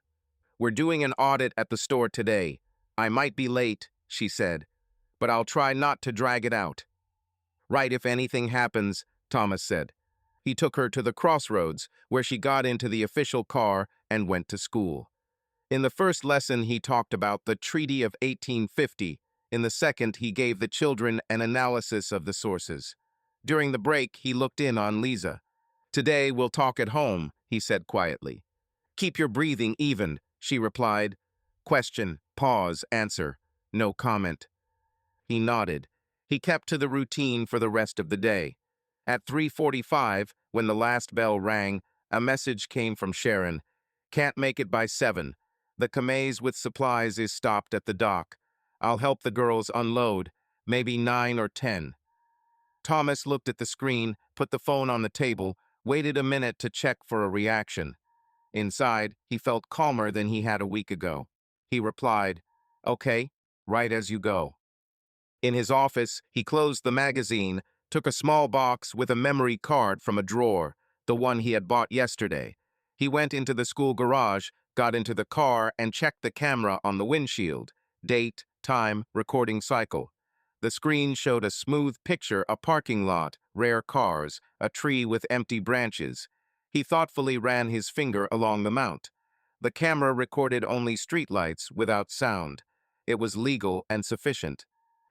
"We're doing an audit at the store today. I might be late," she said, "but I'll try not to drag it out." "Right if anything happens," Thomas said. He took her to the crossroads, where she got into the official car and went to school. In the first lesson, he talked about the Treaty of 1850. In the second, he gave the children an analysis of the sources. During the break, he looked in on Lisa. "Today, we'll talk at home," he said quietly. "Keep your breathing even," she replied. Question, pause, answer. No comment. He nodded. He kept to the routine for the rest of the day. At 3:45, when the last bell rang, a message came from Sharon. "Can't make it by 7. The Kamaz with supplies is stopped at the dock. I'll help the girls unload, maybe 9 or 10. Thomas looked at the screen, put the phone on the table, waited a minute to check for a reaction. Inside, he felt calmer than he had a week ago. He replied, "Okay, right as you go." In his office, he closed the magazine, took a small box with a memory card from a drawer. the one he had bought yesterday. He went into the school garage, got into the car, and checked the camera on the windshield. Date, time, recording cycle. The screen showed a smooth picture, a parking lot, rare cars, a tree with empty branches. He thoughtfully ran his finger along the mount. The camera recorded only streetlights without sound. It was legal and sufficient.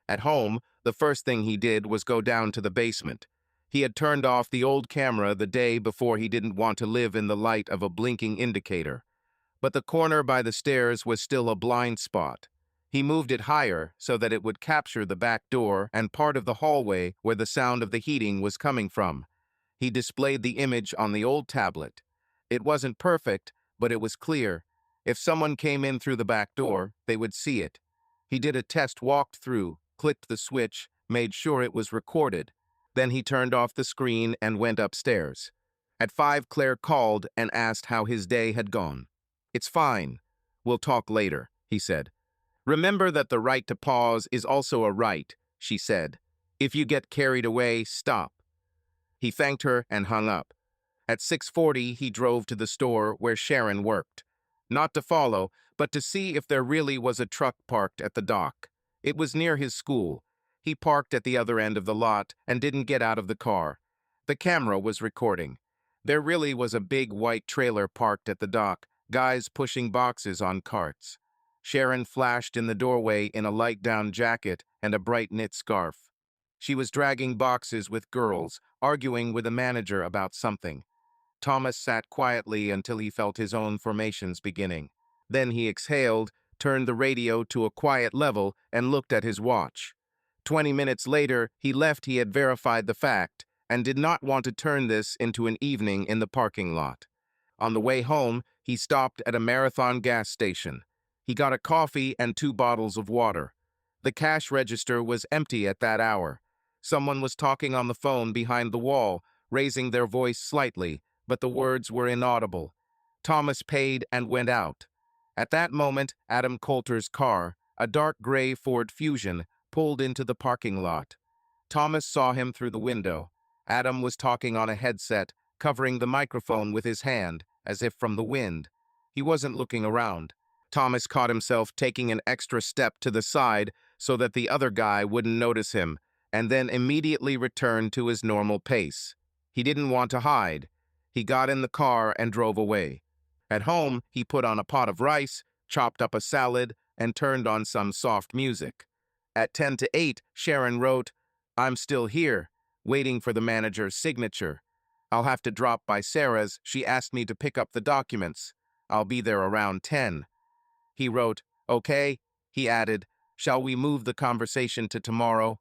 At home, the first thing he did was go down to the basement. He had turned off the old camera the day before. He didn't want to live in the light of a blinking indicator. But the corner by the stairs was still a blind spot. He moved it higher so that it would capture the back door and part of the hallway where the sound of the heating was coming from. He displayed the image on the old tablet. It wasn't perfect, but it was clear. If someone came in through the back door, they would see it. He did a test walkthrough, clicked the switch, made sure it was recorded. Then he turned off the screen and went upstairs. At 5, Claire called and asked how his day had gone. "It's fine. We'll talk later," he said. "Remember that the right to pause is also a right," she said. "If you get carried away, stop." He thanked her and hung up. At 6:40, he drove to the store where Sharon worked. Not to follow, but to see if there really was a truck parked at the dock. It was near his school. He parked at the other end of the lot and didn't get out of the car. The camera was recording. There really was a big white trailer parked at the dock, guys pushing boxes on carts. Sharon flashed in the doorway in a light down jacket and a bright knit scarf. She was dragging boxes with girls, arguing with a manager about something. Thomas sat quietly until he felt his own formations beginning. Then he exhaled, turned the radio to a quiet level, and looked at his watch. 20 minutes later, he left. He had verified the fact and did not want to turn this into an evening in the parking lot. On the way home, he stopped at a Marathon gas station. He got a coffee and 2 bottles of water. The cash register was empty at that hour. Someone was talking on the phone behind the wall, raising their voice slightly, but the words were inaudible. Thomas paid and went out. At that moment, Adam Coulter's car, a dark gray Ford Fusion, pulled into the parking lot. Thomas saw him through the window. Adam was talking on a headset, covering the microphone with his hand, as if from the wind. He wasn't looking around. Thomas caught himself taking an extra step to the side so that the other guy wouldn't notice him, and then immediately returned to his normal pace. He didn't want to hide. He got in the car and drove away. At home, he put on a pot of rice, chopped up a salad, and turned on some soft music. At 10 to 8, Sharon wrote, "I'm still here, waiting for the manager's signature. I'll have to drop by Sarah's. She asked me to pick up the documents. I'll be there around 10. He wrote, "Okay," he added, "shall we move the conversation to tomorrow?"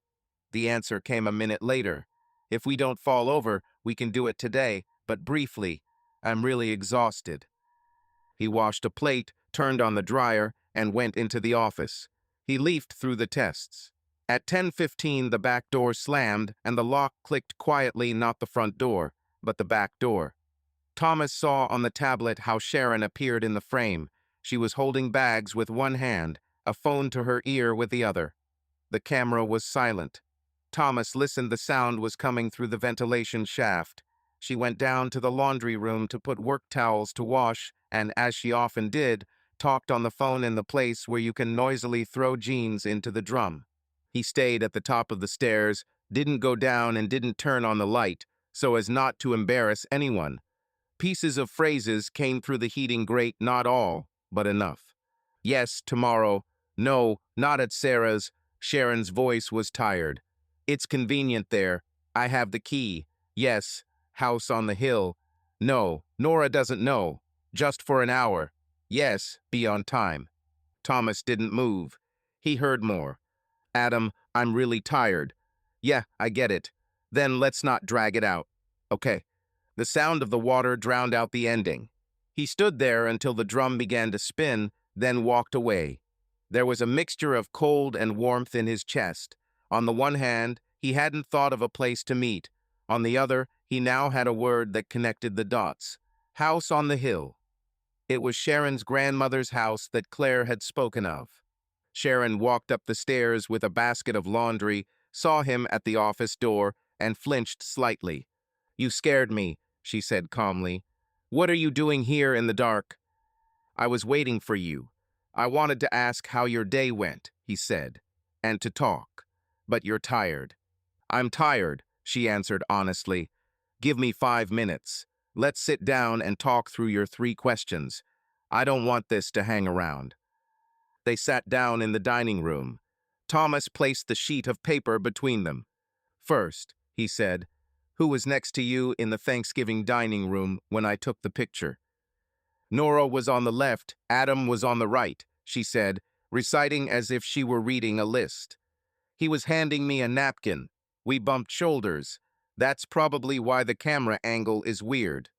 The answer came a minute later. "If we don't fall over, we can do it today, but briefly. I'm really exhausted." He washed a plate, turned on the dryer, and went into the office. He leafed through the tests. At 10:15, the back door slammed, and the lock clicked quietly, not the front door, but the back door. Thomas saw on the tablet how Sharon appeared in the frame. She was holding bags with one hand, a phone to her ear with the other. The camera was silent. Thomas listened. The sound was coming through the ventilation shaft. She went down to the laundry room to put work towels to wash, and, as she often did, talked on the phone in the place where you can noisily throw jeans into the drum. He stayed at the top of the stairs, didn't go down, and didn't turn on the light, so as not to embarrass anyone. Pieces of phrases came through the heating grate, not all, but enough. "Yes, tomorrow. No, not at Sarah's." Sharon's voice was tired. "It's convenient there. I have the key. Yes, house on the hill. No, Nora doesn't know. Just for an hour. Yes, be on time." Thomas didn't move. He heard more. "Adam, I'm really tired." "Yeah, I get it. Then let's not drag it out." "Okay." The sound of the water drowned out the ending. He stood there until the drum began to spin, then walked away. There was a mixture of cold and warmth in his chest. On the one hand, he hadn't thought of a place to meet. On the other, he now had a word that connected the dots. House on the hill. It was Sharon's grandmother's house that Claire had spoken of. Sharon walked up the stairs with a basket of laundry, saw him at the office door, and flinched slightly. "You scared me," she said calmly. "What are you doing here in the dark?" "I was waiting for you. I wanted to ask how your day went," he said, "and to talk. But you're tired." "I'm tired," she answered honestly. "Give me 5 minutes. Let's sit down and talk through your 3 questions. I don't want this to hang around." They sat down in the dining room. Thomas placed the sheet of paper between them. "First," he said, "who was next to you in the Thanksgiving dining room when I took the picture?" "Nora was on the left, Adam was on the right," she said, reciting as if she were reading a list. "He was handing me a napkin. We bumped shoulders. That's probably why the camera angle is weird."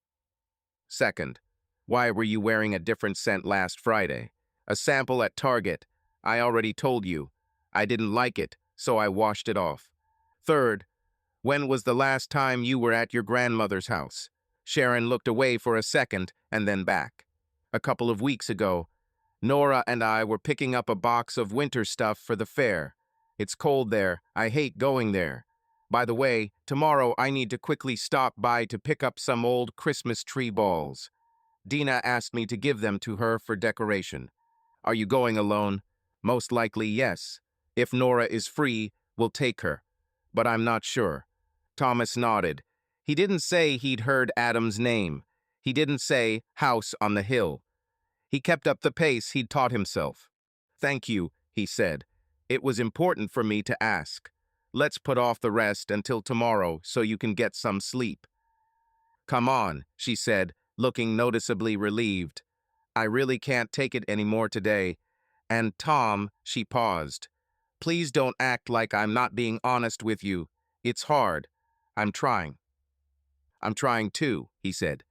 "Second, why were you wearing a different scent last Friday? A sample at Target. I already told you. I didn't like it, so I washed it off." "Third, when was the last time you were at your grandmother's house?" Sharon looked away for a second and then back. "A couple of weeks ago. Nora and I were picking up a box of winter stuff for the fair. It's cold there. I hate going there. By the way, tomorrow I need to quickly stop by to pick up some old Christmas tree balls. Dina asked me to give them to her for decoration." "Are you going alone?" "Most likely, yes. If Nora is free, we'll take her. But I'm not sure." Thomas nodded. He didn't say he'd heard Adam's name. He didn't say house on the hill. He kept up the pace he'd taught himself. "Thank you," he said. "It was important for me to ask. Let's put off the rest until tomorrow so you can get some sleep." "Come on," she said, looking noticeably relieved. "I really can't take it anymore today. And Tom," she paused, "please don't act like I'm not being honest with you. It's hard. I'm trying." "I'm trying too," he said.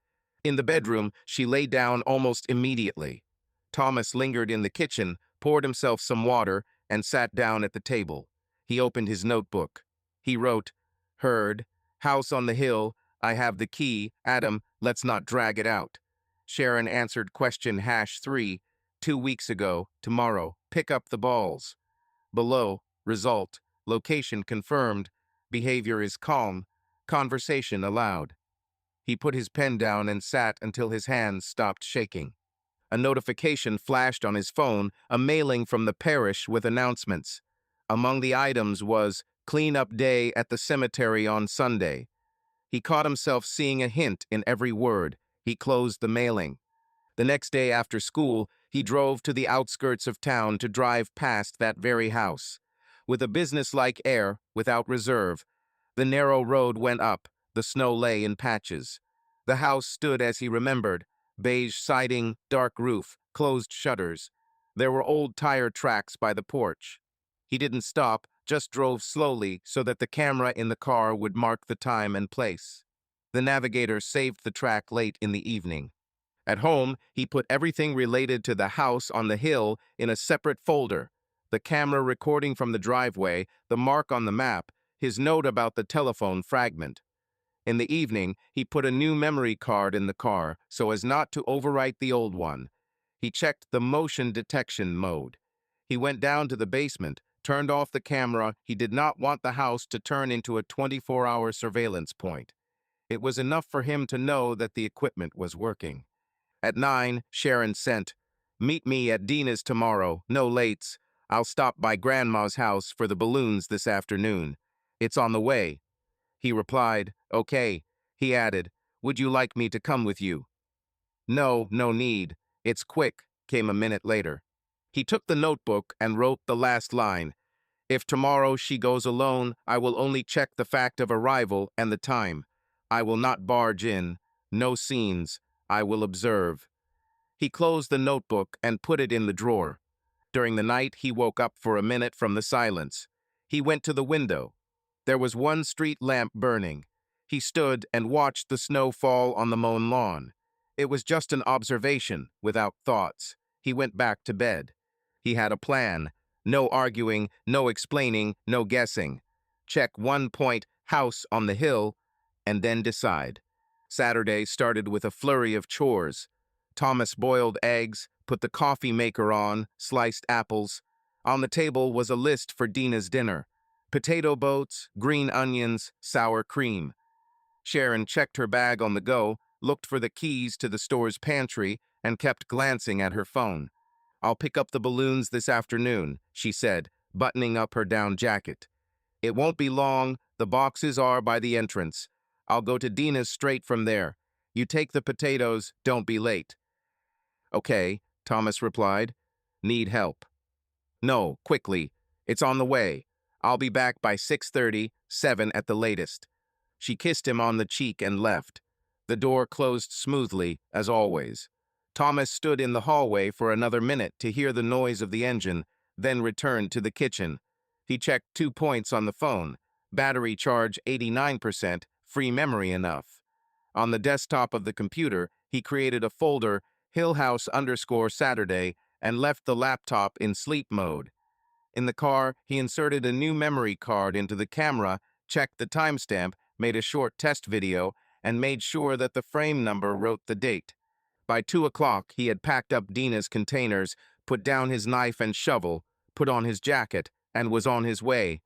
In the bedroom, she lay down almost immediately. Thomas lingered in the kitchen, poured himself some water, and sat down at the table. He opened his notebook. He wrote, "Heard. House on the hill. I have the key. Adam, let's not drag it out." Sharon answered question #3, 2 weeks ago, tomorrow. Pick up the balls. Below, result, location confirmed. Behavior is calm. Conversation allowed. He put his pen down and sat until his hands stopped shaking. A notification flashed on his phone, a mailing from the parish with announcements. Among the items was cleanup day at the cemetery on Sunday. He caught himself seeing a hint in every word. He closed the mailing. The next day after school, he drove to the outskirts of town to drive past that very house. With a businesslike air, without reserve, the narrow road went up, the snow lay in patches. The house stood as he remembered, beige siding, dark roof, closed shutters. There were old tire tracks by the porch. He didn't stop, just drove slowly so that the camera in the car would mark the time and place. The navigator saved the track late in the evening. At home, he put everything related to the house on the hill in a separate folder. The camera recording from the driveway, the mark on the map, his note about the telephone fragment. In the evening, he put a new memory card in the car so as not to overwrite the old one. He checked the motion detection mode. He went down to the basement, turned off the camera. He did not want the house to turn into a 24-hour surveillance point. It was enough for him to know that the equipment was working. At 9, Sharon sent, "Meet me at Dina's tomorrow, no lates. I'll stop by Grandma's house for the balloons this afternoon. It's on the way." He replied, "Okay." He added, "Would you like me to come with you?" "No, no need. It's quick," came a minute later. He took the notebook and wrote the last line. "If tomorrow she goes alone, I will only check the fact of arrival and the time. I will not barge in. No scenes. I will observe." He closed the notebook and put it in the drawer. During the night, he woke up for a minute from the silence. He went to the window. There was one street lamp burning. He stood and watched the snow fall on the mown lawn. It was just an observation, without thoughts. He went back to bed. He had a plan. No arguing, no explaining, no guessing. Check one point, house on the hill, and then decide. Saturday started with a flurry of chores. Thomas boiled eggs, put the coffee maker on, sliced apples. On the table was a list for Dina's dinner. Potato boats, green onions, sour cream. Sharon checked her bag on the go, looked for the keys to the store's pantry, and kept glancing at her phone. "I'll pick up the balloons this afternoon," she said, buttoning up her down jacket. "It won't be long. The boxes are by the entrance. I'll go to Dina's straight from there. You take the potatoes, don't be late." "Okay," Thomas replied. "Need help?" "No, quickly. It's on the way. I'll be back by 6:30, 7 at the latest." She kissed him on the cheek and left. The door closed smoothly, as always. Thomas stood in the hallway for another minute to hear the noise of the engine, then returned to the kitchen. He checked 2 points on the phone. Battery charge 89%, free memory enough. On the desktop of the computer, he created a folder, Hillhouse_Saturday, and left the laptop in sleep mode. In the car, he inserted a new memory card into the camera, checked the timestamp, made a short test video, and made sure that the frame number wrote the date. By 2 o'clock, he had packed up Dina's containers, put down his knife and shovel, put on his jacket, and was on his way.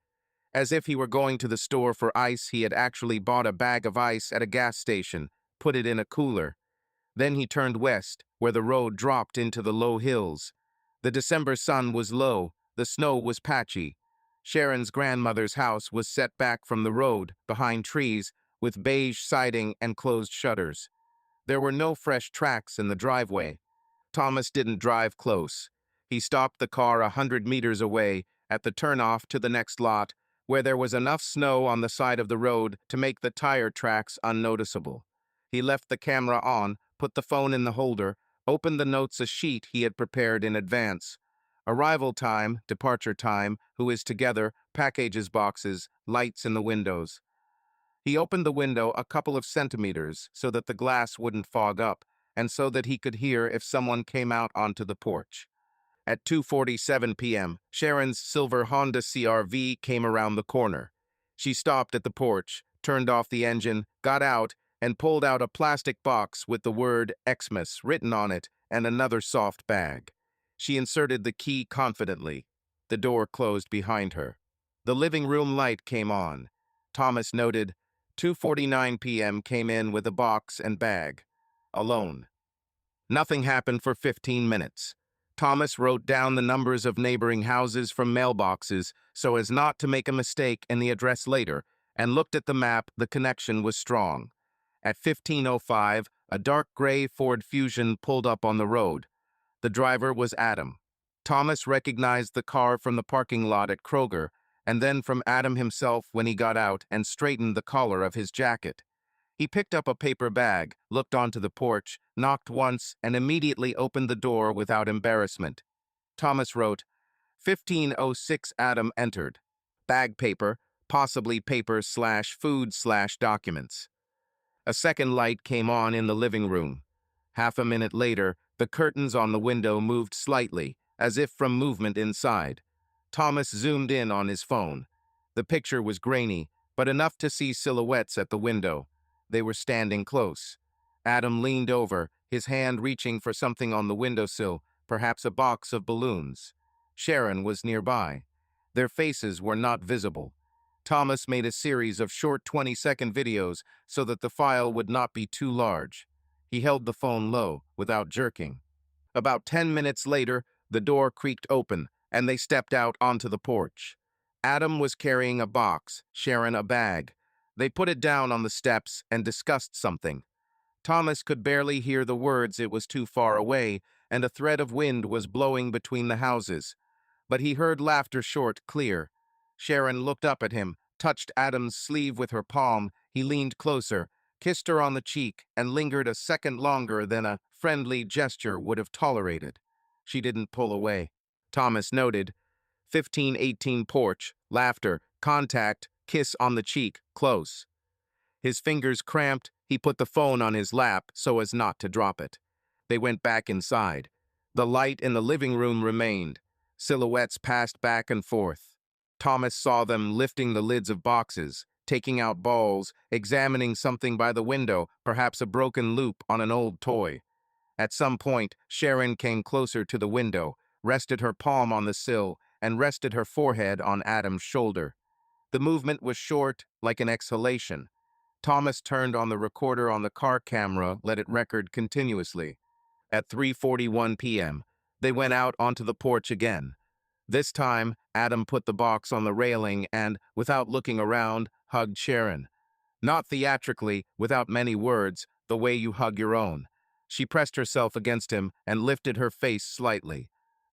As if he were going to the store for ice, he had actually bought a bag of ice at a gas station, put it in a cooler. Then he turned west, where the road dropped into the low hills. The December sun was low, the snow was patchy. Sharon's grandmother's house was set back from the road, behind trees, with beige siding and closed shutters. There were no fresh tracks in the driveway. Thomas didn't drive close. He stopped the car 100 meters away, at the turnoff to the next lot, where there was enough snow on the side of the road to make the tire tracks unnoticeable. He left the camera on, put the phone in the holder, opened the notes a sheet he had prepared in advance. Arrival time, departure time, who is together, packages boxes, lights in the windows. He opened the window a couple of centimeters so that the glass wouldn't fog up, and so that he could hear if someone came out onto the porch. At 2:47 p.m., Sharon's silver Honda CR-V came around the corner. She stopped at the porch, turned off the engine, got out, and pulled out a plastic box with the word Xmas written on it and another soft bag. She inserted the key confidently. The door closed behind her. The living room light came on. Thomas noted, 2:49 p.m. came in with a box and bag. Alone. Nothing happened for 15 minutes. Thomas wrote down the numbers of neighboring houses from mailboxes so as not to make a mistake in the address later, and looked at the map. The connection was strong. At 15:05, a dark gray Ford Fusion pulled up on the road. The driver was Adam. Thomas recognized the car from the parking lot at Kroger, and then from Adam himself when he got out and straightened the collar of his jacket. He picked up a paper bag, looked onto the porch, knocked once, and immediately opened the door without embarrassment. Thomas wrote, 15:06. Adam entered. Bag paper, possibly paper/food/documents. A second light came on in the living room. Half a minute later, the curtains on the window moved slightly, as if from movement inside. Thomas zoomed in on his phone. The picture was grainy, but enough to see silhouettes at the window. They were standing close. Adam leaned over, his hand reaching for something on the windowsill, perhaps a box of balloons. Sharon was nearby. Their faces were not visible. Thomas made a series of short 20-second videos so that the file would not be too large. He held the phone low, without jerking. About 10 minutes later, the door creaked open, and they stepped out onto the porch. Adam was carrying a box, Sharon a bag. They put it down on the steps and discussed something. Thomas could barely hear the words, it was too far away, and a thread of wind was blowing between the houses. But he heard laughter short, clear. Sharon looked up at him, touched Adam's sleeve with her palm. He leaned closer, kissed her on the cheek, and lingered a second longer than a friendly gesture would have tolerated. She didn't pull away. Thomas noted, 15:18 porch, laughter, contact, kiss on the cheek, close. His fingers cramped, he put the phone on his lap so as not to drop it. They went back inside. The light in the living room remained. Silhouettes passed back and forth. Thomas saw them lifting the lids of boxes, taking out balls, examining something by the window, perhaps a broken loop on an old toy. At some point, Sharon came closer to the window, rested her palm on the sill, and rested her forehead on Adam's shoulder. The movement was short, like an exhalation. Thomas turned on the recorder on the car camera, let it record continuously. At 3:41 p.m., they went out onto the porch again. This time, Adam put the box on the railing and, without looking around, hugged Sharon. Not theatrically, without many words, the way you hug your own. She pressed herself against him and lifted her face slightly.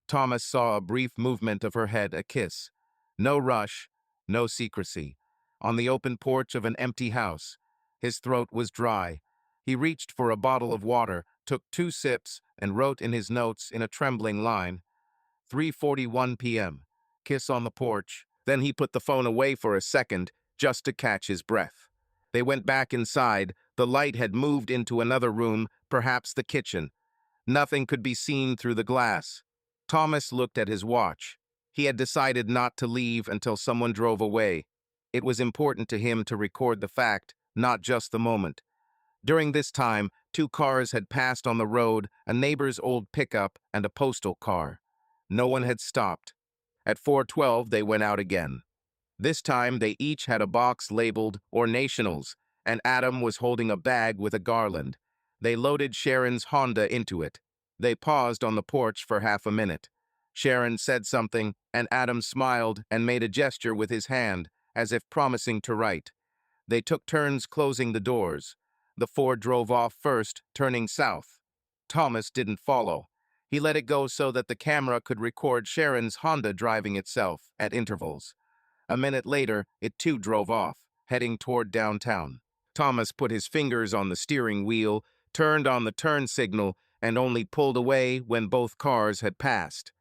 Thomas saw a brief movement of her head, a kiss. No rush, no secrecy. On the open porch of an empty house. His throat was dry. He reached for a bottle of water, took 2 sips, and wrote in his notes in a trembling line, 3:41 p.m. Kiss on the porch. Then he put the phone away for a second, just to catch his breath. They went back inside. The light had moved into another room, perhaps the kitchen. Nothing could be seen through the glass. Thomas looked at his watch. He had decided not to leave until someone drove away. It was important to him to record the fact, not just the moment. During this time, 2 cars had passed on the road, a neighbor's old pickup and a postal car. No one had stopped. At 4:12, they went out again. This time, they each had a box labeled "or Nationals," and Adam was holding a bag with a garland. They loaded Sharon's Honda into it. They paused on the porch for half a minute. Sharon said something, and Adam smiled and made a gesture with his hand, as if promising to write. They took turns closing the doors. The Ford drove off first, turning south. Thomas didn't follow. He let it go so that the camera could record Sharon's Honda driving itself at intervals. A minute later, it too drove off, heading toward downtown. Thomas put his fingers on the steering wheel, turned on the turn signal, and only pulled away when both cars had passed.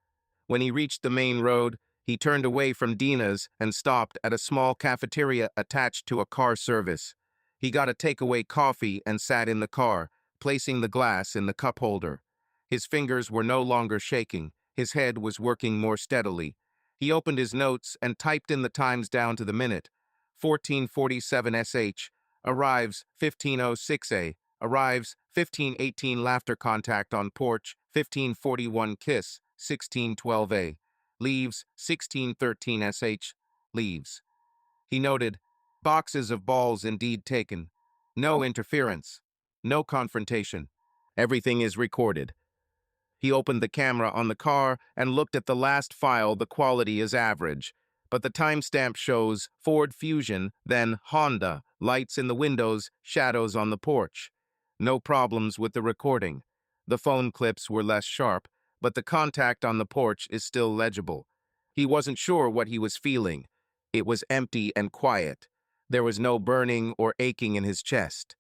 When he reached the main road, he turned away from Dina's and stopped at a small cafeteria attached to a car service. He got a takeaway coffee and sat in the car, placing the glass in the cup holder. His fingers were no longer shaking. His head was working more steadily. He opened his notes and typed in the times down to the minute. 14:47 SH, arrives 15:06 A, arrives 15:18 laughter contact on porch, 15:41 kiss, 16:12 A, leaves 16:13 SH, leaves. He noted, boxes of balls indeed taken. No interference. No confrontation. Everything is recorded. He opened the camera on the car and looked at the last file. The quality is average, but the timestamp shows Ford Fusion, then Honda, lights in the windows, shadows on the porch. No problems with the recording. The phone clips were less sharp, but the contact on the porch is still legible. He wasn't sure what he was feeling. It was empty and quiet. There was no burning or aching in his chest.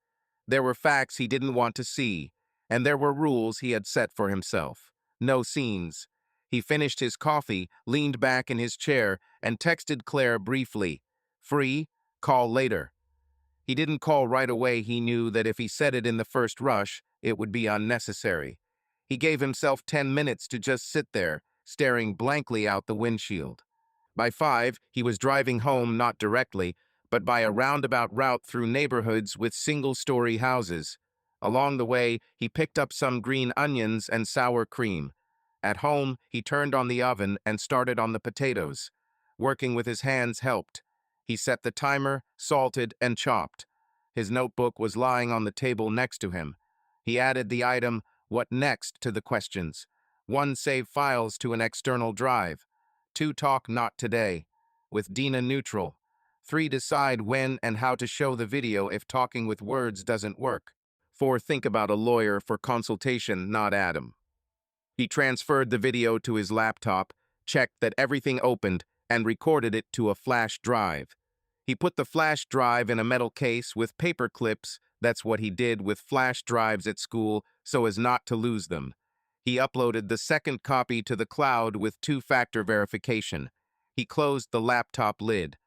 There were facts he didn't want to see, and there were rules he had set for himself. No scenes. He finished his coffee, leaned back in his chair, and texted Claire briefly. Free? Call later. He didn't call right away. He knew that if he said it in the first rush, it would be unnecessary. He gave himself 10 minutes to just sit there, staring blankly out the windshield. By 5, he was driving home not directly, but by a roundabout route through neighborhoods with single-story houses. Along the way, he picked up some green onions and sour cream. At home, he turned on the oven and started on the potatoes. Working with his hands helped. He set the timer, salted, and chopped. His notebook was lying on the table next to him. He added the item, "What next?" to the questions. 1. Save files to an external drive. 2. Talk not today. With Dina neutral. 3. Decide when and how to show the video if talking with words doesn't work. 4. Think about a lawyer for consultation, not Adam. He transferred the video to his laptop, checked that everything opened, and recorded it to a flash drive. He put the flash drive in a metal case with paper clips. That's what he did with flash drives at school, so as not to lose them. He uploaded the second copy to the cloud with 2-factor verification. He closed the laptop lid.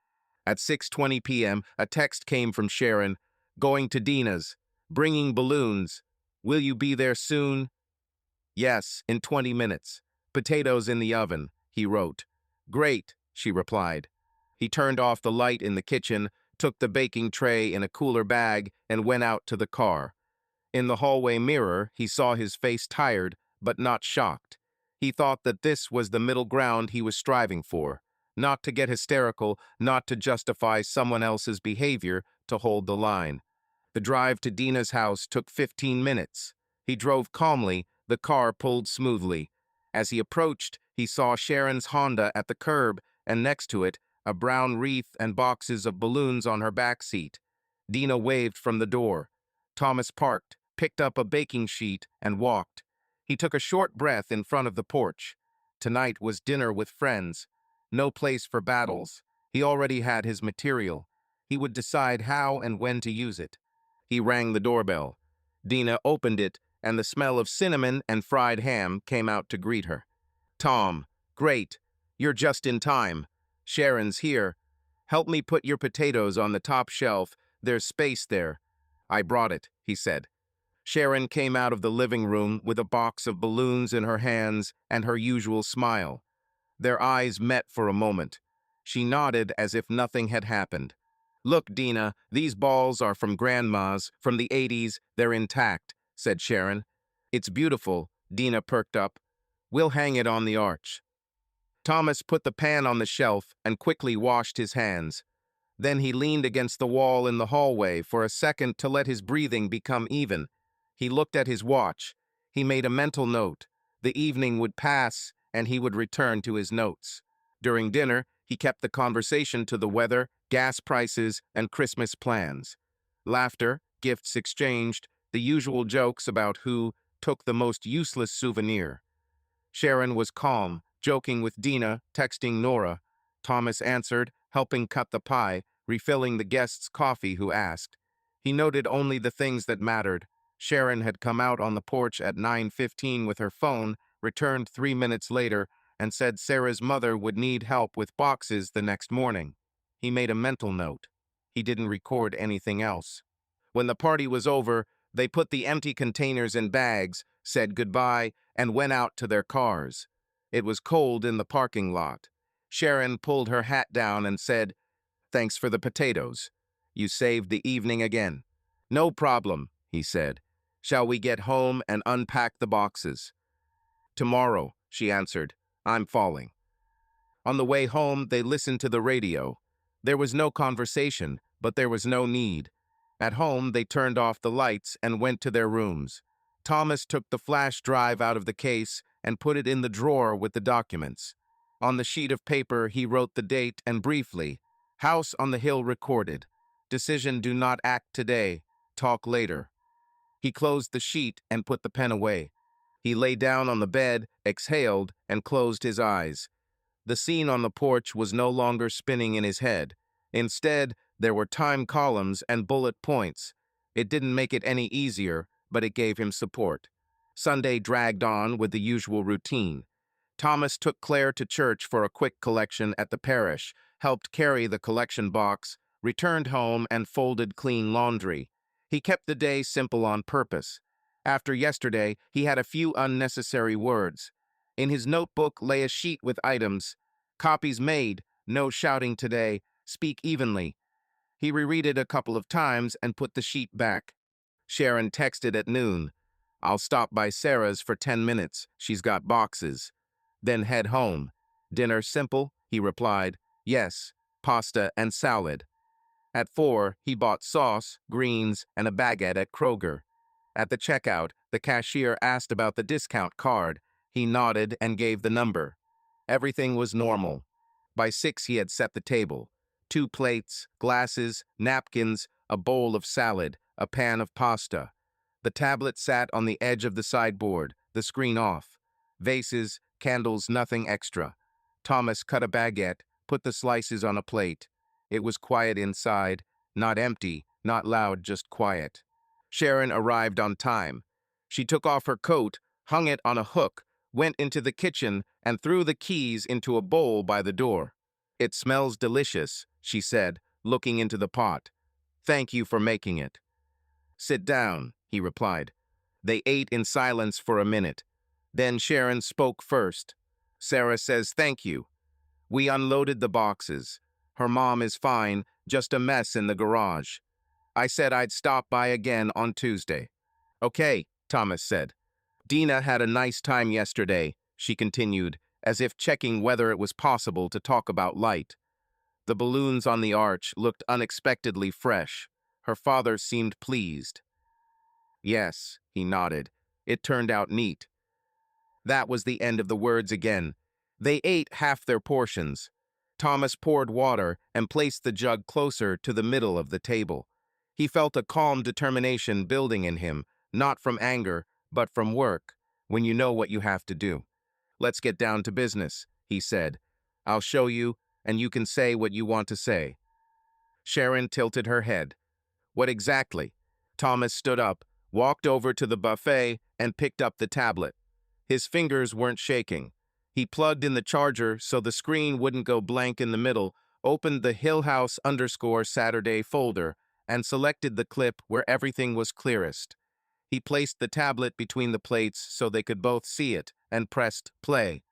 At 6:20 p.m., a text came from Sharon, "Going to Dina's. Bringing balloons. Will you be there soon?" "Yes, in 20 minutes. Potatoes in the oven," he wrote. "Great," she replied. He turned off the light in the kitchen, took the baking tray in a cooler bag, and went out to the car. In the hallway mirror, he saw his face tired, but not shocked. He thought that this was the middle ground he was striving for. Not to get hysterical, not to justify someone else's behavior, to hold the line. The drive to Dina's house took 15 minutes. He drove calmly, the car pulled smoothly. As he approached, he saw Sharon's Honda at the curb, and next to it, a brown wreath and boxes of balloons on her back seat. Dina waved from the door. Thomas parked, picked up a baking sheet, and walked. He took a short breath in front of the porch. Tonight was dinner with friends. No place for battles. He already had his material. He would decide how and when to use it. He rang the doorbell. Dina opened it, and the smell of cinnamon and fried ham came out to greet her. Tom, great. You're just in time. Sharon's here. Help me put your potatoes on the top shelf. There's space there. I brought it, he said. Sharon came out of the living room with a box of balloons in her hands and her usual smile. Their eyes met for a moment. She nodded as if nothing had happened. Look, Dina, these balls are from Grandma's, from the 80s. They're intact, said Sharon. It's beautiful, Dina perked up. We'll hang it on the arch. Thomas put the pan on the shelf and quickly washed his hands. Then he leaned against the wall in the hallway for a second to let his breathing become even. He looked at his watch. He made a mental note. The evening would pass, and he would return to his notes. During dinner, he kept the conversation to the weather, gas prices, and Christmas plans. Laughter, gifts exchanged, the usual jokes about who took the most useless souvenir. Sharon was calm, joking with Dina, texting Nora. Thomas answered, helping cut the pie, refilling the guest's coffee who asked. He noted only the things that mattered. Sharon had come out on the porch at 9:15 with her phone, returned 3 minutes later, and said Sarah's mother would need help with boxes the next morning. He made a mental note. He didn't record anything else. When the party was over, they put the empty containers in bags, said goodbye, and went out to their cars. It was cold in the parking lot. Sharon pulled her hat down and said, "Thanks for the potatoes. You saved the evening again." "No problem," he said. "Shall we get home and unpack the boxes?" "Tomorrow," she answered. "I'm falling." On the way home, they listened to the radio. There was no conversation, but there was no need. At home, they turned off the lights and went to their rooms. Thomas took the flash drive out of the case and put it in the drawer with the documents. On the sheet of paper, he wrote the date and briefly, "House on the hill recorded. Decision: do not act today. Talk later." He closed the sheet and put the pen away. He lay down on the bed, exhaled, and closed his eyes. The scene on the porch was no longer spinning in his head. Instead, there were time columns and bullet points. It didn't make it any easier, but it gave him support. Sunday dragged on with the usual routine. Thomas took Claire to church for a quick collection at the parish, helped carry the collection box, returned home, and folded clean laundry. He kept the day simple on purpose. After yesterday, he had a few unnecessary words. In his notebook lay a sheet with items. Copies made, no shouting today, speak evenly. He reread it a couple of times and put the sheet back. Sharon texted at noon. "I'll stop by Sarah's for 10 minutes. She's got boxes." "Then head home." "Dinner simple?" he replied. "Yes, pasta and salad." At 4, he bought sauce, greens, and a baguette at Kroger. At the checkout, the cashier asked about the discount card. He nodded and gave the number. Everything was normal. By 6, he had set the table. 2 plates, glasses, napkins, a bowl of salad, a pan of pasta. The tablet sat on the edge of the sideboard, the screen off. Vases, candles, nothing extra. Thomas cut a baguette, put the slices on a plate. It was quiet inside, not empty, not loud, just quiet. Sharon arrived on time. She took off her coat, hung it on a hook, went into the kitchen, and threw the keys into a bowl by the door. "It smells delicious," she said, looking into the pot. "Thank you for making it." "Sit down," he replied. They ate in silence for a minute. Then Sharon spoke first. "Sarah says thank you. We unloaded the boxes. Her mom is fine, just a mess in the garage. I said I'd stop by again on Tuesday." "Okay," Thomas said. "Dina had a nice time yesterday," she continued, as if checking whether it was possible to talk about light. The balloons on the arch looked unexpectedly fresh. Her father seemed pleased. Yes, he nodded. It turned out neat. That was the end of the words again. They ate half their portions. Thomas poured water and placed the jug closer to the middle of the table. He felt a calm determination building in him, not from anger, but from work, when you know what you have to do. Let's get down to business, he said. I'll show you, and you can say what you want to say. Sharon tilted her head. What exactly? Thomas stood up, walked over to the buffet, and picked up the tablet. His fingers weren't shaking. He plugged in the charger so the screen wouldn't go blank in the middle, opened the Hillhouse_Saturday folder, and selected the clip where everything was clearest. He placed the tablet between the plates so they could both see it, and pressed play.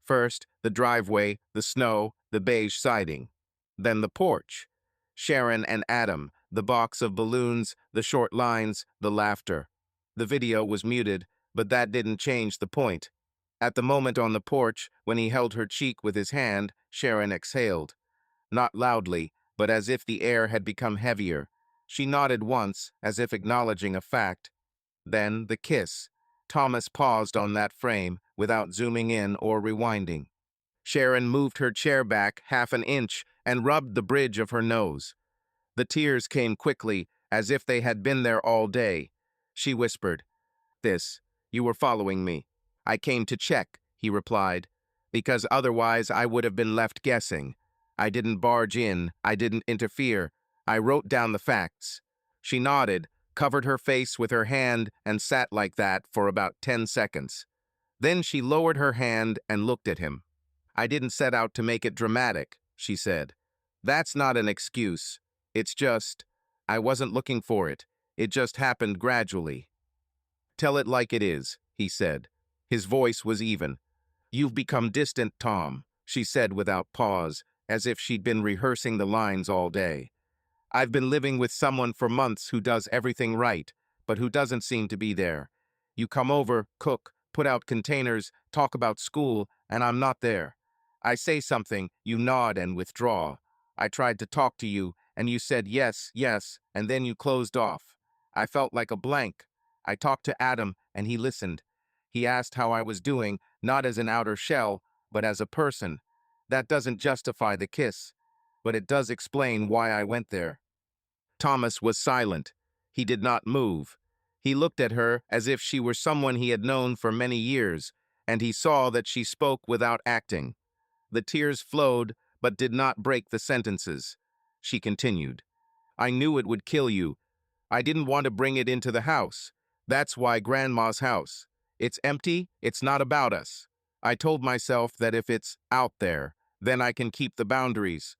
First, the driveway, the snow, the beige siding. Then the porch. Sharon and Adam, the box of balloons, the short lines, the laughter. The video was muted, but that didn't change the point. At the moment on the porch, when he held her cheek with his hand, Sharon exhaled. Not loudly, but as if the air had become heavier. She nodded once, as if acknowledging a fact. Then the kiss. Thomas paused on that frame, without zooming in or rewinding. Sharon moved her chair back half an inch and rubbed the bridge of her nose. The tears came quickly, as if they had been there all day. She whispered, You were following me. I came to check, he replied, because otherwise I would have been left guessing. I didn't barge in, I didn't interfere. I wrote down the facts. She nodded, covered her face with her hand, and sat like that for about 10 seconds. Then she lowered her hand and looked at him. I didn't set out to make it dramatic, she said. That's not an excuse. It's just, I wasn't looking for it. It just happened gradually. Tell it like it is, he said. His voice was even. You've become distant, Tom, she said without pause, as if she'd been rehearsing the lines all day. I've been living with someone for months who does everything right, but who doesn't seem to be there. You come over, cook, put out containers, talk about school, and I'm not there. I say something, you nod and withdraw. I tried to talk to you, and you said yes, yes, and then you closed off. I felt like a blank. I talked to Adam, and he listened. He asked how I was doing, not as an outer shell, but as a person. That doesn't justify the kiss, but it does explain why I went there. Thomas was silent. He did not move. He looked at her as if she were someone he had known for many years, and he saw that she spoke without acting. The tears flowed, but did not break the sentences. She continued, I knew it would kill you. I didn't want to bring it into the house. That's why Grandma's house. It's empty, it's not about us. I told myself that if it's out there, then I can keep the boundaries.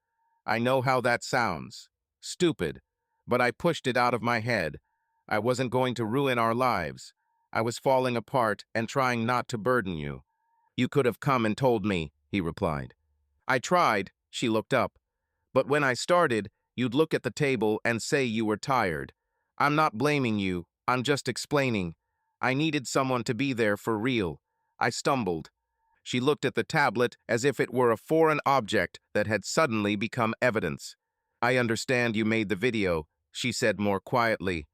I know how that sounds. Stupid. But I pushed it out of my head. I wasn't going to ruin our lives. I was falling apart and trying not to burden you. You could have come and told me, he replied. I tried, she looked up. But when I started, you'd look at the table and say you were tired. I'm not blaming you, I'm just explaining. I needed someone to be there for real. I stumbled. She looked at the tablet as if it were a foreign object that had suddenly become evidence. I understand you made the video, she said more quietly.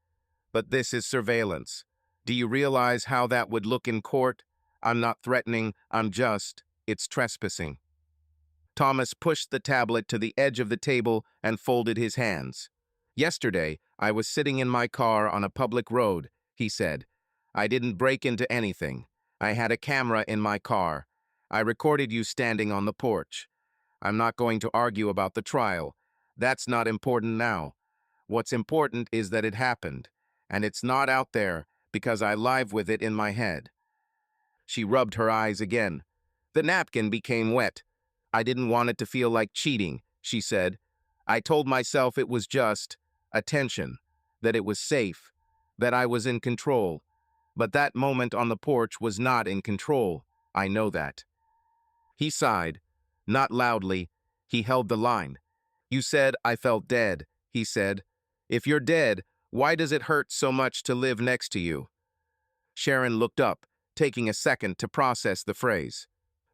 But this is surveillance. Do you realize how that would look in court? I'm not threatening, it's trespassing. Thomas pushed the tablet to the edge of the table and folded his hands. Yesterday, I was sitting in my car on a public road, he said. I didn't break into anything. I had a camera in my car. I recorded you standing on the porch. I'm not going to argue about the trial. That's not important now. What's important is that it happened, and it's not out there because I live with it in my head. She rubbed her eyes again. The napkin became wet. I didn't want it to feel like cheating, she said. I told myself it was just attention, that it was safe, that I was in control. But that moment on the porch was not in control. I know that. He sighed. Not loudly. He held the line. You said I felt dead, he said. If you're dead, why does it hurt so much to live next to you? Sharon looked up, taking a second to process the phrase.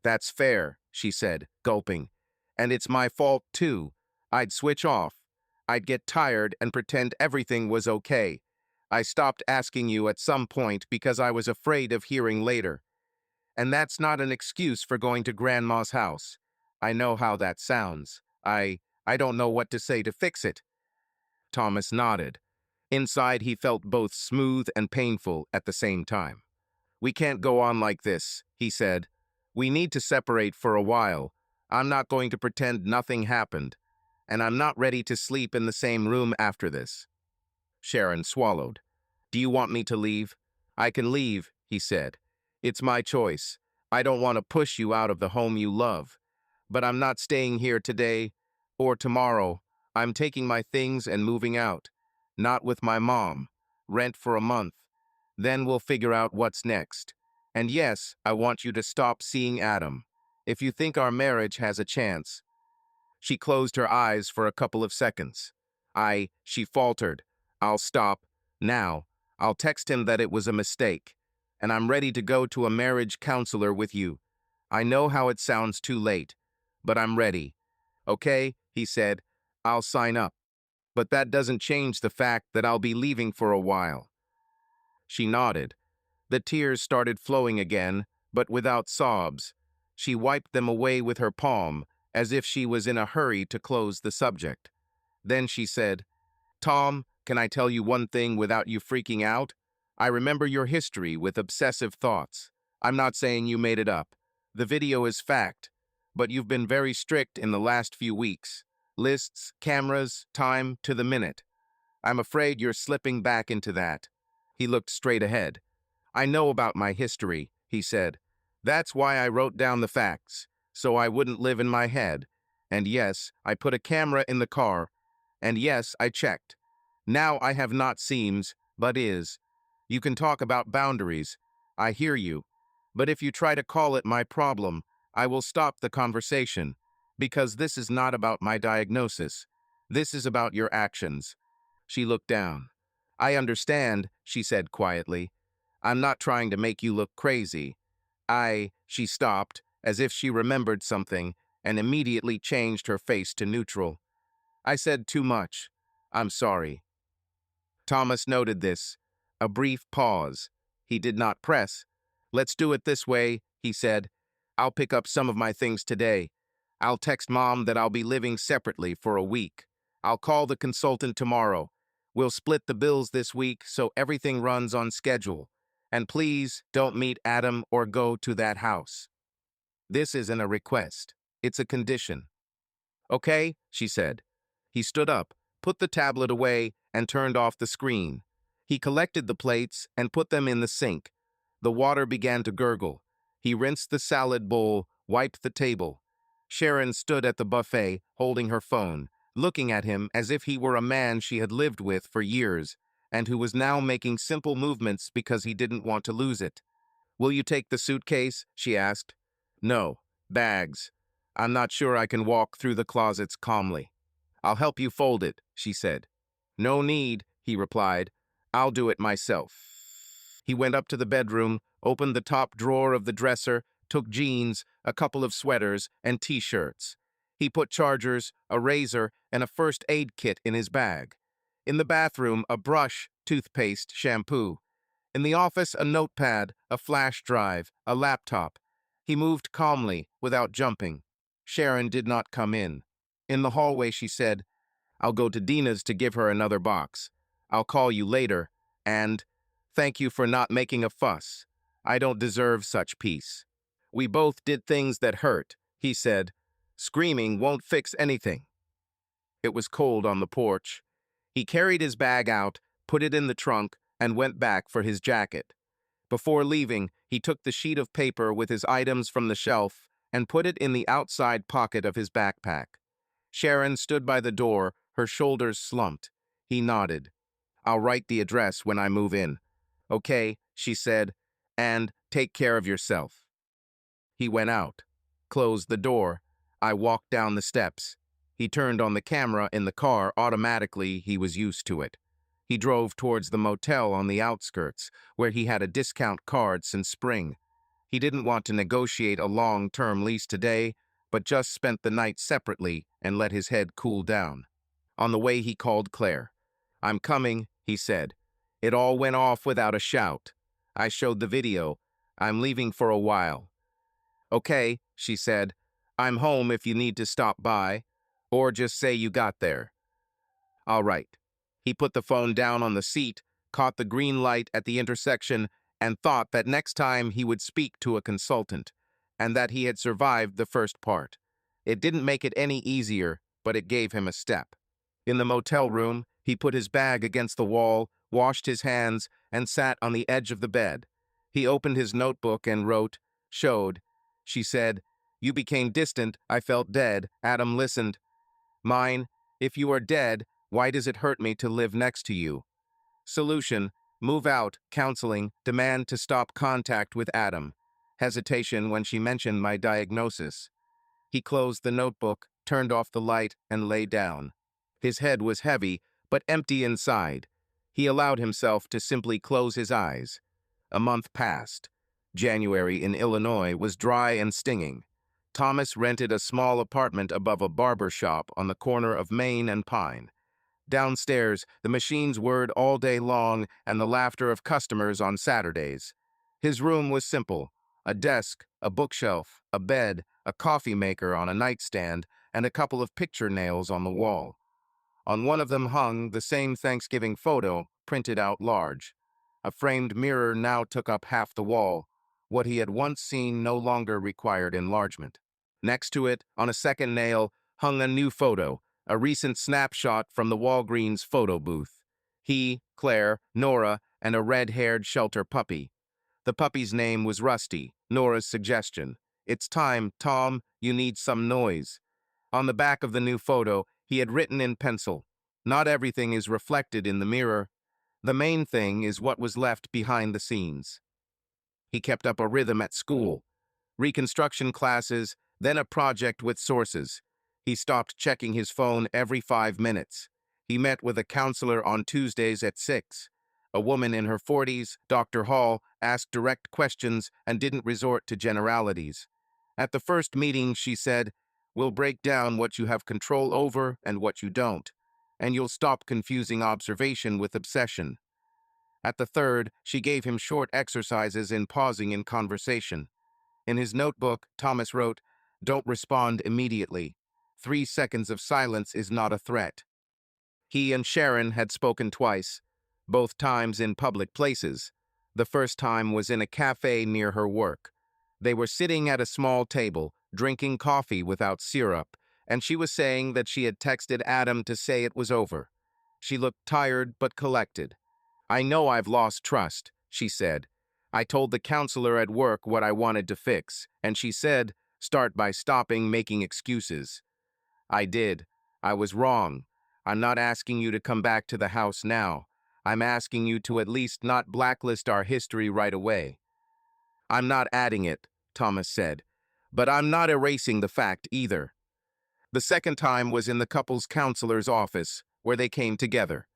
That's fair, she said, gulping. And it's my fault, too. I'd switch off. I'd get tired and pretend everything was okay. I stopped asking you at some point because I was afraid of hearing later. And that's not an excuse for going to Grandma's house. I know how that sounds. I don't know what to say to fix it. Thomas nodded. Inside, he felt both smooth and painful at the same time. We can't go on like this, he said. We need to separate for a while. I'm not going to pretend nothing happened. And I'm not ready to sleep in the same room after this. Sharon swallowed. Do you want me to leave? I can leave, he said. It's my choice. I don't want to push you out of the home you love. But I'm not staying here today or tomorrow. I'm taking my things and moving out. Not with my mom. Rent for a month. Then we'll figure out what's next. And yes, I want you to stop seeing Adam. If you think our marriage has a chance. She closed her eyes for a couple of seconds. She faltered. I'll stop. Now. I'll text him that it was a mistake. And I'm ready to go to a marriage counselor with you. I know how it sounds too late, but I'm ready. Okay, he said. I'll sign up. But that doesn't change the fact that I'll be leaving for a while. She nodded. The tears started flowing again, but without sobs. She wiped them away with her palm, as if she was in a hurry to close the subject. Then she said, Tom, can I tell you one thing without you freaking out? I remember your history with obsessive thoughts. I'm not saying you made it up. The video is fact. But you've been very strict in the last few weeks. Lists, cameras, time to the minute. I'm afraid you're slipping back into that. He looked straight ahead. I know about my history, he said. That's why I wrote down the facts, so I wouldn't live in my head. And yes, I put a camera in the car. And yes, I checked. Now I have not seems, but is. You can talk about boundaries. I hear you. But if you try to call it my problem, I will stop the conversation. Because this is not about my diagnosis. This is about your actions. She looked down. I understand, she said quietly. I'm not trying to make you look crazy. She stopped, as if she remembered something, and immediately changed her face to neutral. I said too much. I'm sorry. Thomas noted this. A brief pause. He did not press. Let's do it this way, he said. I'll pick up some of my things today. I'll text Mom that I'll be living separately for a week. I'll call the consultant tomorrow. We'll split the bills this week so everything runs on schedule. And please don't meet Adam or go to that house. This isn't a request. It's a condition. Okay, she said. He stood up, put the tablet away, and turned off the screen. He collected the plates and put them in the sink. The water began to gurgle. He rinsed the salad bowl, wiped the table. Sharon stood at the buffet, holding her phone, looking at him as if he were a man she had lived with for years, and who was now making simple movements because he didn't want to lose it. Will you take the suitcase? She asked. No, bags. I'm not sure I can walk through the closets calmly. I'll help you fold it, she said. No need, he replied. I'll do it myself. He went up to the bedroom, opened the top drawer of the dresser, took jeans, a couple of sweaters, and t-shirts. He put chargers, a razor, and a first aid kit in his bag. In the bathroom, a brush, toothpaste, shampoo. In the office, a notepad, a flash drive, a laptop. He moved calmly, without jumping. Sharon did not come in. In the hallway, she said, I'll go to Dina's to give her another box. I'll call you later, and thank you for not making a fuss. I don't deserve such peace. We both did things that hurt, he said. Screaming won't fix anything. It was cold on the porch. He carried his bag out, put it in the trunk, and went back for his jacket. Before leaving, he took the sheet of paper with his items from the shelf and put it in the outside pocket of his backpack. Sharon stood by the door, her shoulders slumped. He nodded. I'll write the address when I move in. Okay, she said, and take care of yourself. He went out, closed the door. I walked down the steps. He turned on the camera in the car automatically. He was used to it. He drove towards the motel on the outskirts, where he had a discount card since spring. He didn't want to negotiate a long-term lease today, but just spent the night separately and let his head cool down. On the way, he called Claire. "I'm coming," he said. It all went off without a shout. I showed the video. "I'm leaving for a while." "Okay," she said. "I'm home if you need to stop by. Or just say you got there." "All right." He put the phone down on the seat, caught the green light at the intersection, and thought that next time he would speak to a consultant, and that he had survived the first part. It didn't make it any easier, but it gave him a step. In the motel room, he put his bag against the wall, washed his hands, and sat on the edge of the bed. He opened his notebook and wrote, "Showed." She said, "You became distant. I felt dead." Adam listened. "Mine, if you are dead, why does it hurt me to live next to you?" Solution: move out, counseling, demand to stop contact with Adam. Hesitation when she mentioned my diagnosis. He closed the notebook, turned off the light, and lay down. His head was heavy, but empty inside. He allowed himself to simply close his eyes. A month passed. January in Illinois was dry and stinging. Thomas rented a small apartment above a barber shop on the corner of Main and Pine. Downstairs, the machines whirred all day long and the laughter of customers on Saturdays. His room was simple: a desk, a bookshelf, a bed, a coffee maker on a nightstand, and a couple of picture nails on the wall. On one of them hung the same Thanksgiving photo, printed out large. A framed mirror now took up half the wall. What he had once seen no longer required enlargement. Next to it, on a second nail, hung a new photo, a recent snapshot from the Walgreens photo booth. He, Claire, Nora, and a red-haired shelter puppy. The puppy's name was Rusty, Nora's suggestion. "It's time, Tom, you need some noise." On the back of the new photo, he had written in pencil, "Not everything is reflected in the mirror. The main thing is what was left behind the scenes." He kept up a rhythm at school. Reconstruction classes, then a project with sources. He stopped checking his phone every 5 minutes. He met with a counselor on Tuesdays at 6. A woman in her 40s, Dr. Hall, asked direct questions and didn't resort to generalities. At the first meeting, she said, "We'll break down what you have control over and what you don't, and you'll stop confusing observation with obsession." At the third, she gave him short exercises in pausing in conversation. In his notebook, Thomas wrote, "Don't respond immediately. 3 seconds of silence is not a threat." He and Sharon had spoken twice, both times in public places. The first time was in a cafe near her work. They were sitting at a small table, drinking coffee without syrup, and she was saying that she had texted Adam to say it was over. She looked tired but collected. "I know I've lost trust," she said. "I told the counselor at work what I wanted to fix, and she said, start by stopping making excuses. I did. I was wrong. I'm not asking you to come back to the house now. I'm asking you to at least not blacklist our history right away." "I'm not adding it," Thomas said, "but I'm not erasing the fact either." The second time was in the couple's counselor's office, where they came together.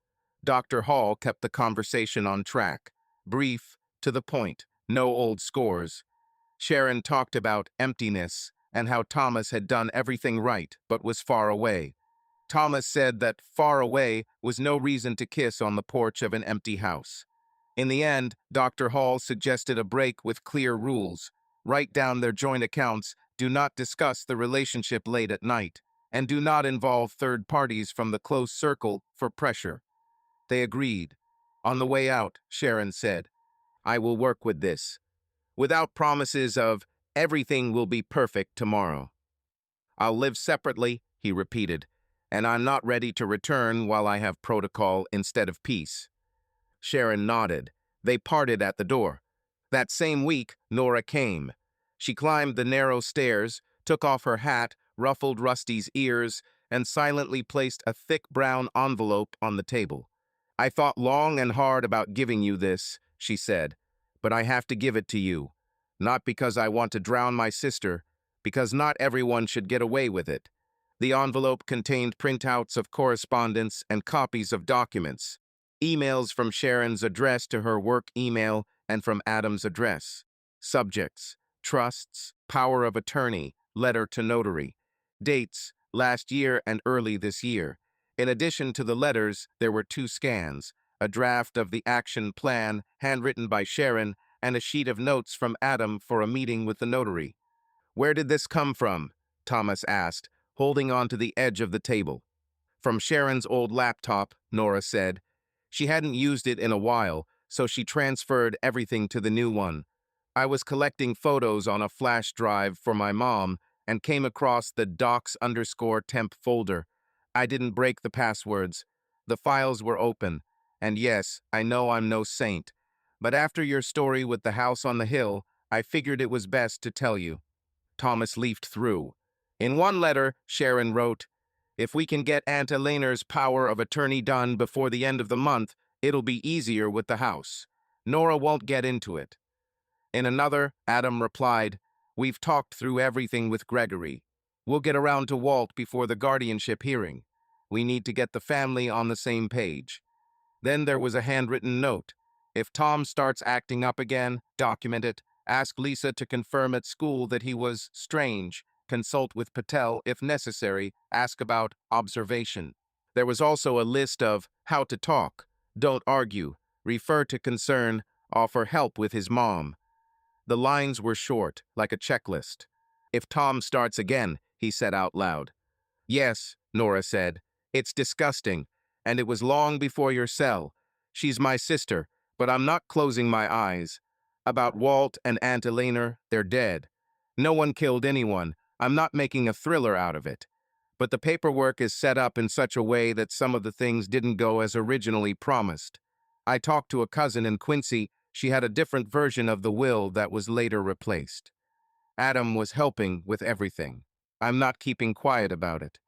Dr. Hall kept the conversation on track, brief, to the point, no old scores. Sharon talked about emptiness and how Thomas had done everything right but was far away. Thomas said that far away was no reason to kiss on the porch of an empty house. In the end, Dr. Hall suggested a break with clear rules: write down their joint accounts, do not discuss the relationship late at night, and do not involve third parties from the close circle for pressure. They agreed. On the way out, Sharon said, "I will work with this, without promises of everything will be perfect tomorrow. I'll live separately," he repeated, "and I'm not ready to return while I have protocol instead of peace." Sharon nodded. They parted at the door. That same week, Nora came. She climbed the narrow stairs, took off her hat, ruffled Rusty's ears, and silently placed a thick brown envelope on the table. "I thought long and hard about giving you this," she said, "but I have to give it to you. Not because I want to drown my sister, because not everyone should get away with it." The envelope contained printouts of correspondence and copies of documents, emails from Sharon's address to her work email and from Adam's address. Subjects: trusts, power of attorney, letter to notary. Dates: last year and early this year. In addition to the letters, there were 2 scans, a draft of the action plan handwritten by Sharon and a sheet of notes from Adam for a meeting with the notary. "Where did this come from?" Thomas asked, holding on to the edge of the table. "From Sharon's old laptop," Nora said. "She hadn't used it in a while, so she transferred everything to the new one. I was collecting photos on a flash drive for my mom and came across the docs_temp folder. I didn't break the passwords. The files were open. And yes, I know I'm no saint. But after your story with the house on the hill, I figured it was best to tell you." Thomas leafed through. In one letter, Sharon wrote, "If we can get Aunt Eleanor's power of attorney done before the end of the month, it'll be easier with the house. Nora won't get into it." In another, Adam replied, "We've talked through everything with Gregory. We'll get around to Walt before the guardianship hearing. We need to get the family on the same page." Then there was a handwritten note. "If Tom starts acting up again, document it. Ask Lisa to confirm at school that he was strange. Consult with Patel if necessary. Ask about observation." There was also a list of how to talk. Don't argue. Refer to concern. Offer help with his mom. The lines were short, like a checklist. "If Tom starts again," he said out loud. "Yes," Nora said. "It's disgusting, and it was long before your cell. She's my sister, but I'm not closing my eyes. About Walt and Aunt Eleanor, they're dead. No one killed anyone. I'm not making a thriller out of it. But the paperwork is set up in such a way that some of the things didn't go as originally promised. I talked to a cousin in Quincy. She had a different version of the will that was later replaced. Adam was helping with everything. I'm not keeping quiet about it."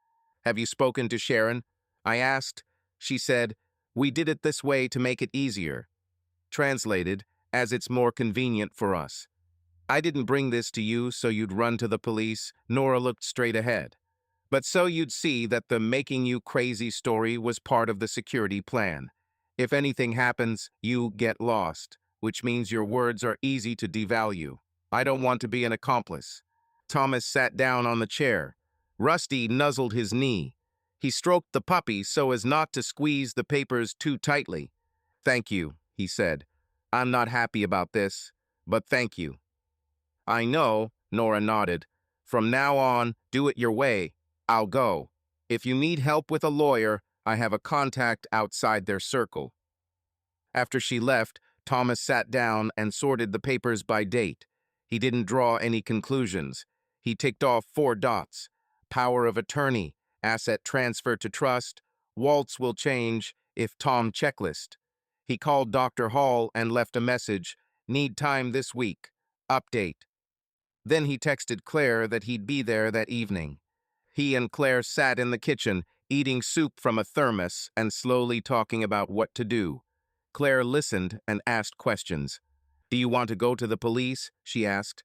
"Have you spoken to Sharon?" I asked. She said, "We did it this way to make it easier." Translated, "as it's more convenient for us." "I didn't bring this to you so you'd run to the police." Nora looked straight ahead. "But so you'd see that the making you crazy story was part of the security plan. If anything happens, you get lost, which means your words are easy to devalue. I don't want to be an accomplice." Thomas sat down on the chair. Rusty nuzzled his knee. He stroked the puppy so as not to squeeze the papers too tightly. "Thank you," he said. "I'm not happy about this, but thank you." "I know," Nora nodded. "From now on, do it your way. I'll go. If you need help with a lawyer, I have a contact outside their circle." After she left, Thomas sat down and sorted the papers by date. He didn't draw any conclusions. He ticked off 4 dots. Power of attorney, asset transfer to trust, Waltz will change if Tom checklist. He called Dr. Hall and left a message, "Need time this week. Update." Then he texted Claire that he'd be there that evening. He and Claire sat in the kitchen, eating soup from a thermos and slowly talking about what to do. Claire listened and asked questions. "Do you want to go to the police?" she asked.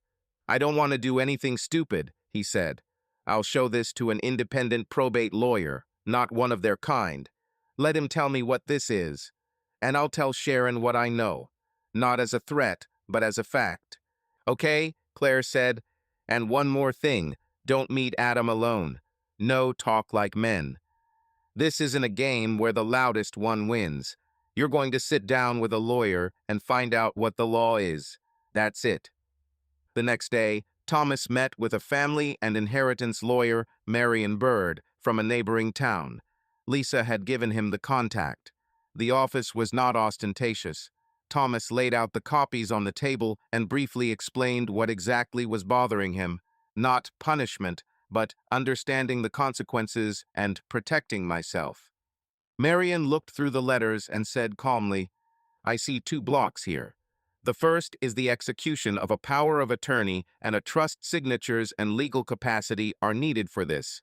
"I don't want to do anything stupid," he said. "I'll show this to an independent probate lawyer, not one of their kind. Let him tell me what this is. And I'll tell Sharon what I know. Not as a threat, but as a fact." "Okay," Claire said. "And one more thing. Don't meet Adam alone. No talk like men. This isn't a game where the loudest one wins. You're going to sit down with a lawyer and find out what the law is. That's it." The next day, Thomas met with a family and inheritance lawyer, Marion Bird, from a neighboring town. Lisa had given him the contact. The office was not ostentatious. Thomas laid out the copies on the table and briefly explained what exactly was bothering him. Not punishment, but understanding the consequences and protecting myself. Marion looked through the letters and said calmly, "I see 2 blocks here. The first is the execution of a power of attorney, and a trust signatures and legal capacity are needed for this.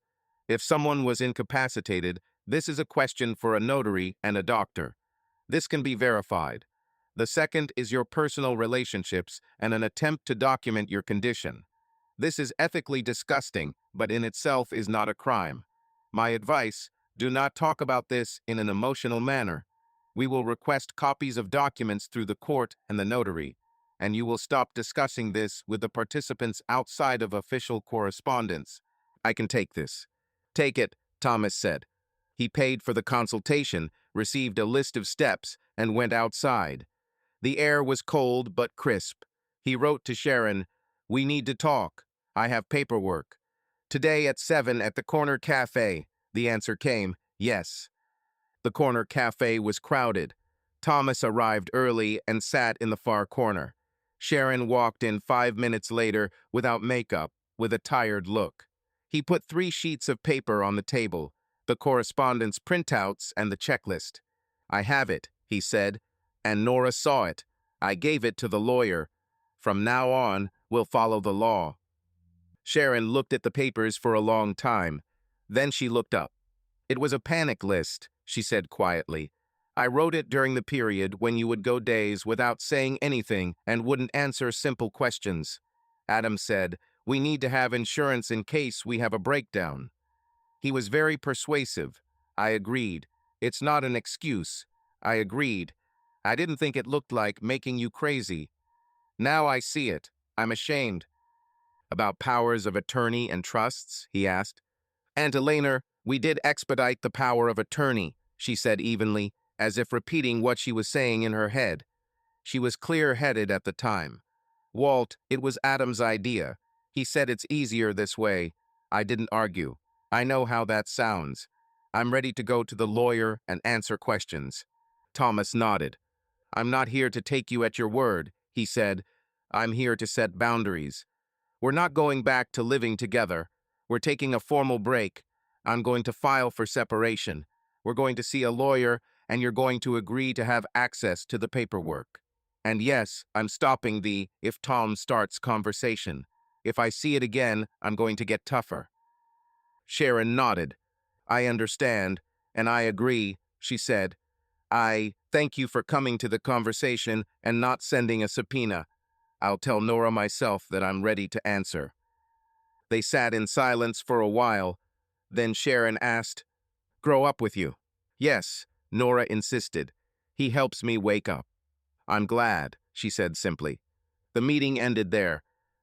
If someone was incapacitated, this is a question for a notary and a doctor. This can be verified. The second is your personal relationships and an attempt to document your condition. This is ethically disgusting, but in itself is not a crime. My advice, do not talk about this in an emotional manner. We will request copies of documents through the court and the notary, and you will stop discussing this with the participants outside of official correspondence." "I can take this." "Take it," Thomas said. He paid for the consultation, received a list of steps, and went outside. The air was cold but crisp. He wrote to Sharon, "We need to talk. I have paperwork. Today at 7 at the corner cafe." The answer came, "Yes." The corner cafe was crowded. Thomas arrived early and sat in the far corner. Sharon walked in 5 minutes later without makeup, with a tired look. He put 3 sheets of paper on the table, the correspondence printouts and the checklist. "I have it," he said, "and Nora saw it. I gave it to the lawyer. From now on, we'll follow the law." Sharon looked at the papers for a long time. Then she looked up. "It was a panic list," she said quietly. "I wrote it during the period when you would go days without saying anything and wouldn't answer simple questions. Adam said, 'We need to have insurance in case we have a breakdown.' He was very persuasive. I agreed. It's not an excuse. I agreed. I didn't think it looked like making you crazy. Now I see it. I'm ashamed." "About powers of attorney and trusts?" he asked. "Aunt Elena, we did expedite the power of attorney," she said evenly, as if repeating what she was saying in her head. She was clear-headed at the time. "Walt, it was Adam's idea. He said it's easier this way." I didn't argue. "I know how that sounds. I'm ready to go to the lawyer and answer questions." Thomas nodded. "I'm not here to take you at your word," he said. "I'm here to set boundaries. We're not going back to living together. We're taking a formal break. I'm going to file for separation. We're going to see a lawyer, and you're going to agree to have access to the paperwork. And yes, I'm stopping the 'if Tom starts' conversation. If I see it again, I'm going to get tougher." Sharon nodded. "I understand, and I agree," she said. "I thank you for coming to the conversation and not sending a subpoena. I'll tell Nora myself that I'm ready to answer." They sat in silence for a while. Then Sharon asked, "Grow up with you?" "Yes," Nora insisted. "He helps me wake up." "I'm glad," she said simply. The meeting ended there.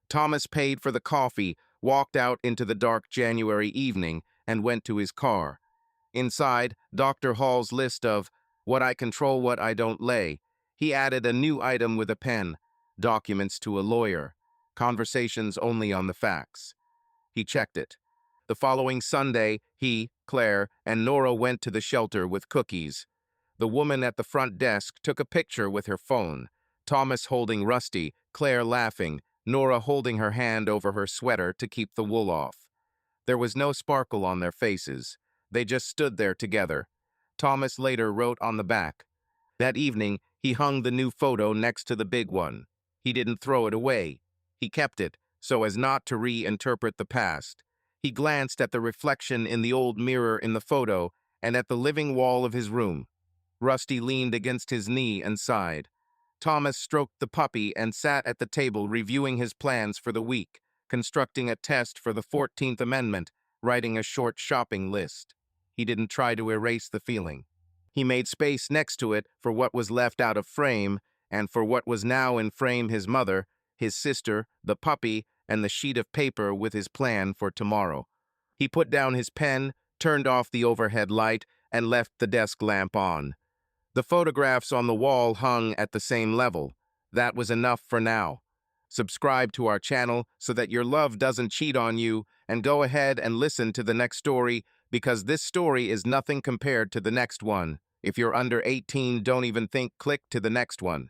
Thomas paid for the coffee, walked out into the dark January evening, and went to his car. Inside, Dr. Hall's list of "what I control, what I don't lay." He added a new item with a pen: documents to a lawyer. Conversations only on the facts. He checked it. The following Sunday, he, Claire, and Nora went to the shelter with cookies. The woman at the front desk took a picture with her phone. Thomas holding Rusty, Claire laughing, Nora holding her hand over her sweater to keep the wool off. There was no sparkle on their faces. They just stood there together. Thomas later wrote on the back. That evening, he hung the new photo next to the big one. He didn't throw it away. He kept it, so as not to reinterpret the past. He glanced at the reflection in the old mirror in the photo and at the living wall of his room. Rusty leaned against his knee and sighed. Thomas stroked the puppy and sat at the table reviewing his plans for the week, constructing a test for the 14th Amendment, writing a short shopping list. He didn't try to erase the feeling. He made space next to it for what was left out of frame, and for what was now in frame: his mother, his sister, the puppy, and the sheet of paper with his plan for tomorrow. He put down his pen, turned off the overhead light, and left the desk lamp on. The photographs on the wall hung at the same level. That was enough for now. Subscribe to our channel so that your love doesn't cheat on you, and go ahead and listen to the next story, because this story is nothing compared to the next one. If you're under 18, don't even think, click to the next one.